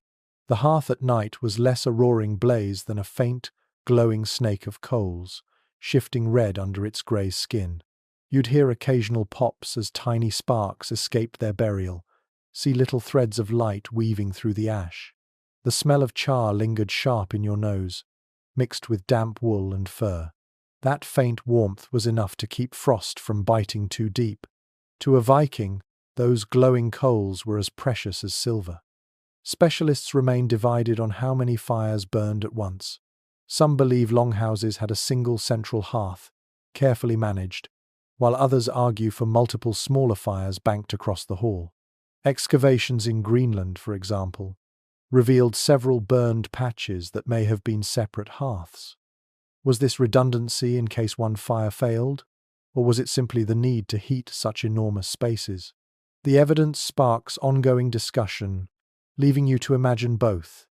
The hearth at night was less a roaring blaze than a faint, glowing snake of coals, shifting red under its grey skin. You'd hear occasional pops as tiny sparks escaped their burial, see little threads of light weaving through the ash. The smell of char lingered sharp in your nose, mixed with damp wool and fur. That faint warmth was enough to keep frost from biting too deep. To a Viking, those glowing coals were as precious as silver. Specialists remain divided on how many fires burned at once. Some believe longhouses had a single central hearth, carefully managed, while others argue for multiple smaller fires banked across the hall. Excavations in Greenland, for example, revealed several burned patches that may have been separate hearths. Was this redundancy in case one fire failed, or was it simply the need to heat such enormous spaces? The evidence sparks ongoing discussion, leaving you to imagine both: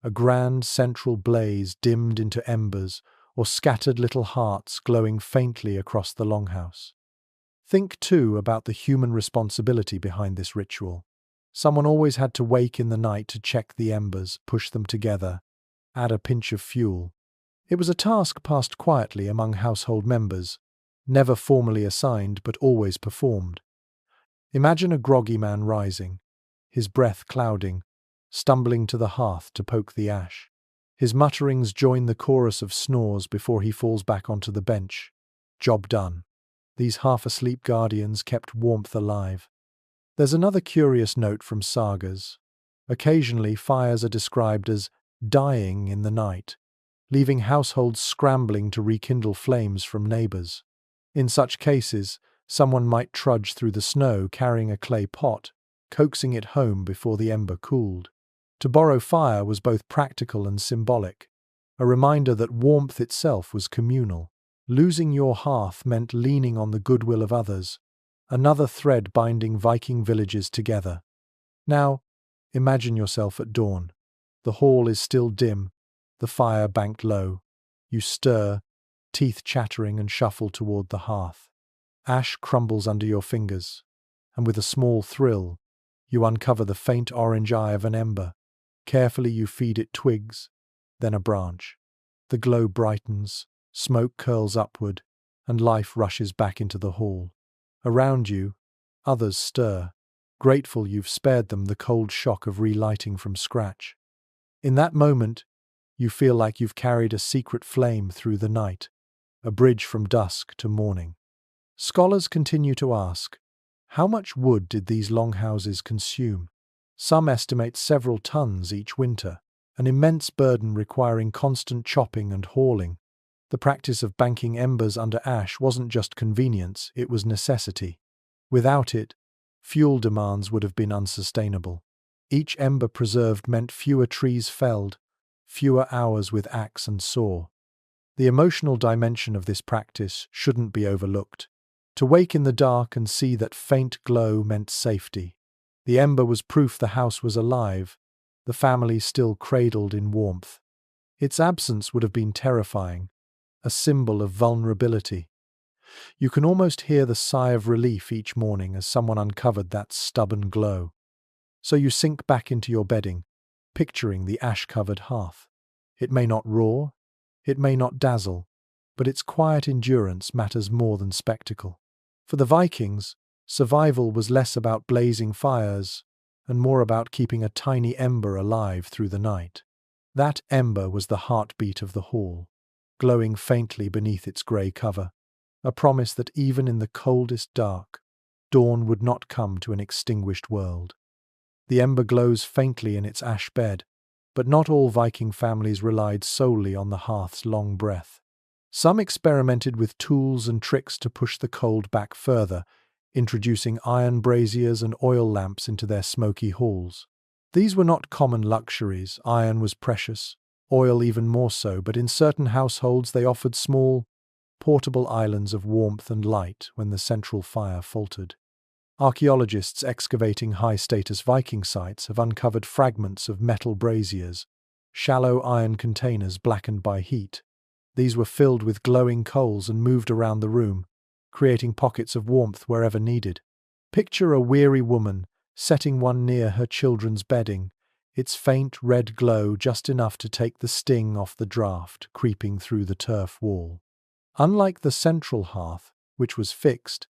a grand central blaze dimmed into embers, or scattered little hearts glowing faintly across the longhouse. Think, too, about the human responsibility behind this ritual. Someone always had to wake in the night to check the embers, push them together, add a pinch of fuel. It was a task passed quietly among household members, never formally assigned but always performed. Imagine a groggy man rising, his breath clouding, stumbling to the hearth to poke the ash. His mutterings join the chorus of snores before he falls back onto the bench. Job done. These half-asleep guardians kept warmth alive. There's another curious note from sagas. Occasionally, fires are described as dying in the night, leaving households scrambling to rekindle flames from neighbors. In such cases, someone might trudge through the snow carrying a clay pot, coaxing it home before the ember cooled. To borrow fire was both practical and symbolic, a reminder that warmth itself was communal. Losing your hearth meant leaning on the goodwill of others, another thread binding Viking villages together. Now, imagine yourself at dawn. The hall is still dim, the fire banked low. You stir, teeth chattering, and shuffle toward the hearth. Ash crumbles under your fingers, and with a small thrill, you uncover the faint orange eye of an ember. Carefully you feed it twigs, then a branch. The glow brightens, smoke curls upward, and life rushes back into the hall. Around you, others stir, grateful you've spared them the cold shock of relighting from scratch. In that moment, you feel like you've carried a secret flame through the night, a bridge from dusk to morning. Scholars continue to ask, how much wood did these longhouses consume? Some estimate several tons each winter, an immense burden requiring constant chopping and hauling. The practice of banking embers under ash wasn't just convenience, it was necessity. Without it, fuel demands would have been unsustainable. Each ember preserved meant fewer trees felled, fewer hours with axe and saw. The emotional dimension of this practice shouldn't be overlooked. To wake in the dark and see that faint glow meant safety. The ember was proof the house was alive, the family still cradled in warmth. Its absence would have been terrifying, a symbol of vulnerability. You can almost hear the sigh of relief each morning as someone uncovered that stubborn glow. So you sink back into your bedding, picturing the ash-covered hearth. It may not roar, it may not dazzle, but its quiet endurance matters more than spectacle. For the Vikings, survival was less about blazing fires and more about keeping a tiny ember alive through the night. That ember was the heartbeat of the hall, glowing faintly beneath its grey cover, a promise that even in the coldest dark, dawn would not come to an extinguished world. The ember glows faintly in its ash bed, but not all Viking families relied solely on the hearth's long breath. Some experimented with tools and tricks to push the cold back further, introducing iron braziers and oil lamps into their smoky halls. These were not common luxuries. Iron was precious, oil even more so, but in certain households they offered small, portable islands of warmth and light when the central fire faltered. Archaeologists excavating high-status Viking sites have uncovered fragments of metal braziers, shallow iron containers blackened by heat. These were filled with glowing coals and moved around the room, creating pockets of warmth wherever needed. Picture a weary woman setting one near her children's bedding, its faint red glow just enough to take the sting off the draught creeping through the turf wall. Unlike the central hearth, which was fixed,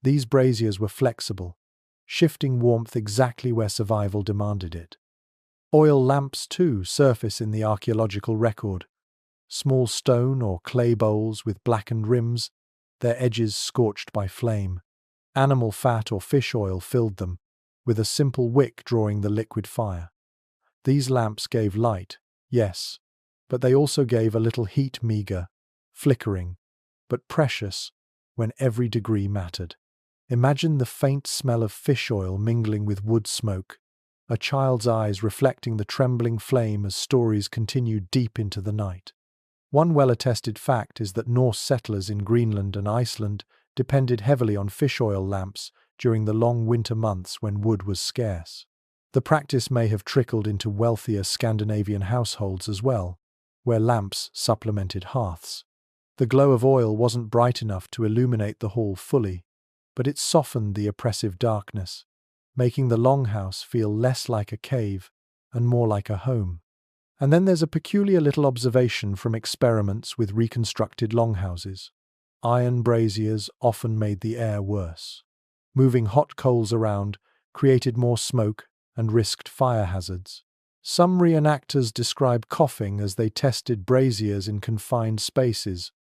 these braziers were flexible, shifting warmth exactly where survival demanded it. Oil lamps, too, surface in the archaeological record. Small stone or clay bowls with blackened rims, their edges scorched by flame. Animal fat or fish oil filled them, with a simple wick drawing the liquid fire. These lamps gave light, yes, but they also gave a little heat, meager, flickering, but precious when every degree mattered. Imagine the faint smell of fish oil mingling with wood smoke, a child's eyes reflecting the trembling flame as stories continued deep into the night. One well-attested fact is that Norse settlers in Greenland and Iceland depended heavily on fish oil lamps during the long winter months when wood was scarce. The practice may have trickled into wealthier Scandinavian households as well, where lamps supplemented hearths. The glow of oil wasn't bright enough to illuminate the hall fully, but it softened the oppressive darkness, making the longhouse feel less like a cave and more like a home. And then there's a peculiar little observation from experiments with reconstructed longhouses. Iron braziers often made the air worse. Moving hot coals around created more smoke and risked fire hazards. Some reenactors describe coughing as they tested braziers in confined spaces,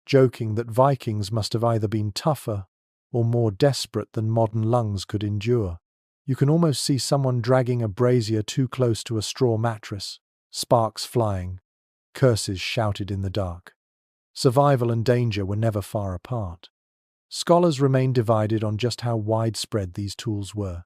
joking that Vikings must have either been tougher or more desperate than modern lungs could endure. You can almost see someone dragging a brazier too close to a straw mattress, sparks flying, curses shouted in the dark. Survival and danger were never far apart. Scholars remain divided on just how widespread these tools were.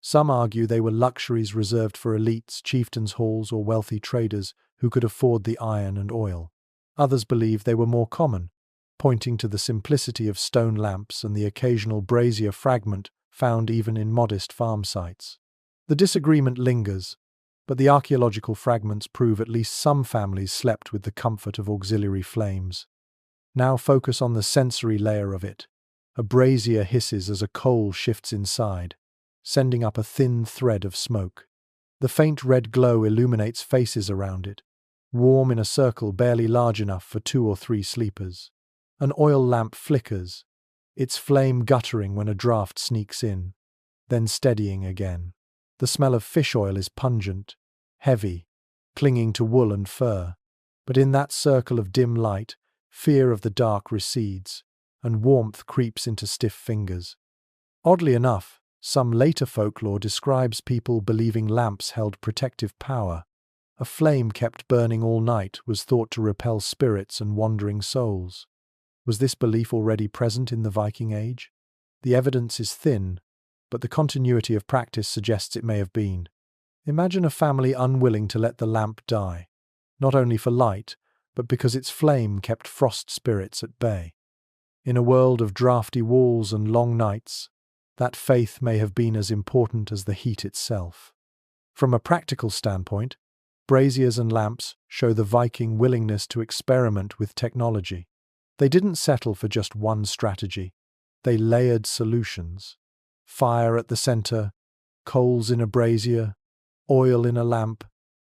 Some argue they were luxuries reserved for elites, chieftains' halls, or wealthy traders who could afford the iron and oil. Others believe they were more common, pointing to the simplicity of stone lamps and the occasional brazier fragment found even in modest farm sites. The disagreement lingers, but the archaeological fragments prove at least some families slept with the comfort of auxiliary flames. Now focus on the sensory layer of it. A brazier hisses as a coal shifts inside, sending up a thin thread of smoke. The faint red glow illuminates faces around it, warm in a circle barely large enough for 2 or 3 sleepers. An oil lamp flickers, its flame guttering when a draught sneaks in, then steadying again. The smell of fish oil is pungent, heavy, clinging to wool and fur, but in that circle of dim light, fear of the dark recedes, and warmth creeps into stiff fingers. Oddly enough, some later folklore describes people believing lamps held protective power. A flame kept burning all night was thought to repel spirits and wandering souls. Was this belief already present in the Viking Age? The evidence is thin, but the continuity of practice suggests it may have been. Imagine a family unwilling to let the lamp die, not only for light, but because its flame kept frost spirits at bay. In a world of drafty walls and long nights, that faith may have been as important as the heat itself. From a practical standpoint, braziers and lamps show the Viking willingness to experiment with technology. They didn't settle for just one strategy. They layered solutions. Fire at the center, coals in a brazier, oil in a lamp,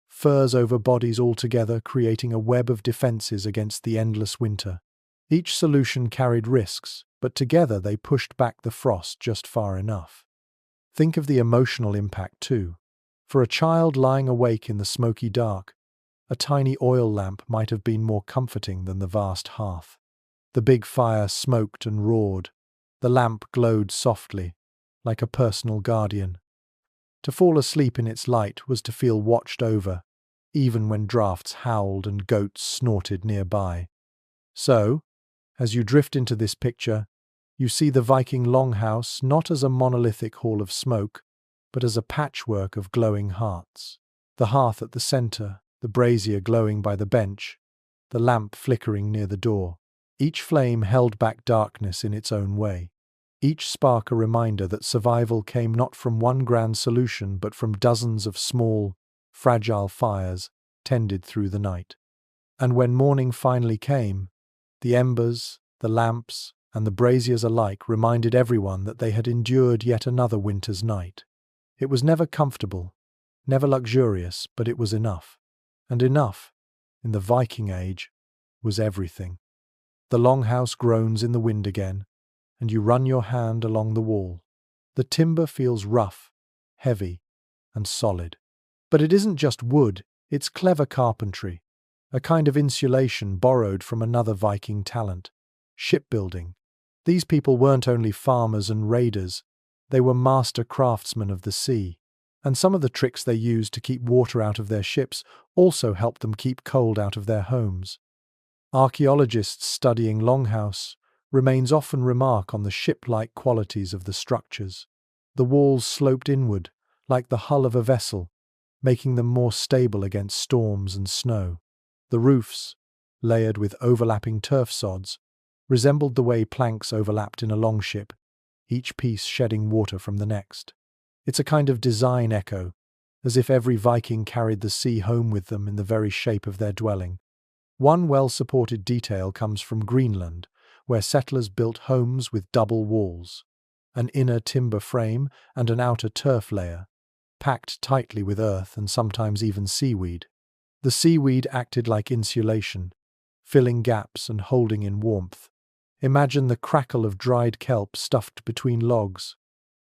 furs over bodies altogether, creating a web of defenses against the endless winter. Each solution carried risks, but together they pushed back the frost just far enough. Think of the emotional impact too. For a child lying awake in the smoky dark, a tiny oil lamp might have been more comforting than the vast hearth. The big fire smoked and roared. The lamp glowed softly, like a personal guardian. To fall asleep in its light was to feel watched over, even when drafts howled and goats snorted nearby. So, as you drift into this picture, you see the Viking longhouse not as a monolithic hall of smoke, but as a patchwork of glowing hearts. The hearth at the center, the brazier glowing by the bench, the lamp flickering near the door. Each flame held back darkness in its own way. Each spark a reminder that survival came not from one grand solution but from dozens of small, fragile fires tended through the night. And when morning finally came, the embers, the lamps, and the braziers alike reminded everyone that they had endured yet another winter's night. It was never comfortable, Never luxurious, but it was enough. And enough, in the Viking Age, was everything. The longhouse groans in the wind again, and you run your hand along the wall. The timber feels rough, heavy, and solid. But it isn't just wood, it's clever carpentry, a kind of insulation borrowed from another Viking talent, shipbuilding. These people weren't only farmers and raiders, they were master craftsmen of the sea. And some of the tricks they used to keep water out of their ships also helped them keep cold out of their homes. Archaeologists studying Longhouse remains often remark on the ship-like qualities of the structures. The walls sloped inward, like the hull of a vessel, making them more stable against storms and snow. The roofs, layered with overlapping turf sods, resembled the way planks overlapped in a longship, each piece shedding water from the next. It's a kind of design echo, as if every Viking carried the sea home with them in the very shape of their dwelling. One well-supported detail comes from Greenland, where settlers built homes with double walls, an inner timber frame and an outer turf layer, packed tightly with earth and sometimes even seaweed. The seaweed acted like insulation, filling gaps and holding in warmth. Imagine the crackle of dried kelp stuffed between logs,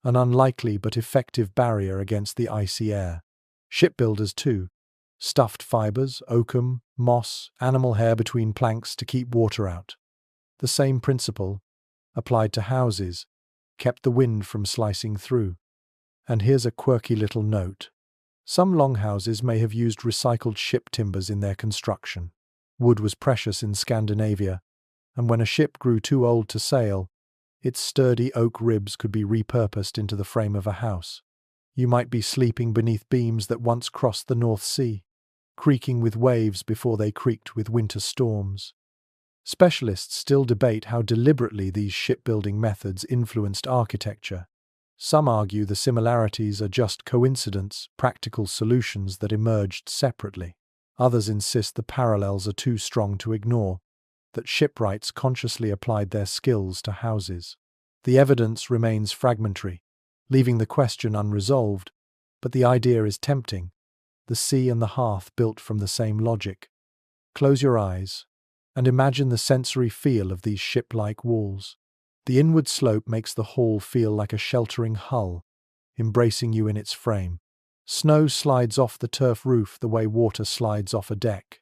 an unlikely but effective barrier against the icy air. Shipbuilders, too, stuffed fibers, oakum, moss, animal hair between planks to keep water out. The same principle, applied to houses, kept the wind from slicing through. And here's a quirky little note. Some longhouses may have used recycled ship timbers in their construction. Wood was precious in Scandinavia, and when a ship grew too old to sail, its sturdy oak ribs could be repurposed into the frame of a house. You might be sleeping beneath beams that once crossed the North Sea, creaking with waves before they creaked with winter storms. Specialists still debate how deliberately these shipbuilding methods influenced architecture. Some argue the similarities are just coincidence, practical solutions that emerged separately. Others insist the parallels are too strong to ignore, that shipwrights consciously applied their skills to houses. The evidence remains fragmentary, leaving the question unresolved, but the idea is tempting. The sea and the hearth built from the same logic. Close your eyes and imagine the sensory feel of these ship-like walls. The inward slope makes the hall feel like a sheltering hull, embracing you in its frame. Snow slides off the turf roof the way water slides off a deck.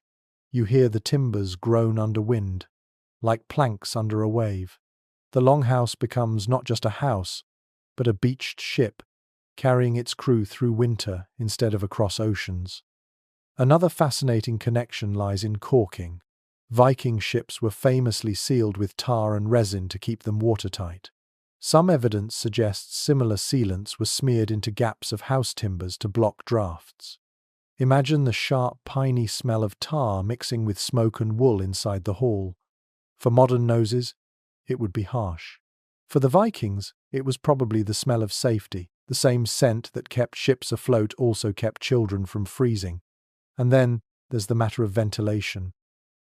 You hear the timbers groan under wind, like planks under a wave. The longhouse becomes not just a house, but a beached ship, carrying its crew through winter instead of across oceans. Another fascinating connection lies in caulking. Viking ships were famously sealed with tar and resin to keep them watertight. Some evidence suggests similar sealants were smeared into gaps of house timbers to block drafts. Imagine the sharp, piney smell of tar mixing with smoke and wool inside the hall. For modern noses, it would be harsh. For the Vikings, it was probably the smell of safety. The same scent that kept ships afloat also kept children from freezing. And then there's the matter of ventilation.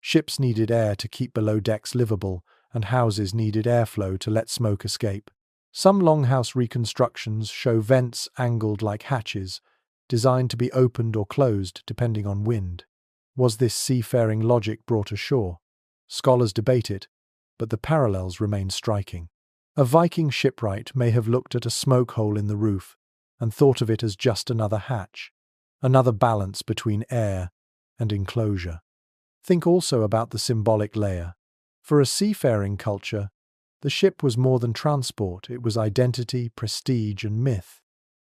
Ships needed air to keep below decks livable, and houses needed airflow to let smoke escape. Some longhouse reconstructions show vents angled like hatches, designed to be opened or closed depending on wind. Was this seafaring logic brought ashore? Scholars debate it, but the parallels remain striking. A Viking shipwright may have looked at a smoke hole in the roof and thought of it as just another hatch, another balance between air and enclosure. Think also about the symbolic layer. For a seafaring culture, the ship was more than transport, it was identity, prestige, and myth.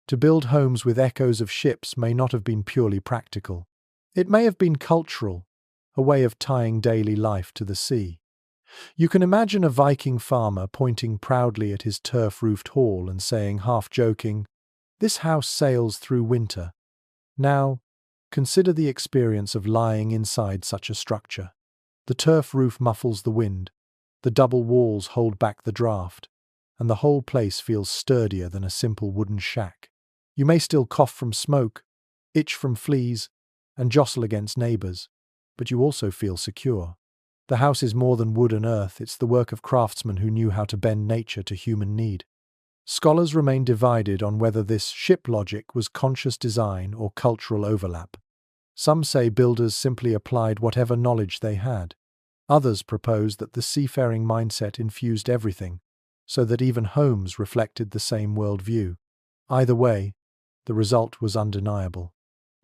To build homes with echoes of ships may not have been purely practical. It may have been cultural, a way of tying daily life to the sea. You can imagine a Viking farmer pointing proudly at his turf-roofed hall and saying, half joking, "This house sails through winter." Now, consider the experience of lying inside such a structure. The turf roof muffles the wind, the double walls hold back the draft, and the whole place feels sturdier than a simple wooden shack. You may still cough from smoke, itch from fleas, and jostle against neighbors, but you also feel secure. The house is more than wood and earth, it's the work of craftsmen who knew how to bend nature to human need. Scholars remain divided on whether this ship logic was conscious design or cultural overlap. Some say builders simply applied whatever knowledge they had. Others propose that the seafaring mindset infused everything, so that even homes reflected the same worldview. Either way, the result was undeniable.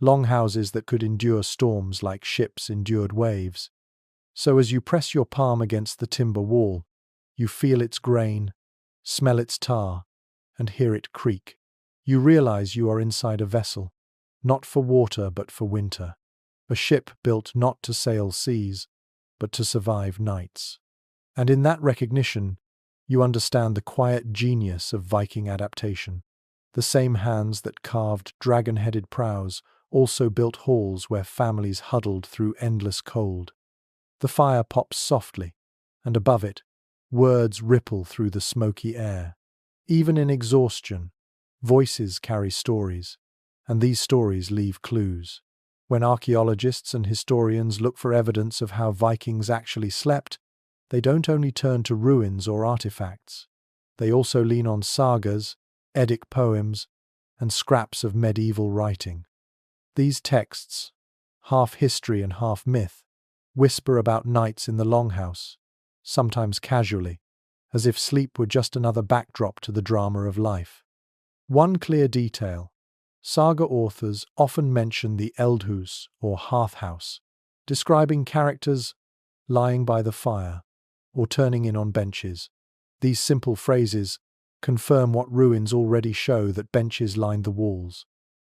Longhouses that could endure storms like ships endured waves. So as you press your palm against the timber wall, you feel its grain, smell its tar, and hear it creak. You realize you are inside a vessel, not for water but for winter. A ship built not to sail seas, but to survive nights. And in that recognition, you understand the quiet genius of Viking adaptation. The same hands that carved dragon-headed prows also built halls where families huddled through endless cold. The fire pops softly, and above it, words ripple through the smoky air. Even in exhaustion, voices carry stories, and these stories leave clues. When archaeologists and historians look for evidence of how Vikings actually slept, they don't only turn to ruins or artifacts. They also lean on sagas, Eddic poems, and scraps of medieval writing. These texts, half history and half myth, whisper about nights in the longhouse, sometimes casually, as if sleep were just another backdrop to the drama of life. One clear detail: saga authors often mention the eldhus or hearth house, describing characters lying by the fire or turning in on benches. These simple phrases confirm what ruins already show, that benches lined the walls,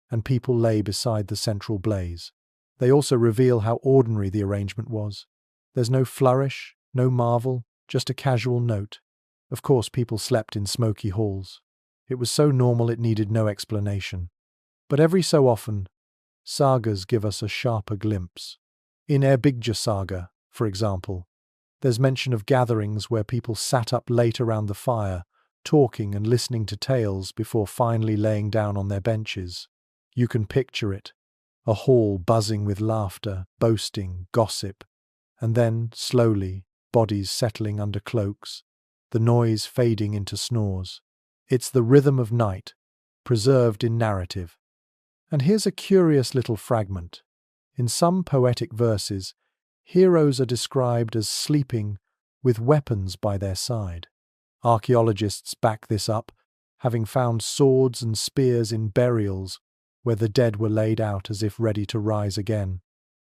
and people lay beside the central blaze. They also reveal how ordinary the arrangement was. There's no flourish, no marvel, just a casual note. Of course, people slept in smoky halls. It was so normal it needed no explanation. But every so often, sagas give us a sharper glimpse. In Erbygja saga, for example, there's mention of gatherings where people sat up late around the fire, talking and listening to tales before finally laying down on their benches. You can picture it, a hall buzzing with laughter, boasting, gossip, and then, slowly, bodies settling under cloaks, the noise fading into snores. It's the rhythm of night, preserved in narrative. And here's a curious little fragment. In some poetic verses, heroes are described as sleeping with weapons by their side. Archaeologists back this up, having found swords and spears in burials where the dead were laid out as if ready to rise again.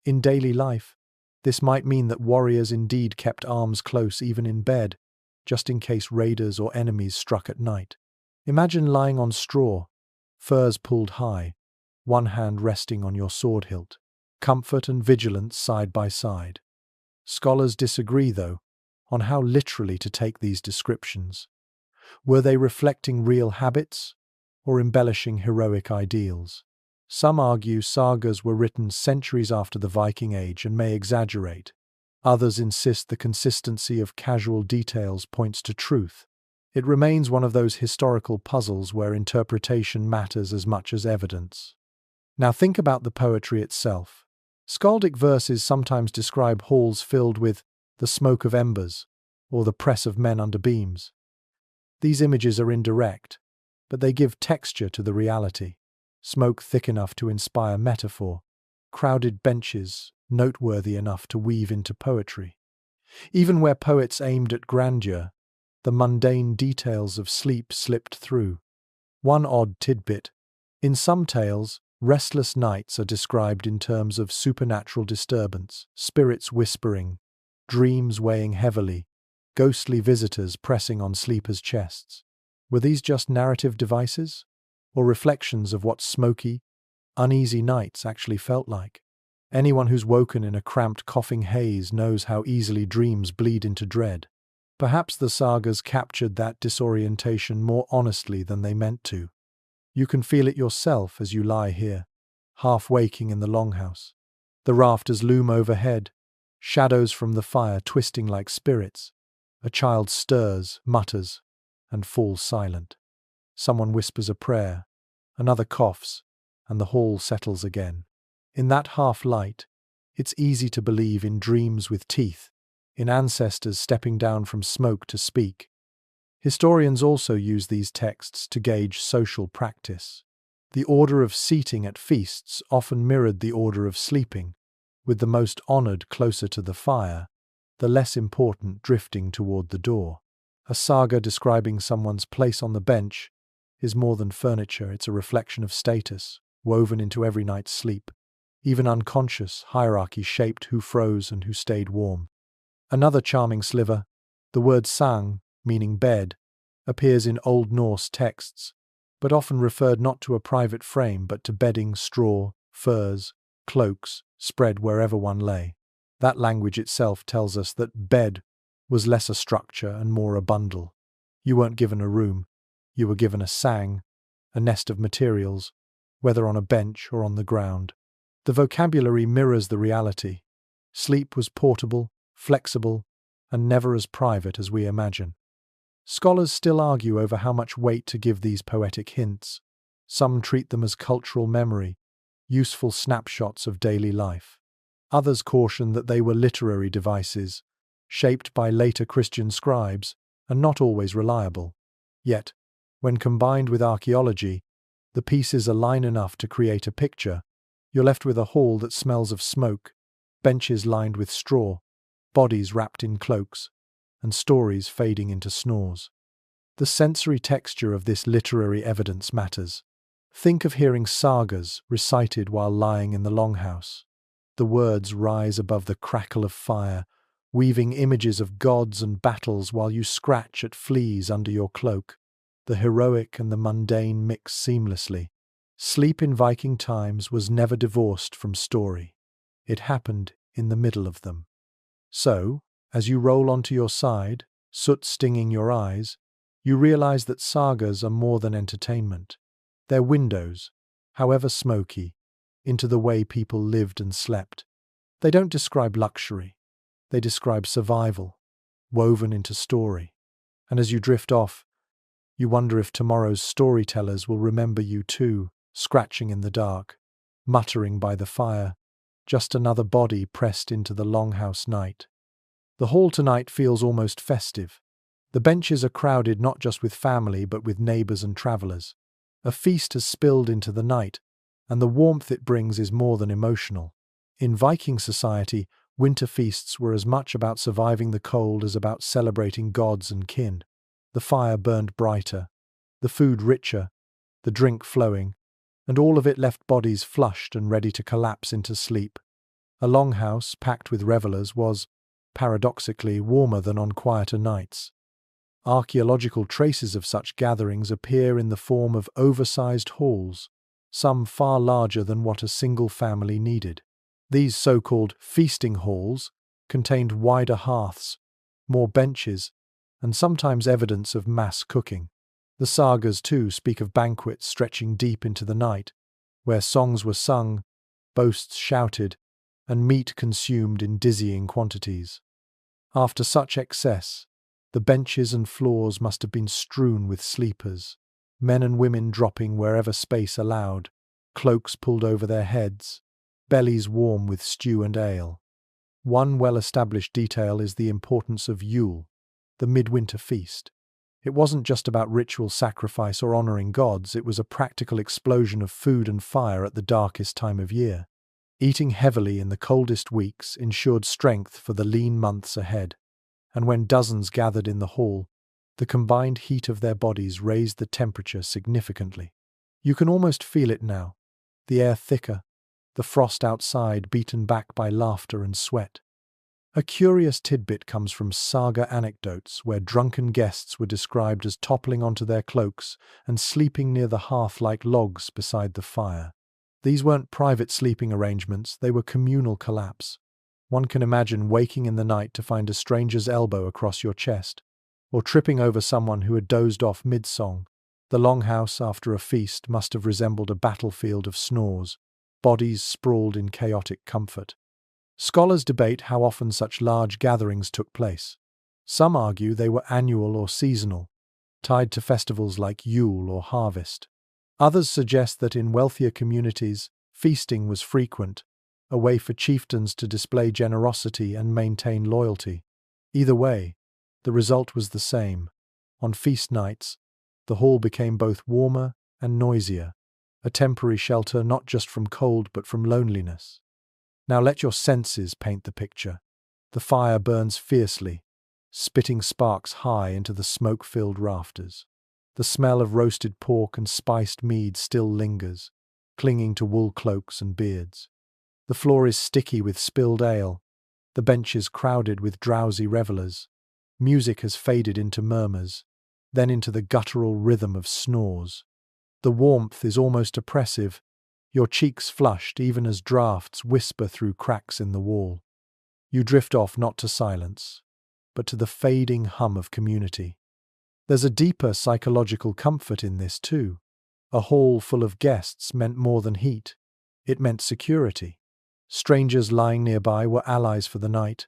In daily life, this might mean that warriors indeed kept arms close even in bed, just in case raiders or enemies struck at night. Imagine lying on straw, furs pulled high, one hand resting on your sword hilt. Comfort and vigilance side by side. Scholars disagree, though, on how literally to take these descriptions. Were they reflecting real habits or embellishing heroic ideals? Some argue sagas were written centuries after the Viking Age and may exaggerate. Others insist the consistency of casual details points to truth. It remains one of those historical puzzles where interpretation matters as much as evidence. Now think about the poetry itself. Skaldic verses sometimes describe halls filled with the smoke of embers or the press of men under beams. These images are indirect, but they give texture to the reality. Smoke thick enough to inspire metaphor, crowded benches noteworthy enough to weave into poetry. Even where poets aimed at grandeur, the mundane details of sleep slipped through. One odd tidbit: in some tales, restless nights are described in terms of supernatural disturbance, spirits whispering, dreams weighing heavily, ghostly visitors pressing on sleepers' chests. Were these just narrative devices, or reflections of what smoky, uneasy nights actually felt like? Anyone who's woken in a cramped, coughing haze knows how easily dreams bleed into dread. Perhaps the sagas captured that disorientation more honestly than they meant to. You can feel it yourself as you lie here, half waking in the longhouse. The rafters loom overhead, shadows from the fire twisting like spirits. A child stirs, mutters, and falls silent. Someone whispers a prayer, another coughs, and the hall settles again. In that half-light, it's easy to believe in dreams with teeth, in ancestors stepping down from smoke to speak. Historians also use these texts to gauge social practice. The order of seating at feasts often mirrored the order of sleeping, with the most honored closer to the fire, the less important drifting toward the door. A saga describing someone's place on the bench is more than furniture, it's a reflection of status, woven into every night's sleep. Even unconscious hierarchy shaped who froze and who stayed warm. Another charming sliver, the word sang, meaning bed, appears in Old Norse texts, but often referred not to a private frame but to bedding, straw, furs, cloaks, spread wherever one lay. That language itself tells us that bed was less a structure and more a bundle. You weren't given a room, you were given a sang, a nest of materials, whether on a bench or on the ground. The vocabulary mirrors the reality. Sleep was portable, flexible, and never as private as we imagine. Scholars still argue over how much weight to give these poetic hints. Some treat them as cultural memory, useful snapshots of daily life. Others caution that they were literary devices, shaped by later Christian scribes, and not always reliable. Yet, when combined with archaeology, the pieces align enough to create a picture. You're left with a hall that smells of smoke, benches lined with straw, bodies wrapped in cloaks, and stories fading into snores. The sensory texture of this literary evidence matters. Think of hearing sagas recited while lying in the longhouse. The words rise above the crackle of fire, weaving images of gods and battles while you scratch at fleas under your cloak. The heroic and the mundane mix seamlessly. Sleep in Viking times was never divorced from story. It happened in the middle of them. So, as you roll onto your side, soot stinging your eyes, you realize that sagas are more than entertainment. They're windows, however smoky, into the way people lived and slept. They don't describe luxury. They describe survival, woven into story. And as you drift off, you wonder if tomorrow's storytellers will remember you too, scratching in the dark, muttering by the fire, just another body pressed into the longhouse night. The hall tonight feels almost festive. The benches are crowded not just with family but with neighbors and travelers. A feast has spilled into the night, and the warmth it brings is more than emotional. In Viking society, winter feasts were as much about surviving the cold as about celebrating gods and kin. The fire burned brighter, the food richer, the drink flowing, and all of it left bodies flushed and ready to collapse into sleep. A longhouse, packed with revelers, was, paradoxically, warmer than on quieter nights. Archaeological traces of such gatherings appear in the form of oversized halls, some far larger than what a single family needed. These so-called feasting halls contained wider hearths, more benches, and sometimes evidence of mass cooking. The sagas, too, speak of banquets stretching deep into the night, where songs were sung, boasts shouted, and meat consumed in dizzying quantities. After such excess, the benches and floors must have been strewn with sleepers, men and women dropping wherever space allowed, cloaks pulled over their heads, bellies warm with stew and ale. One well-established detail is the importance of Yule, the midwinter feast. It wasn't just about ritual sacrifice or honoring gods, it was a practical explosion of food and fire at the darkest time of year. Eating heavily in the coldest weeks ensured strength for the lean months ahead, and when dozens gathered in the hall, the combined heat of their bodies raised the temperature significantly. You can almost feel it now, the air thicker, the frost outside beaten back by laughter and sweat. A curious tidbit comes from saga anecdotes where drunken guests were described as toppling onto their cloaks and sleeping near the hearth like logs beside the fire. These weren't private sleeping arrangements, they were communal collapse. One can imagine waking in the night to find a stranger's elbow across your chest, or tripping over someone who had dozed off mid-song. The longhouse after a feast must have resembled a battlefield of snores, bodies sprawled in chaotic comfort. Scholars debate how often such large gatherings took place. Some argue they were annual or seasonal, tied to festivals like Yule or harvest. Others suggest that in wealthier communities, feasting was frequent, a way for chieftains to display generosity and maintain loyalty. Either way, the result was the same: On feast nights, the hall became both warmer and noisier, a temporary shelter not just from cold but from loneliness. Now let your senses paint the picture. The fire burns fiercely, spitting sparks high into the smoke-filled rafters. The smell of roasted pork and spiced mead still lingers, clinging to wool cloaks and beards. The floor is sticky with spilled ale, the benches crowded with drowsy revelers. Music has faded into murmurs, then into the guttural rhythm of snores. The warmth is almost oppressive, your cheeks flushed even as draughts whisper through cracks in the wall. You drift off not to silence, but to the fading hum of community. There's a deeper psychological comfort in this too. A hall full of guests meant more than heat. It meant security. Strangers lying nearby were allies for the night,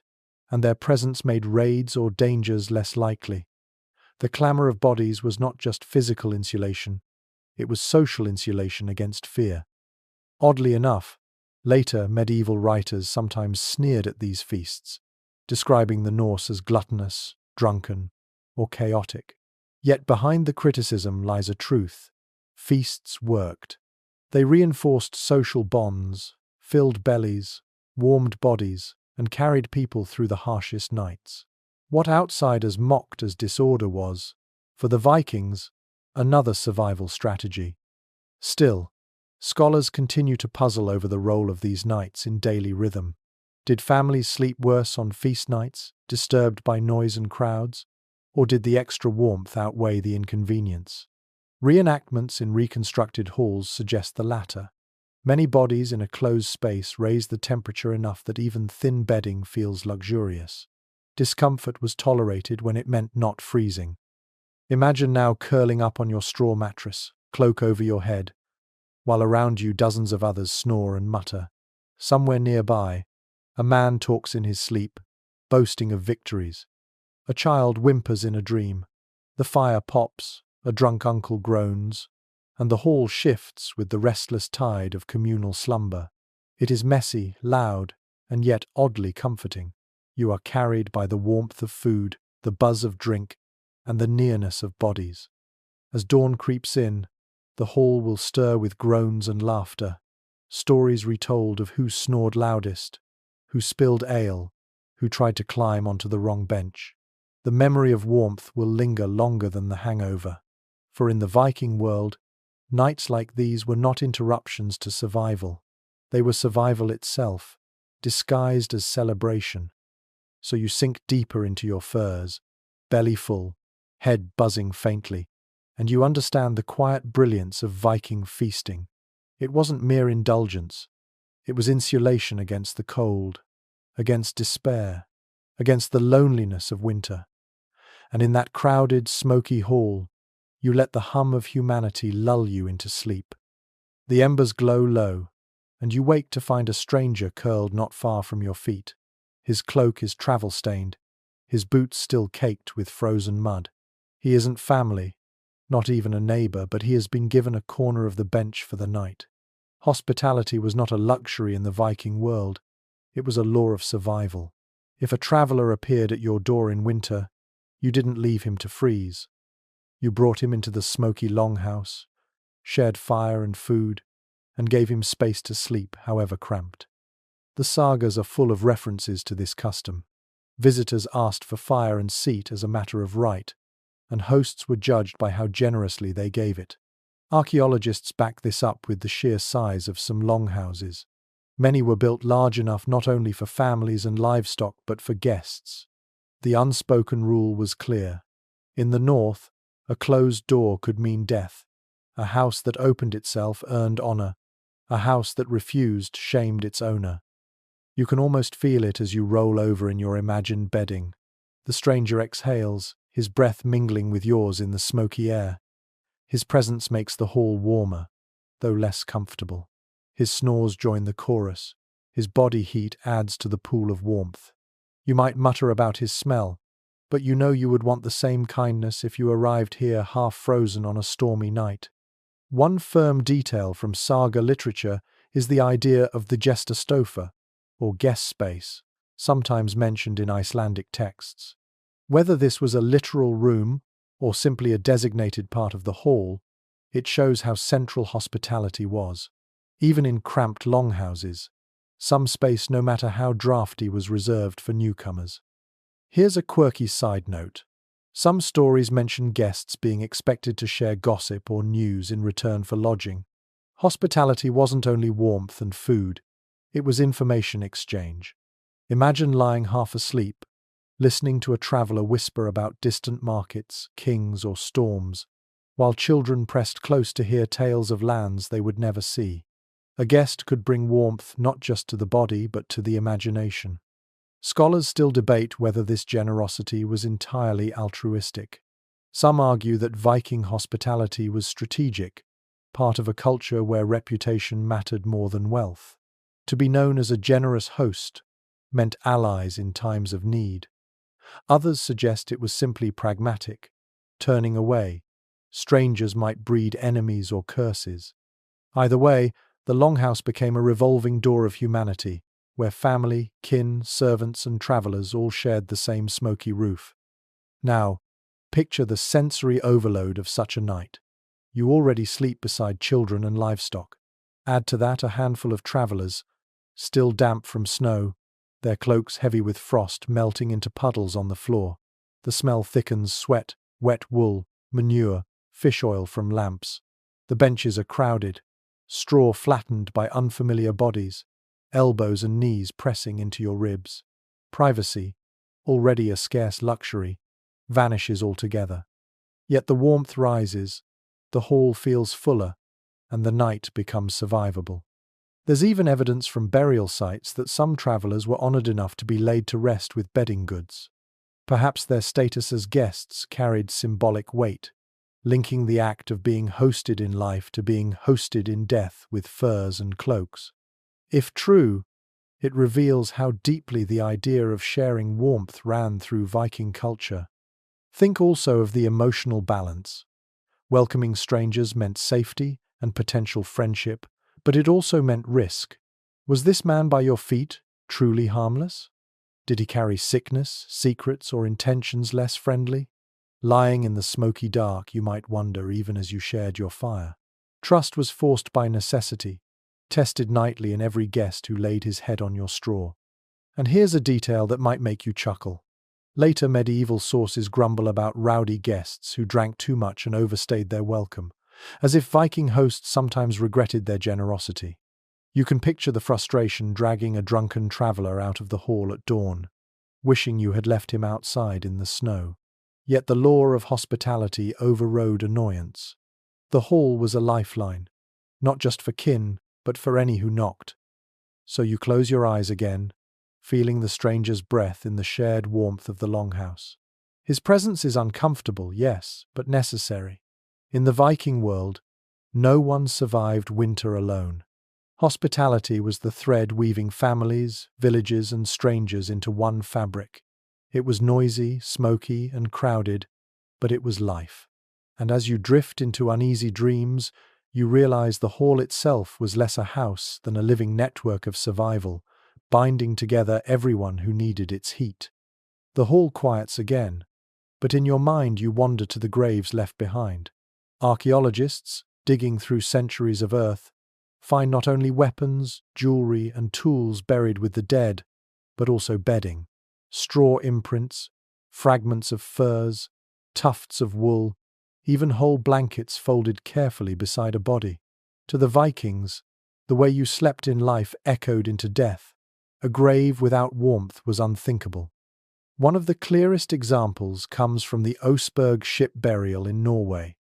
and their presence made raids or dangers less likely. The clamour of bodies was not just physical insulation, it was social insulation against fear. Oddly enough, later medieval writers sometimes sneered at these feasts, describing the Norse as gluttonous, drunken, or chaotic. Yet behind the criticism lies a truth. Feasts worked. They reinforced social bonds, filled bellies, warmed bodies, and carried people through the harshest nights. What outsiders mocked as disorder was, for the Vikings, another survival strategy. Still, scholars continue to puzzle over the role of these nights in daily rhythm. Did families sleep worse on feast nights, disturbed by noise and crowds? Or did the extra warmth outweigh the inconvenience? Reenactments in reconstructed halls suggest the latter. Many bodies in a closed space raise the temperature enough that even thin bedding feels luxurious. Discomfort was tolerated when it meant not freezing. Imagine now curling up on your straw mattress, cloak over your head, while around you dozens of others snore and mutter. Somewhere nearby, a man talks in his sleep, boasting of victories. A child whimpers in a dream. The fire pops, a drunk uncle groans, and the hall shifts with the restless tide of communal slumber. It is messy, loud, and yet oddly comforting. You are carried by the warmth of food, the buzz of drink, and the nearness of bodies. As dawn creeps in, the hall will stir with groans and laughter, stories retold of who snored loudest, who spilled ale, who tried to climb onto the wrong bench. The memory of warmth will linger longer than the hangover, for in the Viking world, nights like these were not interruptions to survival. They were survival itself, disguised as celebration. So you sink deeper into your furs, belly full, head buzzing faintly, and you understand the quiet brilliance of Viking feasting. It wasn't mere indulgence. It was insulation against the cold, against despair, against the loneliness of winter. And in that crowded, smoky hall, you let the hum of humanity lull you into sleep. The embers glow low, and you wake to find a stranger curled not far from your feet. His cloak is travel-stained, his boots still caked with frozen mud. He isn't family, not even a neighbor, but he has been given a corner of the bench for the night. Hospitality was not a luxury in the Viking world, it was a law of survival. If a traveler appeared at your door in winter, you didn't leave him to freeze. You brought him into the smoky longhouse, shared fire and food, and gave him space to sleep, however cramped. The sagas are full of references to this custom. Visitors asked for fire and seat as a matter of right, and hosts were judged by how generously they gave it. Archaeologists back this up with the sheer size of some longhouses. Many were built large enough not only for families and livestock but for guests. The unspoken rule was clear. In the north, a closed door could mean death. A house that opened itself earned honor. A house that refused shamed its owner. You can almost feel it as you roll over in your imagined bedding. The stranger exhales, his breath mingling with yours in the smoky air. His presence makes the hall warmer, though less comfortable. His snores join the chorus. His body heat adds to the pool of warmth. You might mutter about his smell, but you know you would want the same kindness if you arrived here half frozen on a stormy night. One firm detail from saga literature is the idea of the gestastofa, or guest space, sometimes mentioned in Icelandic texts. Whether this was a literal room or simply a designated part of the hall, it shows how central hospitality was. Even in cramped longhouses, some space, no matter how drafty, was reserved for newcomers. Here's a quirky side note. Some stories mention guests being expected to share gossip or news in return for lodging. Hospitality wasn't only warmth and food, it was information exchange. Imagine lying half asleep, listening to a traveler whisper about distant markets, kings, or storms, while children pressed close to hear tales of lands they would never see. A guest could bring warmth not just to the body but to the imagination. Scholars still debate whether this generosity was entirely altruistic. Some argue that Viking hospitality was strategic, part of a culture where reputation mattered more than wealth. To be known as a generous host meant allies in times of need. Others suggest it was simply pragmatic. Turning away strangers might breed enemies or curses. Either way, the Longhouse became a revolving door of humanity, where family, kin, servants, and travelers all shared the same smoky roof. Now, picture the sensory overload of such a night. You already sleep beside children and livestock. Add to that a handful of travelers, still damp from snow, their cloaks heavy with frost melting into puddles on the floor. The smell thickens: sweat, wet wool, manure, fish oil from lamps. The benches are crowded, straw flattened by unfamiliar bodies, elbows and knees pressing into your ribs. Privacy, already a scarce luxury, vanishes altogether. Yet the warmth rises, the hall feels fuller, and the night becomes survivable. There's even evidence from burial sites that some travelers were honored enough to be laid to rest with bedding goods. Perhaps their status as guests carried symbolic weight, linking the act of being hosted in life to being hosted in death with furs and cloaks. If true, it reveals how deeply the idea of sharing warmth ran through Viking culture. Think also of the emotional balance. Welcoming strangers meant safety and potential friendship, but it also meant risk. Was this man by your feet truly harmless? Did he carry sickness, secrets, or intentions less friendly? Lying in the smoky dark, you might wonder even as you shared your fire. Trust was forced by necessity, tested nightly in every guest who laid his head on your straw. And here's a detail that might make you chuckle. Later medieval sources grumble about rowdy guests who drank too much and overstayed their welcome, as if Viking hosts sometimes regretted their generosity. You can picture the frustration dragging a drunken traveler out of the hall at dawn, wishing you had left him outside in the snow. Yet the law of hospitality overrode annoyance. The hall was a lifeline, not just for kin, but for any who knocked. So you close your eyes again, feeling the stranger's breath in the shared warmth of the longhouse. His presence is uncomfortable, yes, but necessary. In the Viking world, no one survived winter alone. Hospitality was the thread weaving families, villages, and strangers into one fabric. It was noisy, smoky, and crowded, but it was life. And as you drift into uneasy dreams, you realize the hall itself was less a house than a living network of survival, binding together everyone who needed its heat. The hall quiets again, but in your mind you wander to the graves left behind. Archaeologists, digging through centuries of earth, find not only weapons, jewelry, and tools buried with the dead, but also bedding, straw imprints, fragments of furs, tufts of wool, even whole blankets folded carefully beside a body. To the Vikings, the way you slept in life echoed into death. A grave without warmth was unthinkable. One of the clearest examples comes from the Oseberg ship burial in Norway,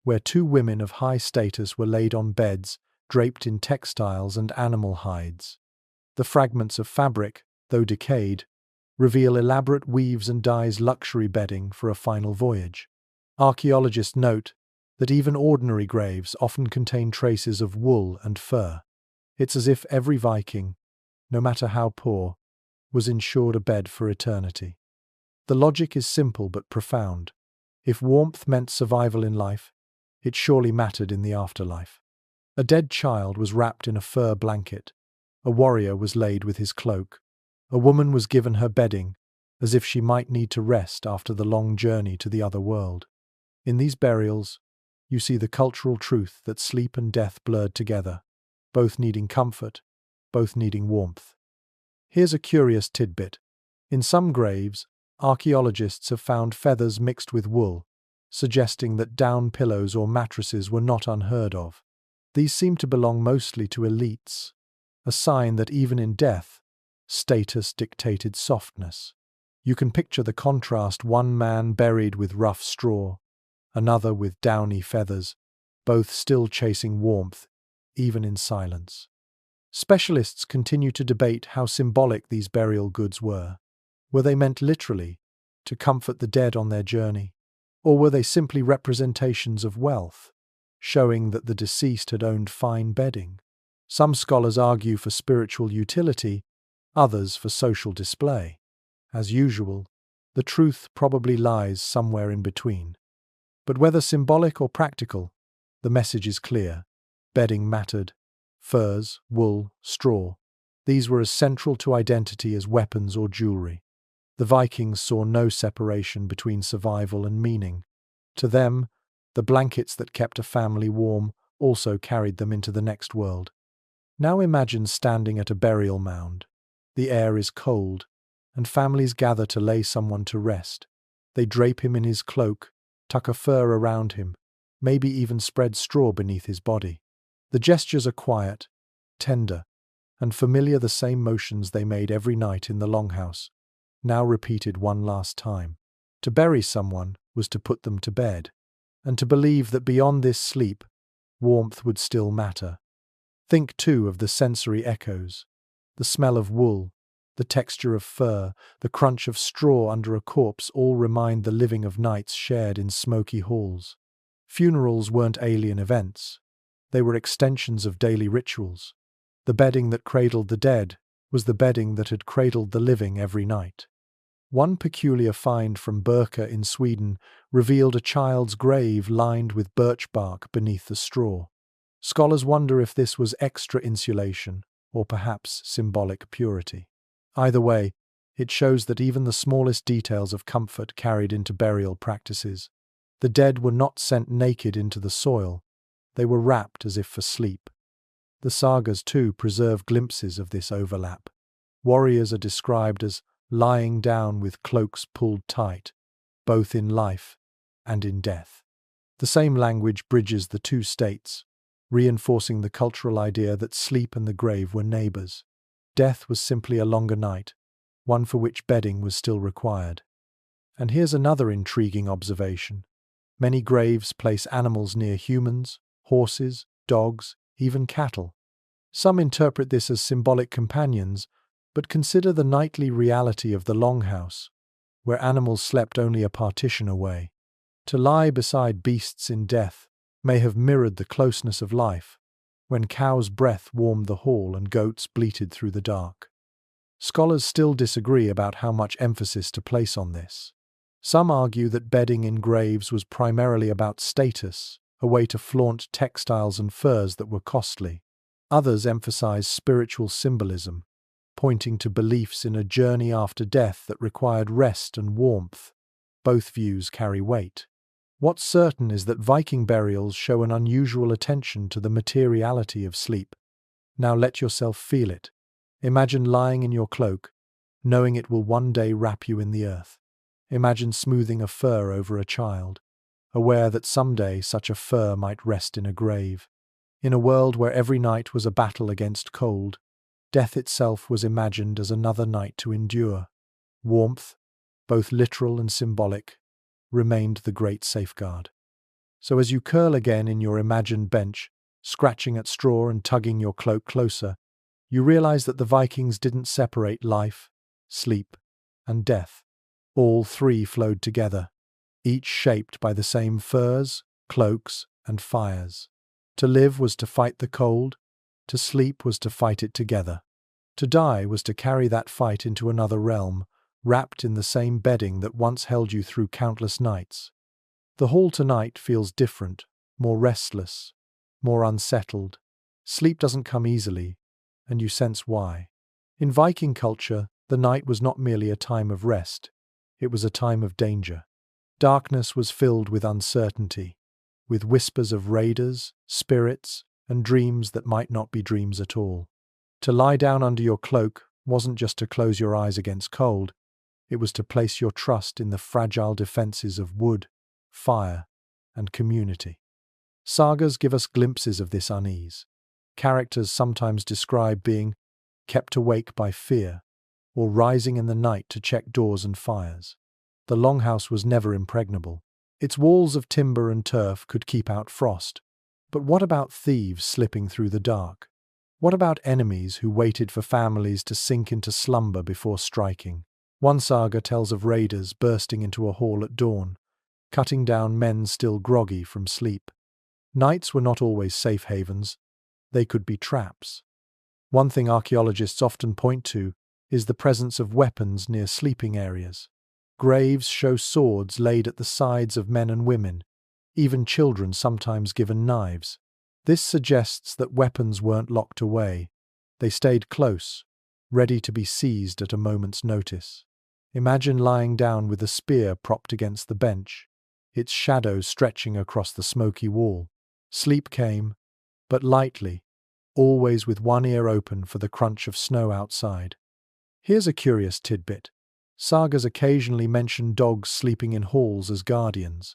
where two women of high status were laid on beds draped in textiles and animal hides. The fragments of fabric, though decayed, reveal elaborate weaves and dyes luxury bedding for a final voyage. Archaeologists note that even ordinary graves often contain traces of wool and fur. It's as if every Viking, no matter how poor, was insured a bed for eternity. The logic is simple but profound. If warmth meant survival in life, it surely mattered in the afterlife. A dead child was wrapped in a fur blanket. A warrior was laid with his cloak. A woman was given her bedding, as if she might need to rest after the long journey to the other world. In these burials, you see the cultural truth that sleep and death blurred together, both needing comfort, both needing warmth. Here's a curious tidbit. In some graves, archaeologists have found feathers mixed with wool, suggesting that down pillows or mattresses were not unheard of. These seem to belong mostly to elites, a sign that even in death, status dictated softness. You can picture the contrast: one man buried with rough straw, another with downy feathers, both still chasing warmth, even in silence. Specialists continue to debate how symbolic these burial goods were. Were they meant literally, to comfort the dead on their journey? Or were they simply representations of wealth, showing that the deceased had owned fine bedding? Some scholars argue for spiritual utility, others for social display. As usual, the truth probably lies somewhere in between. But whether symbolic or practical, the message is clear. Bedding mattered. Furs, wool, straw. These were as central to identity as weapons or jewelry. The Vikings saw no separation between survival and meaning. To them, the blankets that kept a family warm also carried them into the next world. Now imagine standing at a burial mound. The air is cold, and families gather to lay someone to rest. They drape him in his cloak, tuck a fur around him, maybe even spread straw beneath his body. The gestures are quiet, tender, and familiar, the same motions they made every night in the Longhouse, now repeated one last time. To bury someone was to put them to bed, and to believe that beyond this sleep, warmth would still matter. Think, too, of the sensory echoes. The smell of wool, the texture of fur, the crunch of straw under a corpse all remind the living of nights shared in smoky halls. Funerals weren't alien events. They were extensions of daily rituals. The bedding that cradled the dead was the bedding that had cradled the living every night. One peculiar find from Birka in Sweden revealed a child's grave lined with birch bark beneath the straw. Scholars wonder if this was extra insulation or perhaps symbolic purity. Either way, it shows that even the smallest details of comfort carried into burial practices. The dead were not sent naked into the soil. They were wrapped as if for sleep. The sagas, too, preserve glimpses of this overlap. Warriors are described as lying down with cloaks pulled tight, both in life and in death. The same language bridges the two states, reinforcing the cultural idea that sleep and the grave were neighbors. Death was simply a longer night, one for which bedding was still required. And here's another intriguing observation. Many graves place animals near humans, horses, dogs, even cattle. Some interpret this as symbolic companions, but consider the nightly reality of the Longhouse, where animals slept only a partition away. To lie beside beasts in death may have mirrored the closeness of life, when cows' breath warmed the hall and goats bleated through the dark. Scholars still disagree about how much emphasis to place on this. Some argue that bedding in graves was primarily about status, a way to flaunt textiles and furs that were costly. Others emphasize spiritual symbolism, pointing to beliefs in a journey after death that required rest and warmth. Both views carry weight. What's certain is that Viking burials show an unusual attention to the materiality of sleep. Now let yourself feel it. Imagine lying in your cloak, knowing it will one day wrap you in the earth. Imagine smoothing a fur over a child, aware that someday such a fur might rest in a grave. In a world where every night was a battle against cold, death itself was imagined as another night to endure. Warmth, both literal and symbolic, remained the great safeguard. So as you curl again in your imagined bench, scratching at straw and tugging your cloak closer, you realize that the Vikings didn't separate life, sleep, and death. All three flowed together, each shaped by the same furs, cloaks, and fires. To live was to fight the cold, to sleep was to fight it together. To die was to carry that fight into another realm, wrapped in the same bedding that once held you through countless nights. The hall tonight feels different, more restless, more unsettled. Sleep doesn't come easily, and you sense why. In Viking culture, the night was not merely a time of rest, it was a time of danger. Darkness was filled with uncertainty, with whispers of raiders, spirits, and dreams that might not be dreams at all. To lie down under your cloak wasn't just to close your eyes against cold, it was to place your trust in the fragile defenses of wood, fire, and community. Sagas give us glimpses of this unease. Characters sometimes describe being kept awake by fear, or rising in the night to check doors and fires. The longhouse was never impregnable. Its walls of timber and turf could keep out frost. But what about thieves slipping through the dark? What about enemies who waited for families to sink into slumber before striking? One saga tells of raiders bursting into a hall at dawn, cutting down men still groggy from sleep. Nights were not always safe havens. They could be traps. One thing archaeologists often point to is the presence of weapons near sleeping areas. Graves show swords laid at the sides of men and women, even children sometimes given knives. This suggests that weapons weren't locked away. They stayed close, ready to be seized at a moment's notice. Imagine lying down with a spear propped against the bench, its shadow stretching across the smoky wall. Sleep came, but lightly, always with one ear open for the crunch of snow outside. Here's a curious tidbit. Sagas occasionally mention dogs sleeping in halls as guardians.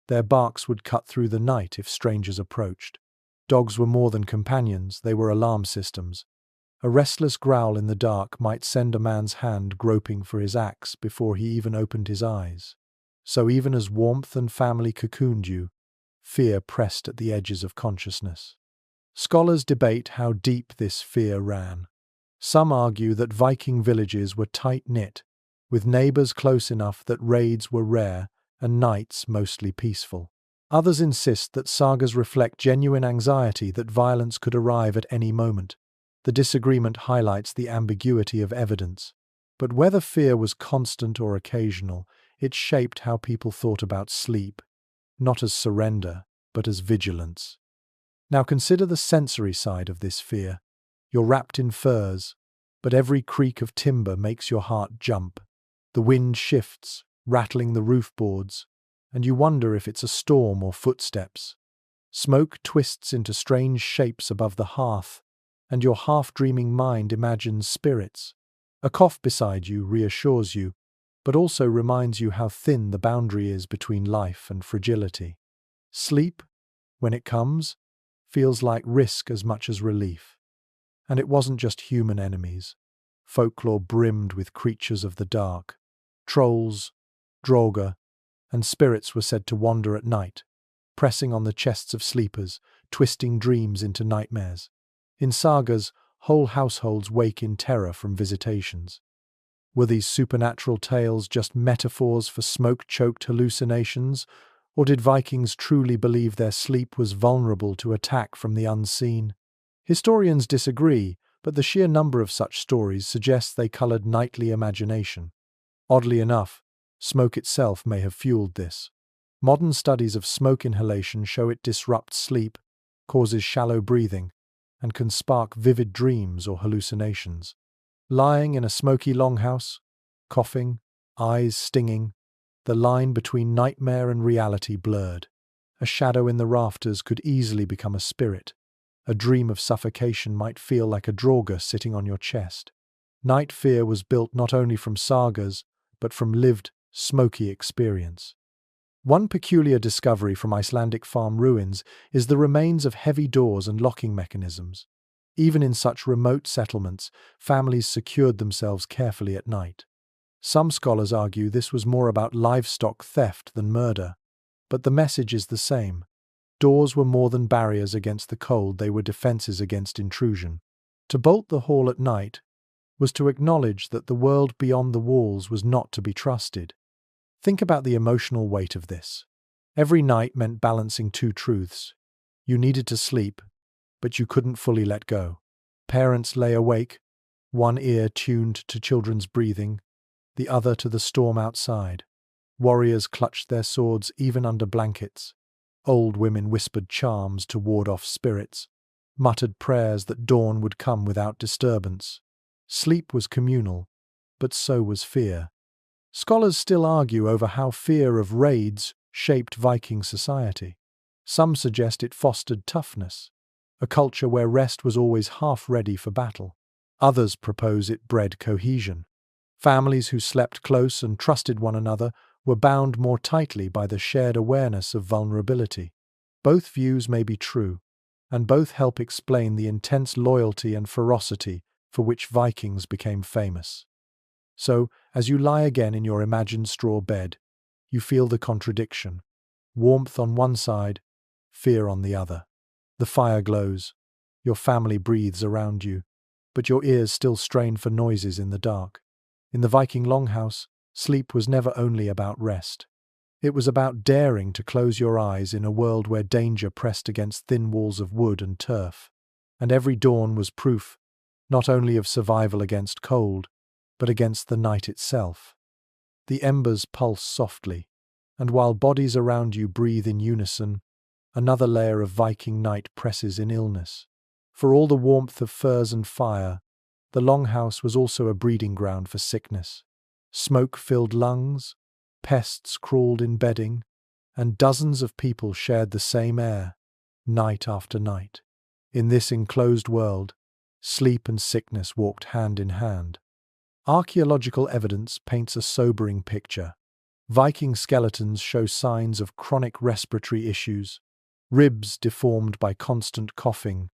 Their barks would cut through the night if strangers approached. Dogs were more than companions, they were alarm systems. A restless growl in the dark might send a man's hand groping for his axe before he even opened his eyes. So even as warmth and family cocooned you, fear pressed at the edges of consciousness. Scholars debate how deep this fear ran. Some argue that Viking villages were tight-knit, with neighbors close enough that raids were rare and nights mostly peaceful. Others insist that sagas reflect genuine anxiety that violence could arrive at any moment. The disagreement highlights the ambiguity of evidence. But whether fear was constant or occasional, it shaped how people thought about sleep, not as surrender, but as vigilance. Now consider the sensory side of this fear. You're wrapped in furs, but every creak of timber makes your heart jump. The wind shifts, rattling the roof boards, and you wonder if it's a storm or footsteps. Smoke twists into strange shapes above the hearth, and your half-dreaming mind imagines spirits. A cough beside you reassures you, but also reminds you how thin the boundary is between life and fragility. Sleep, when it comes, feels like risk as much as relief. And it wasn't just human enemies. Folklore brimmed with creatures of the dark. Trolls, Draugr, and spirits were said to wander at night, pressing on the chests of sleepers, twisting dreams into nightmares. In sagas, whole households wake in terror from visitations. Were these supernatural tales just metaphors for smoke-choked hallucinations, or did Vikings truly believe their sleep was vulnerable to attack from the unseen? Historians disagree, but the sheer number of such stories suggests they colored nightly imagination. Oddly enough, smoke itself may have fueled this. Modern studies of smoke inhalation show it disrupts sleep, causes shallow breathing, and can spark vivid dreams or hallucinations. Lying in a smoky longhouse, coughing, eyes stinging, the line between nightmare and reality blurred. A shadow in the rafters could easily become a spirit. A dream of suffocation might feel like a Draugr sitting on your chest. Night fear was built not only from sagas, but from lived, smoky experience. One peculiar discovery from Icelandic farm ruins is the remains of heavy doors and locking mechanisms. Even in such remote settlements, families secured themselves carefully at night. Some scholars argue this was more about livestock theft than murder, but the message is the same. Doors were more than barriers against the cold, they were defenses against intrusion. To bolt the hall at night was to acknowledge that the world beyond the walls was not to be trusted. Think about the emotional weight of this. Every night meant balancing two truths. You needed to sleep, but you couldn't fully let go. Parents lay awake, one ear tuned to children's breathing, the other to the storm outside. Warriors clutched their swords even under blankets. Old women whispered charms to ward off spirits, muttered prayers that dawn would come without disturbance. Sleep was communal, but so was fear. Scholars still argue over how fear of raids shaped Viking society. Some suggest it fostered toughness, a culture where rest was always half ready for battle. Others propose it bred cohesion. Families who slept close and trusted one another were bound more tightly by the shared awareness of vulnerability. Both views may be true, and both help explain the intense loyalty and ferocity for which Vikings became famous. So, as you lie again in your imagined straw bed, you feel the contradiction. Warmth on one side, fear on the other. The fire glows. Your family breathes around you, but your ears still strain for noises in the dark. In the Viking longhouse, sleep was never only about rest. It was about daring to close your eyes in a world where danger pressed against thin walls of wood and turf. And every dawn was proof, not only of survival against cold, but against the night itself. The embers pulse softly, and while bodies around you breathe in unison, another layer of Viking night presses in illness. For all the warmth of furs and fire, the longhouse was also a breeding ground for sickness. Smoke filled lungs, pests crawled in bedding, and dozens of people shared the same air, night after night. In this enclosed world, sleep and sickness walked hand in hand. Archaeological evidence paints a sobering picture. Viking skeletons show signs of chronic respiratory issues, ribs deformed by constant coughing,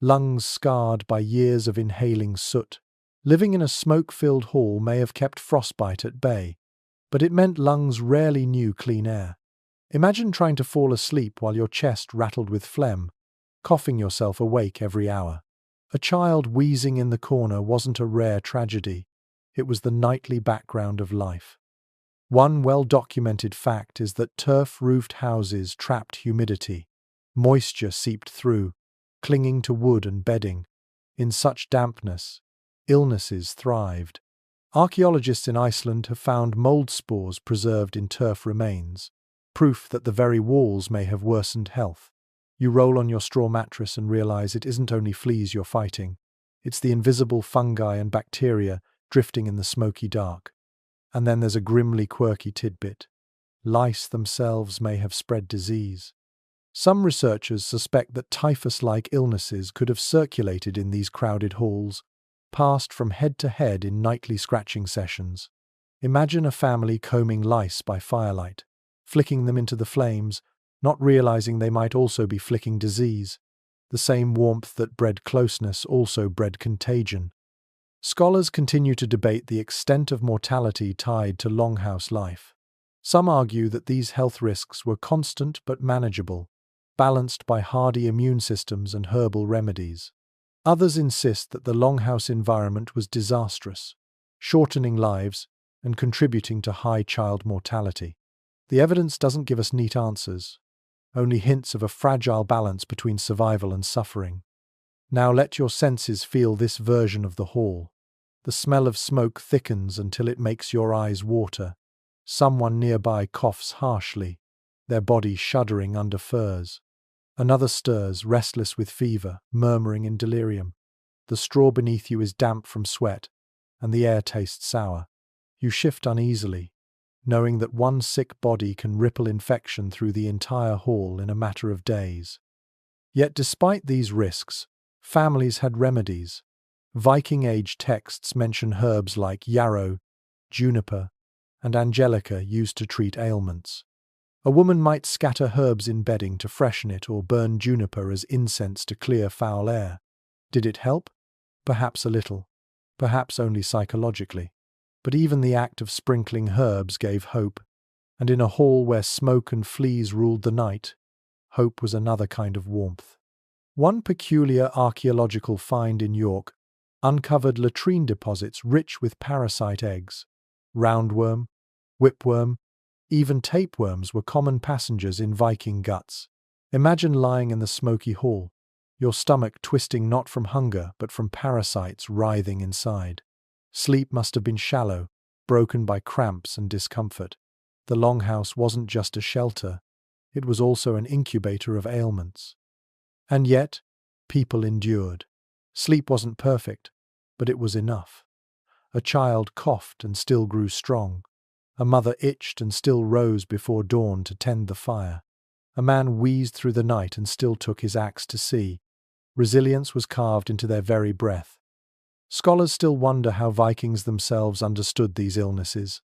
lungs scarred by years of inhaling soot. Living in a smoke-filled hall may have kept frostbite at bay, but it meant lungs rarely knew clean air. Imagine trying to fall asleep while your chest rattled with phlegm, coughing yourself awake every hour. A child wheezing in the corner wasn't a rare tragedy. It was the nightly background of life. One well-documented fact is that turf-roofed houses trapped humidity. Moisture seeped through, clinging to wood and bedding. In such dampness, illnesses thrived. Archaeologists in Iceland have found mold spores preserved in turf remains, proof that the very walls may have worsened health. You roll on your straw mattress and realize it isn't only fleas you're fighting. It's the invisible fungi and bacteria drifting in the smoky dark. And then there's a grimly quirky tidbit. Lice themselves may have spread disease. Some researchers suspect that typhus-like illnesses could have circulated in these crowded halls, passed from head to head in nightly scratching sessions. Imagine a family combing lice by firelight, flicking them into the flames, not realizing they might also be flicking disease. The same warmth that bred closeness also bred contagion. Scholars continue to debate the extent of mortality tied to longhouse life. Some argue that these health risks were constant but manageable, balanced by hardy immune systems and herbal remedies. Others insist that the longhouse environment was disastrous, shortening lives and contributing to high child mortality. The evidence doesn't give us neat answers, only hints of a fragile balance between survival and suffering. Now let your senses feel this version of the hall. The smell of smoke thickens until it makes your eyes water. Someone nearby coughs harshly, their body shuddering under furs. Another stirs, restless with fever, murmuring in delirium. The straw beneath you is damp from sweat, and the air tastes sour. You shift uneasily, knowing that one sick body can ripple infection through the entire hall in a matter of days. Yet despite these risks, families had remedies. Viking-age texts mention herbs like yarrow, juniper, and angelica used to treat ailments. A woman might scatter herbs in bedding to freshen it or burn juniper as incense to clear foul air. Did it help? Perhaps a little, perhaps only psychologically. But even the act of sprinkling herbs gave hope, and in a hall where smoke and fleas ruled the night, hope was another kind of warmth. One peculiar archaeological find in York uncovered latrine deposits rich with parasite eggs. Roundworm, whipworm, even tapeworms were common passengers in Viking guts. Imagine lying in the smoky hall, your stomach twisting not from hunger but from parasites writhing inside. Sleep must have been shallow, broken by cramps and discomfort. The longhouse wasn't just a shelter, it was also an incubator of ailments. And yet, people endured. Sleep wasn't perfect, but it was enough. A child coughed and still grew strong. A mother itched and still rose before dawn to tend the fire. A man wheezed through the night and still took his axe to sea. Resilience was carved into their very breath. Scholars still wonder how Vikings themselves understood these illnesses.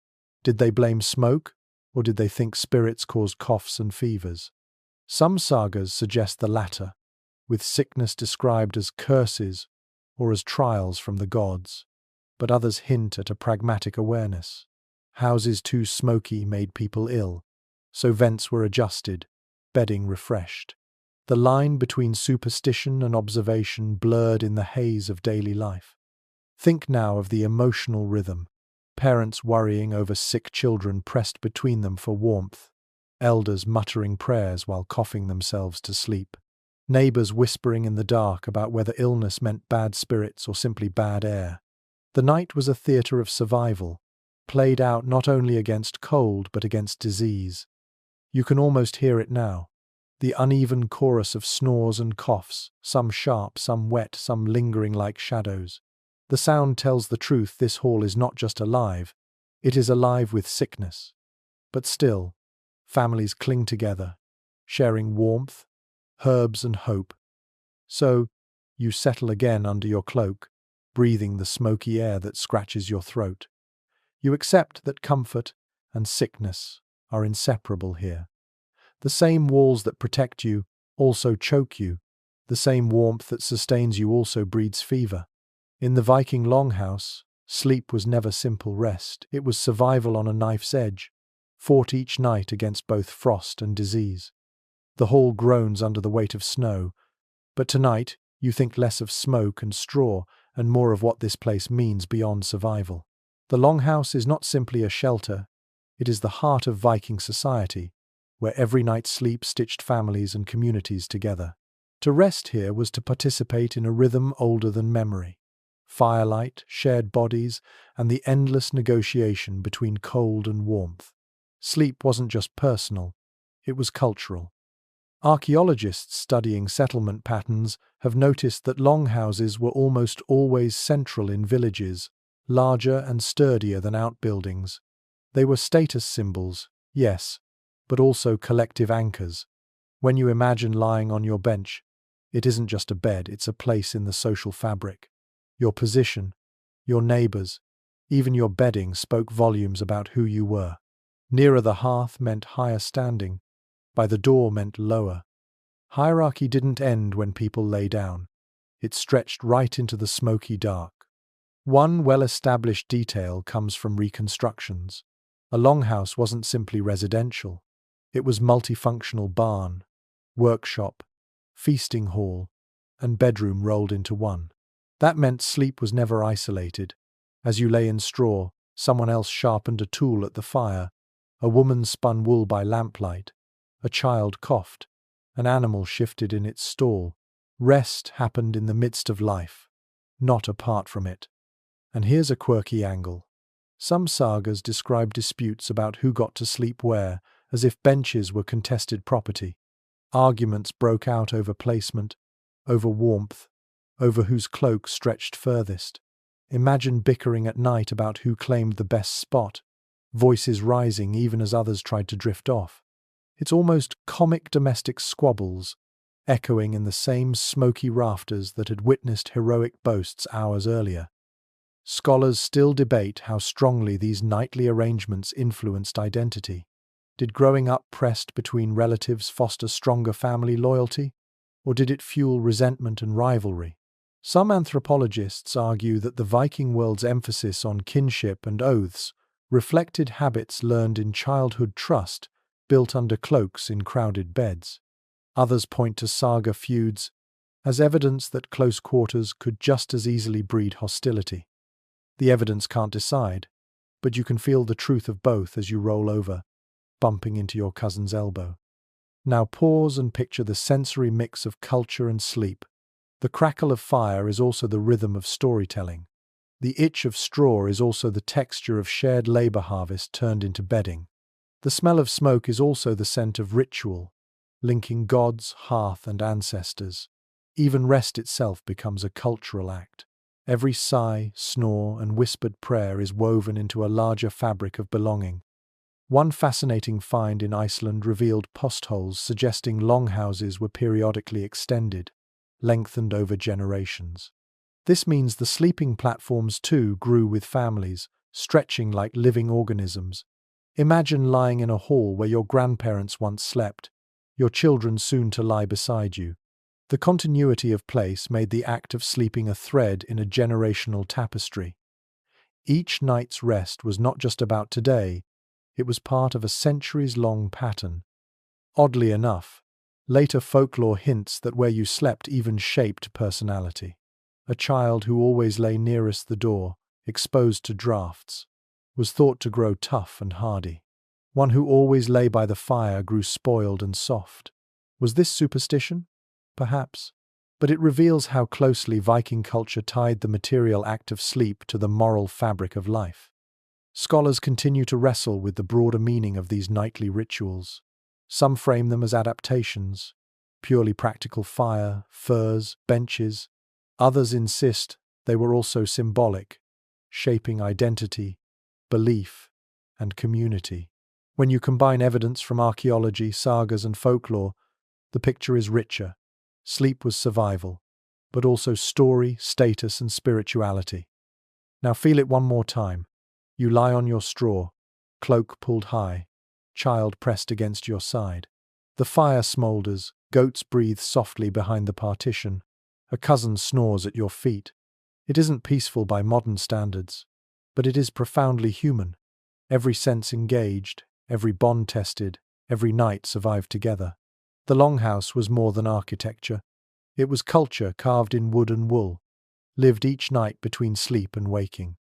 Did they blame smoke, or did they think spirits caused coughs and fevers? Some sagas suggest the latter, with sickness described as curses or as trials from the gods, but others hint at a pragmatic awareness. Houses too smoky made people ill, so vents were adjusted, bedding refreshed. The line between superstition and observation blurred in the haze of daily life. Think now of the emotional rhythm. Parents worrying over sick children pressed between them for warmth. Elders muttering prayers while coughing themselves to sleep. Neighbors whispering in the dark about whether illness meant bad spirits or simply bad air. The night was a theatre of survival, played out not only against cold but against disease. You can almost hear it now. The uneven chorus of snores and coughs, some sharp, some wet, some lingering like shadows. The sound tells the truth: this hall is not just alive, it is alive with sickness. But still, families cling together, sharing warmth, herbs and hope. So, you settle again under your cloak, breathing the smoky air that scratches your throat. You accept that comfort and sickness are inseparable here. The same walls that protect you also choke you. The same warmth that sustains you also breeds fever. In the Viking longhouse, sleep was never simple rest. It was survival on a knife's edge, fought each night against both frost and disease. The hall groans under the weight of snow, but tonight you think less of smoke and straw and more of what this place means beyond survival. The longhouse is not simply a shelter, it is the heart of Viking society, where every night sleep stitched families and communities together. To rest here was to participate in a rhythm older than memory. Firelight, shared bodies, and the endless negotiation between cold and warmth. Sleep wasn't just personal, it was cultural. Archaeologists studying settlement patterns have noticed that longhouses were almost always central in villages, larger and sturdier than outbuildings. They were status symbols, yes, but also collective anchors. When you imagine lying on your bench, it isn't just a bed, it's a place in the social fabric. Your position, your neighbors, even your bedding spoke volumes about who you were. Nearer the hearth meant higher standing, by the door meant lower. Hierarchy didn't end when people lay down. It stretched right into the smoky dark. One well-established detail comes from reconstructions. A longhouse wasn't simply residential. It was multifunctional barn, workshop, feasting hall, and bedroom rolled into one. That meant sleep was never isolated. As you lay in straw, someone else sharpened a tool at the fire. A woman spun wool by lamplight. A child coughed. An animal shifted in its stall. Rest happened in the midst of life, not apart from it. And here's a quirky angle. Some sagas describe disputes about who got to sleep where, as if benches were contested property. Arguments broke out over placement, over warmth, over whose cloak stretched furthest. Imagine bickering at night about who claimed the best spot, voices rising even as others tried to drift off. It's almost comic domestic squabbles, echoing in the same smoky rafters that had witnessed heroic boasts hours earlier. Scholars still debate how strongly these nightly arrangements influenced identity. Did growing up pressed between relatives foster stronger family loyalty, or did it fuel resentment and rivalry? Some anthropologists argue that the Viking world's emphasis on kinship and oaths reflected habits learned in childhood trust, built under cloaks in crowded beds. Others point to saga feuds as evidence that close quarters could just as easily breed hostility. The evidence can't decide, but you can feel the truth of both as you roll over, bumping into your cousin's elbow. Now pause and picture the sensory mix of culture and sleep. The crackle of fire is also the rhythm of storytelling. The itch of straw is also the texture of shared labor harvest turned into bedding. The smell of smoke is also the scent of ritual, linking gods, hearth, and ancestors. Even rest itself becomes a cultural act. Every sigh, snore, and whispered prayer is woven into a larger fabric of belonging. One fascinating find in Iceland revealed postholes suggesting longhouses were periodically extended, lengthened over generations. This means the sleeping platforms too grew with families, stretching like living organisms. Imagine lying in a hall where your grandparents once slept, your children soon to lie beside you. The continuity of place made the act of sleeping a thread in a generational tapestry. Each night's rest was not just about today, it was part of a centuries-long pattern. Oddly enough, later folklore hints that where you slept even shaped personality. A child who always lay nearest the door, exposed to drafts, was thought to grow tough and hardy. One who always lay by the fire grew spoiled and soft. Was this superstition? Perhaps. But it reveals how closely Viking culture tied the material act of sleep to the moral fabric of life. Scholars continue to wrestle with the broader meaning of these nightly rituals. Some frame them as adaptations, purely practical fire, furs, benches. Others insist they were also symbolic, shaping identity, belief, and community. When you combine evidence from archaeology, sagas, and folklore, the picture is richer. Sleep was survival, but also story, status, and spirituality. Now feel it one more time. You lie on your straw, cloak pulled high, child pressed against your side. The fire smoulders, goats breathe softly behind the partition, a cousin snores at your feet. It isn't peaceful by modern standards, but it is profoundly human. Every sense engaged, every bond tested, every night survived together. The longhouse was more than architecture. It was culture carved in wood and wool, lived each night between sleep and waking.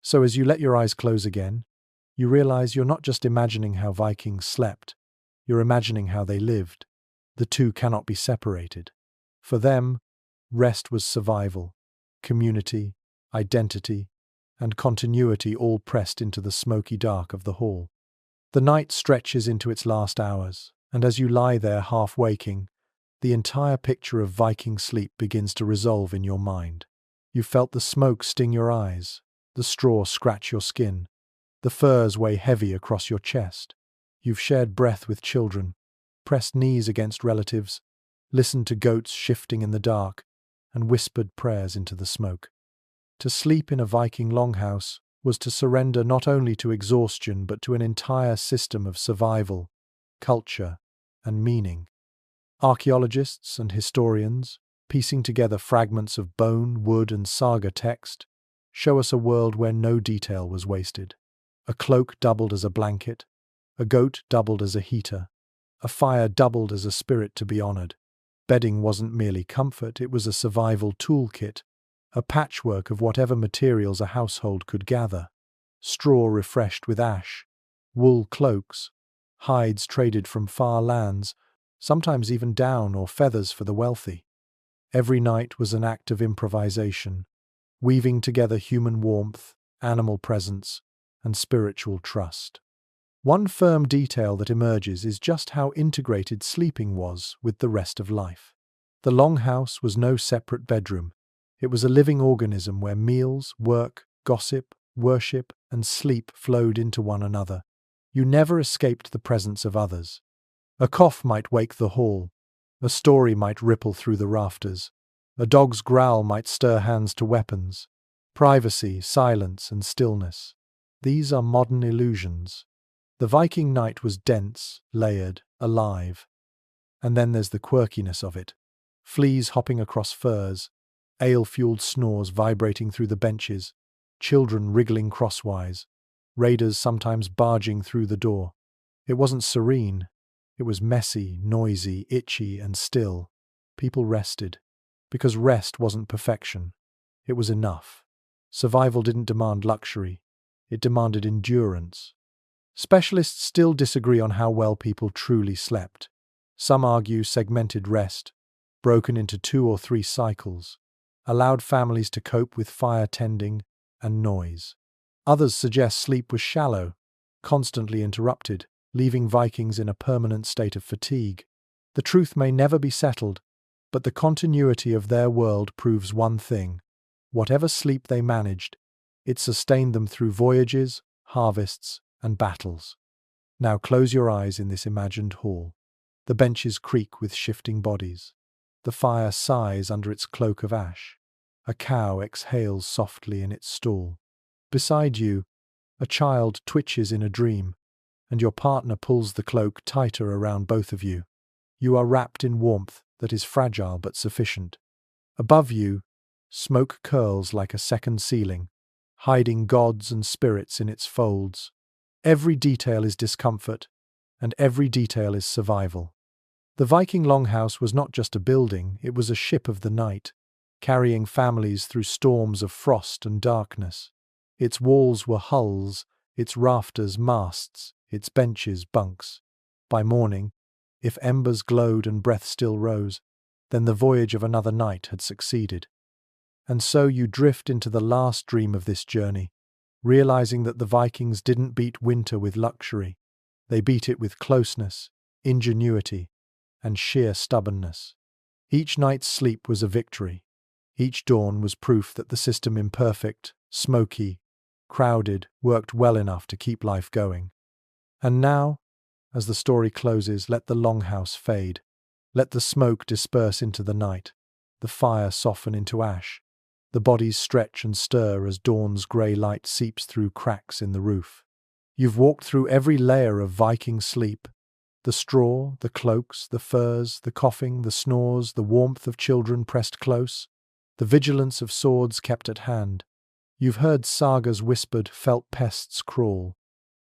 So as you let your eyes close again, you realize you're not just imagining how Vikings slept, you're imagining how they lived. The two cannot be separated. For them, rest was survival, community, identity, and continuity all pressed into the smoky dark of the hall. The night stretches into its last hours, and as you lie there half waking, the entire picture of Viking sleep begins to resolve in your mind. You felt the smoke sting your eyes, the straw scratch your skin, the furs weigh heavy across your chest. You've shared breath with children, pressed knees against relatives, listened to goats shifting in the dark, and whispered prayers into the smoke. To sleep in a Viking longhouse was to surrender not only to exhaustion but to an entire system of survival, culture, and meaning. Archaeologists and historians, piecing together fragments of bone, wood, and saga text, show us a world where no detail was wasted. A cloak doubled as a blanket, a goat doubled as a heater, a fire doubled as a spirit to be honored. Bedding wasn't merely comfort, it was a survival toolkit, a patchwork of whatever materials a household could gather. Straw refreshed with ash, wool cloaks, hides traded from far lands, sometimes even down or feathers for the wealthy. Every night was an act of improvisation, weaving together human warmth, animal presence, and spiritual trust. One firm detail that emerges is just how integrated sleeping was with the rest of life. The longhouse was no separate bedroom. It was a living organism where meals, work, gossip, worship, and sleep flowed into one another. You never escaped the presence of others. A cough might wake the hall, a story might ripple through the rafters, a dog's growl might stir hands to weapons. Privacy, silence, and stillness. These are modern illusions. The Viking night was dense, layered, alive. And then there's the quirkiness of it. Fleas hopping across furs, ale-fueled snores vibrating through the benches, children wriggling crosswise, raiders sometimes barging through the door. It wasn't serene. It was messy, noisy, itchy, and still. People rested. Because rest wasn't perfection. It was enough. Survival didn't demand luxury. It demanded endurance. Specialists still disagree on how well people truly slept. Some argue segmented rest, broken into 2 or 3 cycles, allowed families to cope with fire tending and noise. Others suggest sleep was shallow, constantly interrupted, leaving Vikings in a permanent state of fatigue. The truth may never be settled, but the continuity of their world proves one thing. Whatever sleep they managed, it sustained them through voyages, harvests, and battles. Now close your eyes in this imagined hall. The benches creak with shifting bodies. The fire sighs under its cloak of ash. A cow exhales softly in its stall. Beside you, a child twitches in a dream, and your partner pulls the cloak tighter around both of you. You are wrapped in warmth that is fragile but sufficient. Above you, smoke curls like a second ceiling, hiding gods and spirits in its folds. Every detail is discomfort, and every detail is survival. The Viking longhouse was not just a building, it was a ship of the night, carrying families through storms of frost and darkness. Its walls were hulls, its rafters masts, its benches bunks. By morning, if embers glowed and breath still rose, then the voyage of another night had succeeded. And so you drift into the last dream of this journey, realizing that the Vikings didn't beat winter with luxury. They beat it with closeness, ingenuity, and sheer stubbornness. Each night's sleep was a victory. Each dawn was proof that the system, imperfect, smoky, crowded, worked well enough to keep life going. And now, as the story closes, let the longhouse fade. Let the smoke disperse into the night, the fire soften into ash, the bodies stretch and stir as dawn's grey light seeps through cracks in the roof. You've walked through every layer of Viking sleep, the straw, the cloaks, the furs, the coughing, the snores, the warmth of children pressed close, the vigilance of swords kept at hand. You've heard sagas whispered, felt pests crawl,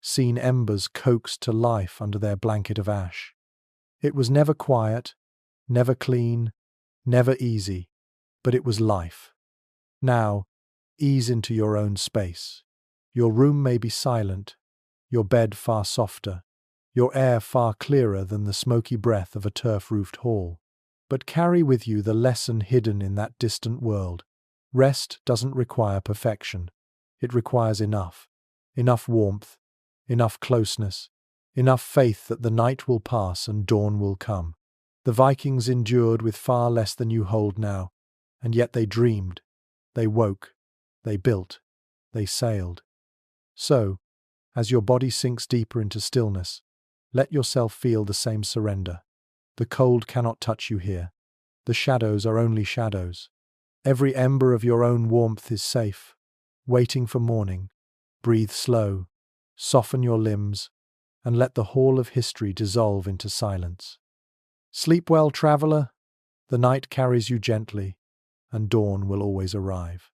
seen embers coaxed to life under their blanket of ash. It was never quiet, never clean, never easy, but it was life. Now, ease into your own space. Your room may be silent, your bed far softer, your air far clearer than the smoky breath of a turf-roofed hall. But carry with you the lesson hidden in that distant world. Rest doesn't require perfection. It requires enough. Enough warmth, enough closeness, enough faith that the night will pass and dawn will come. The Vikings endured with far less than you hold now, and yet they dreamed. They woke. They built. They sailed. So, as your body sinks deeper into stillness, let yourself feel the same surrender. The cold cannot touch you here. The shadows are only shadows. Every ember of your own warmth is safe, waiting for morning. Breathe slow, soften your limbs, and let the hall of history dissolve into silence. Sleep well, traveler. The night carries you gently, and dawn will always arrive.